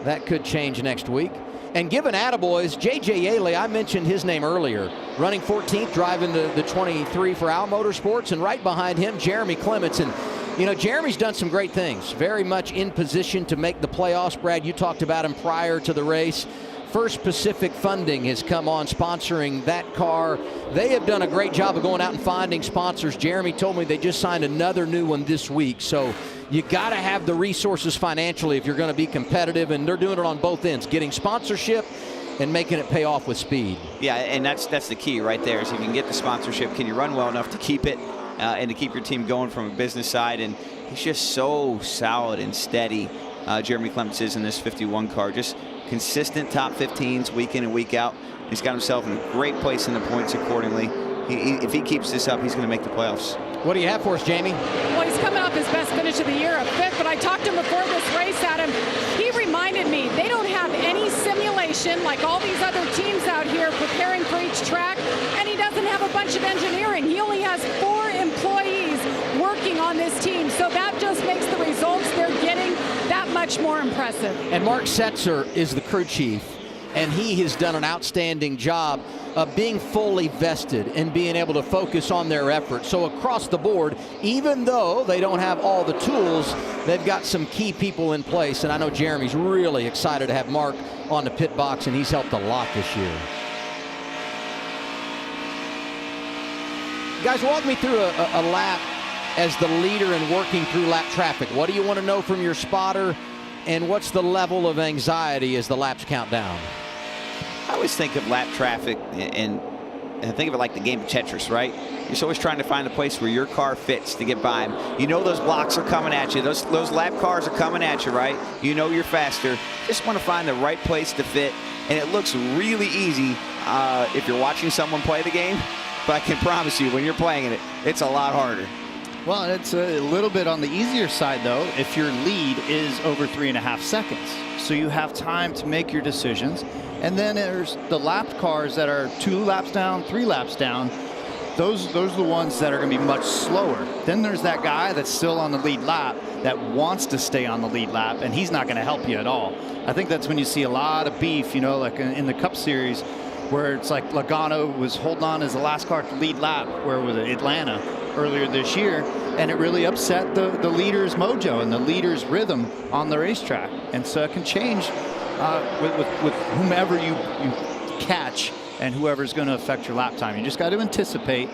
that could change next week. And given attaboys, J.J. Yaley, I mentioned his name earlier, running 14th, driving the 23 for Al Motorsports, and right behind him, Jeremy Clements. And, you know, Jeremy's done some great things, very much in position to make the playoffs. Brad, you talked about him prior to the race. First Pacific Funding has come on sponsoring that car. They have done a great job of going out and finding sponsors. Jeremy told me they just signed another new one this week. So you got to have the resources financially if you're going to be competitive, and they're doing it on both ends, getting sponsorship and making it pay off with speed. Yeah, and that's the key right there. Is if you can get the sponsorship, can you run well enough to keep it and to keep your team going from a business side? And he's just so solid and steady. Jeremy Clements is in this 51 car, just consistent top 15s week in and week out. He's got himself in a great place in the points accordingly. If he keeps this up, he's going to make the playoffs. What do you have for us, Jamie? Well, he's coming off his best finish of the year, a 5th, but I talked to him before this race, Adam. He reminded me they don't have any simulation like all these other teams out here preparing for each track, and he doesn't have a bunch of engineering. He only has 4 employees working on this team, so that just makes the results they're getting that much more impressive. And Mark Setzer is the crew chief, and he has done an outstanding job of being fully vested and being able to focus on their effort. So across the board, even though they don't have all the tools, they've got some key people in place. And I know Jeremy's really excited to have Mark on the pit box, and he's helped a lot this year. Guys, walk me through a lap as the leader and working through lap traffic. What do you want to know from your spotter, and what's the level of anxiety as the laps count down? I always think of lap traffic and think of it like the game of Tetris, right? You're always trying to find the place where your car fits to get by them. You know those blocks are coming at you. Those lap cars are coming at you, right? You know you're faster. Just want to find the right place to fit, and it looks really easy if you're watching someone play the game, but I can promise you when you're playing it, it's a lot harder. Well, it's a little bit on the easier side, though, if your lead is over 3.5 seconds. So you have time to make your decisions. And then there's the lapped cars that are 2 laps down, 3 laps down. Those are the ones that are going to be much slower. Then there's that guy that's still on the lead lap that wants to stay on the lead lap, and he's not going to help you at all. I think that's when you see a lot of beef, you know, like in the Cup Series, where it's like Logano was holding on as the last car to lead lap, where was it, Atlanta, earlier this year, and it really upset the leader's mojo and the leader's rhythm on the racetrack. And so it can change with whomever you catch and whoever's going to affect your lap time. You just got to anticipate,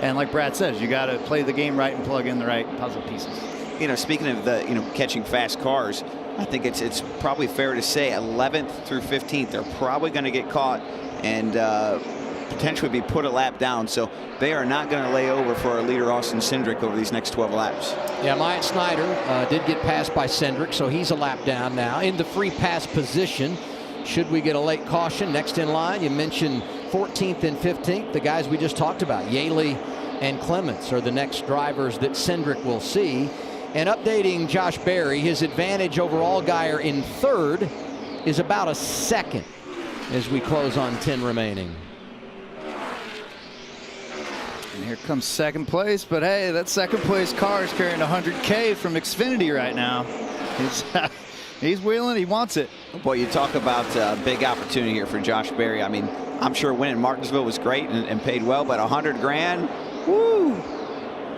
and like Brad says, you got to play the game right and plug in the right puzzle pieces. You know, speaking of the catching fast cars, I think it's probably fair to say 11th through 15th they're probably going to get caught and potentially be put a lap down. So they are not going to lay over for our leader Austin Cindric over these next 12 laps. Yeah, Myatt Snyder did get passed by Cindric, so he's a lap down now in the free pass position. Should we get a late caution? Next in line, you mentioned 14th and 15th, the guys we just talked about. Yaley and Clements are the next drivers that Cindric will see. And updating Josh Berry, his advantage over Allgaier in 3rd is about a second as we close on 10 remaining. And here comes 2nd place, but hey, that 2nd place car is carrying 100K from Xfinity right now. He's wheeling, he wants it. Boy, you talk about a big opportunity here for Josh Berry. I mean, I'm sure winning Martinsville was great and paid well, but 100 grand, woo!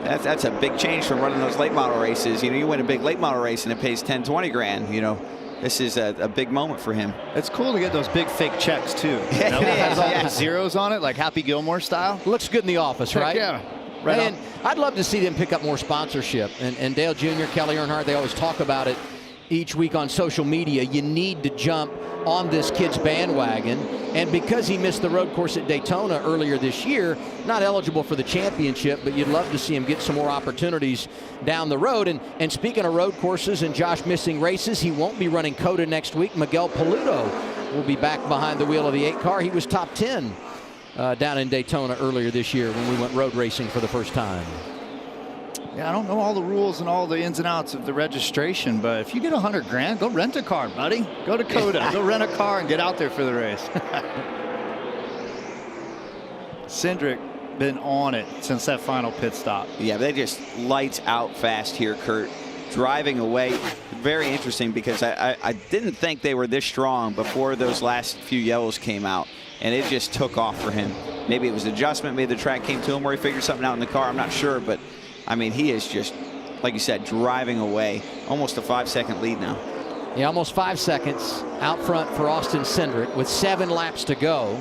That's a big change from running those late model races. You know, you win a big late model race and it pays 10, 20 grand, you know. This is a big moment for him. It's cool to get those big fake checks, too. You know, it has all the zeros on it, like Happy Gilmore style. Looks good in the office, right? Yeah. Right. And I'd love to see them pick up more sponsorship. And Dale Jr., Kelly Earnhardt, they always talk about it each week on social media. You need to jump on this kid's bandwagon And because he missed the road course at Daytona earlier this year, not eligible for the championship, but you'd love to see him get some more opportunities down the road. And speaking of road courses and Josh missing races, he won't be running COTA next week. Miguel Paludo will be back behind the wheel of the 8 car. He was top 10 down in Daytona earlier this year when we went road racing for the first time. Yeah, I don't know all the rules and all the ins and outs of the registration, but if you get $100 grand, go rent a car, buddy. Go to COTA, go rent a car and get out there for the race. Cindric been on it since that final pit stop. Yeah, they just lights out fast here, Kurt. Driving away. Very interesting because I didn't think they were this strong before those last few yellows came out, and it just took off for him. Maybe it was adjustment, maybe the track came to him where he figured something out in the car. I'm not sure, but I mean, he is just, like you said, driving away. Almost a 5-second lead now. Yeah, almost 5 seconds out front for Austin Cindric with 7 laps to go.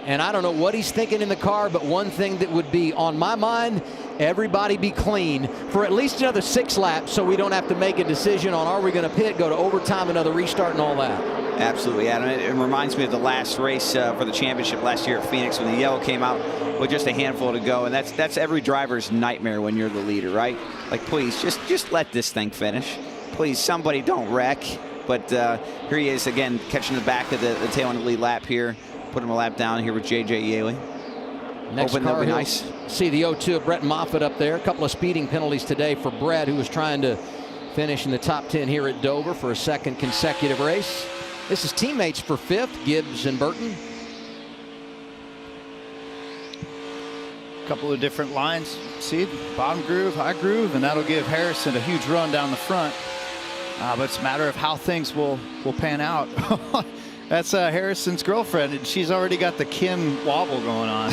And I don't know what he's thinking in the car, but one thing that would be on my mind, everybody be clean for at least another 6 laps so we don't have to make a decision on are we going to pit, go to overtime, another restart and all that. Absolutely, Adam. It reminds me of the last race for the championship last year at Phoenix when the yellow came out with just a handful to go, and that's every driver's nightmare when you're the leader, right? Like, please, just let this thing finish. Please, somebody don't wreck. But here he is again, catching the back of the tail end of the lead lap here. Put him a lap down here with J.J. Yaley. Next Hoping car, that'll be nice. See the 0-2 of Brett Moffitt up there. A couple of speeding penalties today for Brett, who was trying to finish in the top 10 here at Dover for a second consecutive race. This is teammates for 5th, Gibbs and Burton. A couple of different lines. See, bottom groove, high groove, and that'll give Harrison a huge run down the front. But it's a matter of how things will pan out. That's Harrison's girlfriend, and she's already got the Kim wobble going on.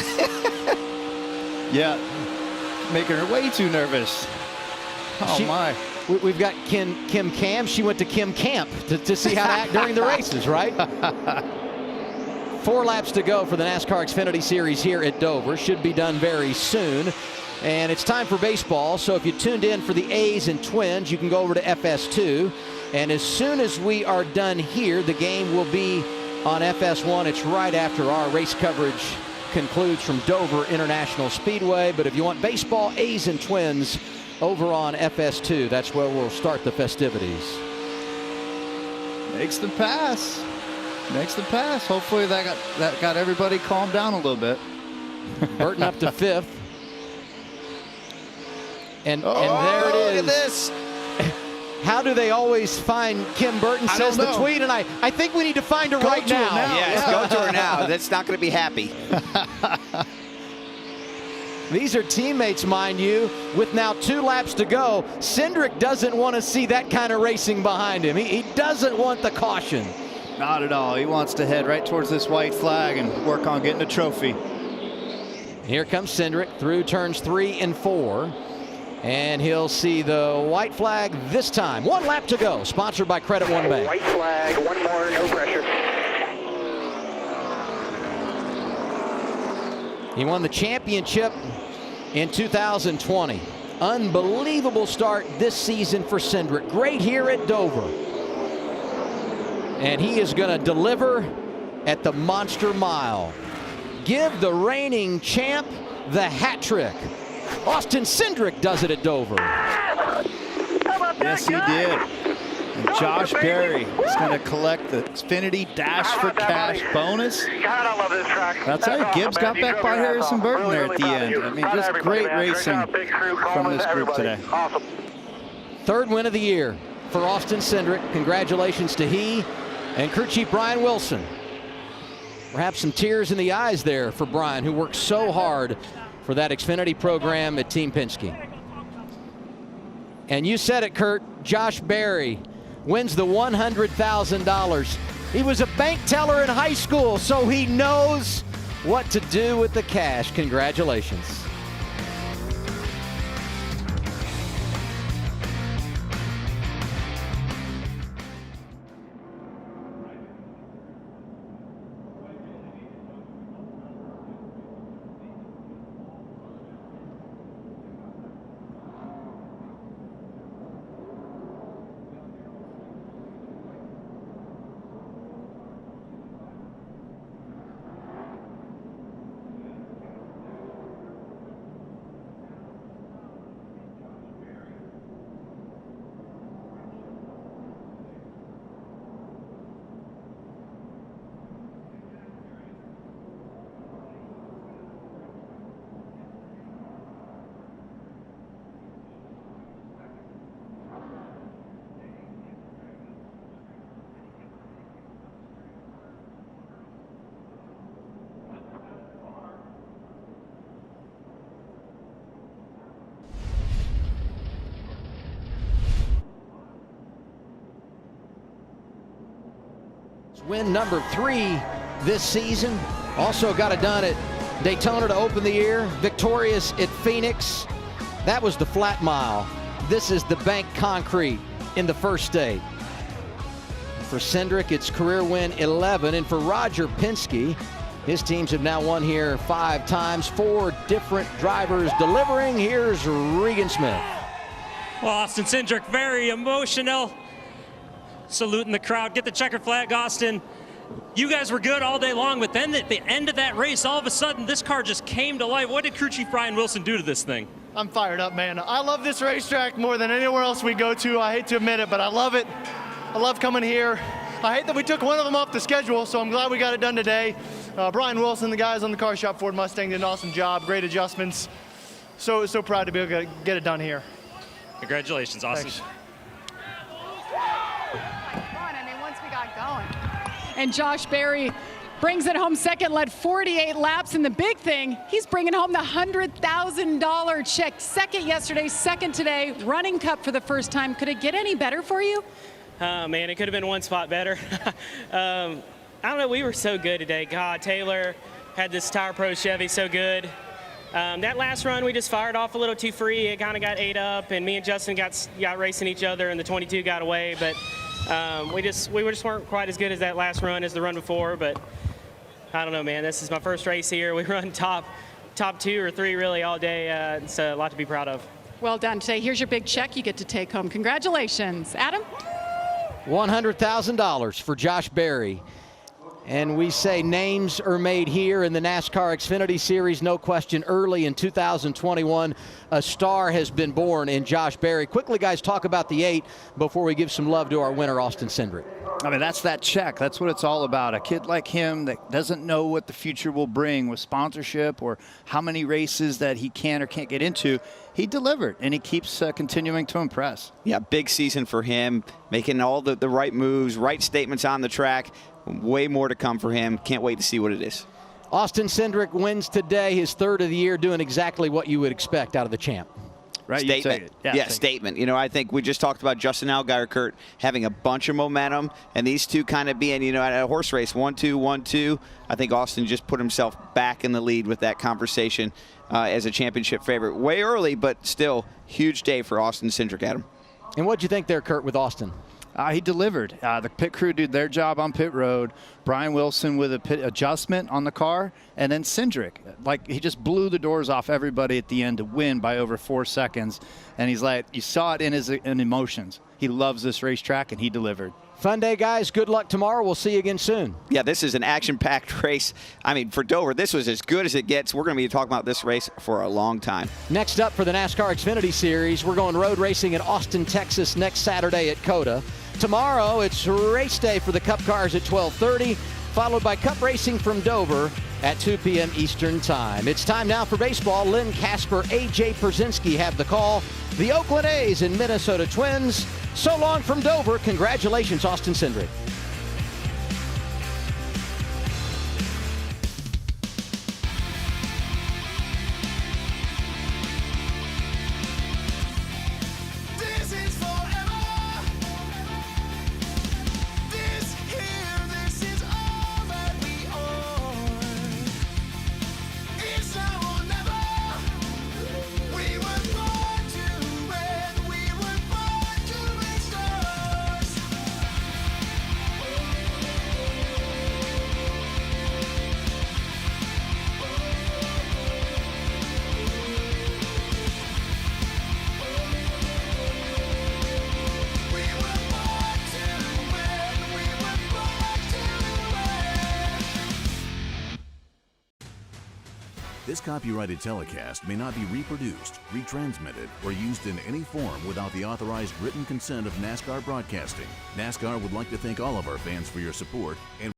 Yeah, making her way too nervous. Oh, my. We've got Kim Cam. She went to Kim Camp to see how to act during the races, right? 4 laps to go for the NASCAR Xfinity Series here at Dover. Should be done very soon. And it's time for baseball. So if you tuned in for the A's and Twins, you can go over to FS2. And as soon as we are done here, the game will be on FS1. It's right after our race coverage concludes from Dover International Speedway. But if you want baseball, A's and Twins, over on FS2, that's where we'll start the festivities. Makes the pass. Makes the pass. Hopefully that got everybody calmed down a little bit. Burton up to 5th. And there it is. Look at this. How do they always find Kim Burton, says the tweet, and I think we need to find her right now. Yes, go to her now. That's not going to be happy. These are teammates, mind you, with now 2 laps to go. Cindric doesn't want to see that kind of racing behind him. He doesn't want the caution. Not at all. He wants to head right towards this white flag and work on getting a trophy. Here comes Cindric through turns 3 and 4. And he'll see the white flag this time. 1 lap to go. Sponsored by Credit One Bank. White flag, 1 more, no pressure. He won the championship in 2020. Unbelievable start this season for Cindric. Great here at Dover. And he is going to deliver at the Monster Mile. Give the reigning champ the hat trick. Austin Cindric does it at Dover. Yes, he did. And Josh Berry is going to collect the Xfinity Dash for Cash bonus. God, I love this track. That's right. Gibbs got back by Harrison Burton there at the end. I mean, just great racing from this group today. Awesome. 3rd win of the year for Austin Cindric. Congratulations to he and crew chief Brian Wilson. Perhaps some tears in the eyes there for Brian, who worked so hard for that Xfinity program at Team Penske. And you said it, Kurt, Josh Berry wins the $100,000. He was a bank teller in high school, so he knows what to do with the cash. Congratulations. Win number 3 this season. Also got it done at Daytona to open the year. Victorious at Phoenix. That was the flat mile. This is the bank concrete in the first state. For Cindric, it's career win 11. And for Roger Penske, his teams have now won here 5 times. 4 different drivers delivering. Here's Regan Smith. Well, Austin Cindric, very emotional. Saluting the crowd. Get the checkered flag, Austin. You guys were good all day long, but then at the end of that race, all of a sudden, this car just came to life. What did crew chief Brian Wilson do to this thing? I'm fired up, man. I love this racetrack more than anywhere else we go to. I hate to admit it, but I love it. I love coming here. I hate that we took one of them off the schedule, so I'm glad we got it done today. Brian Wilson, the guys on the car shop, Ford Mustang, did an awesome job. Great adjustments. So proud to be able to get it done here. Congratulations, Austin. Thanks. Once we got going. And Josh Berry brings it home second, led 48 laps. And the big thing, he's bringing home the $100,000 check. Second yesterday, second today, running cup for the first time. Could it get any better for you? Oh, man, it could have been one spot better. I don't know, we were so good today. God, Taylor had this Tire Pro Chevy so good. That last run, we just fired off a little too free. It kind of got ate up, and me and Justin got racing each other, and the 22 got away. But we just weren't quite as good as that last run as the run before. But I don't know, man. This is my first race here. We run top 2 or 3 really all day. It's a lot to be proud of. Well done today. Here's your big check you get to take home. Congratulations. Adam? $100,000 for Josh Berry. And we say names are made here in the NASCAR Xfinity Series. No question, early in 2021, a star has been born in Josh Berry. Quickly, guys, talk about the 8 before we give some love to our winner, Austin Cindric. I mean, that's that check. That's what it's all about. A kid like him that doesn't know what the future will bring with sponsorship or how many races that he can or can't get into. He delivered, and he keeps continuing to impress. Yeah, big season for him, making all the right moves, right statements on the track. Way more to come for him. Can't wait to see what it is. Austin Cindric wins today, his 3rd of the year, doing exactly what you would expect out of the champ. Right, Statement. Yeah, statement. You know, I think we just talked about Justin Allgaier, Kurt, having a bunch of momentum, and these two kind of being, you know, at a horse race, 1-2, 1-2. I think Austin just put himself back in the lead with that conversation as a championship favorite. Way early, but still, huge day for Austin Cindric, Adam. And what'd you think there, Kurt, with Austin? He delivered. The pit crew did their job on pit road. Brian Wilson with a pit adjustment on the car. And then Cindric, like, he just blew the doors off everybody at the end to win by over 4 seconds. And he's like, you saw it in his emotions. He loves this racetrack, and he delivered. Fun day, guys. Good luck tomorrow. We'll see you again soon. Yeah, this is an action-packed race. I mean, for Dover, this was as good as it gets. We're going to be talking about this race for a long time. Next up for the NASCAR Xfinity Series, we're going road racing in Austin, Texas next Saturday at COTA. Tomorrow, it's race day for the Cup cars at 12:30, followed by Cup racing from Dover at 2 p.m. Eastern Time. It's time now for baseball. Lynn Casper, A.J. Pierzynski have the call. The Oakland A's and Minnesota Twins. So long from Dover. Congratulations, Austin Cindric. This copyrighted telecast may not be reproduced, retransmitted, or used in any form without the authorized written consent of NASCAR Broadcasting. NASCAR would like to thank all of our fans for your support and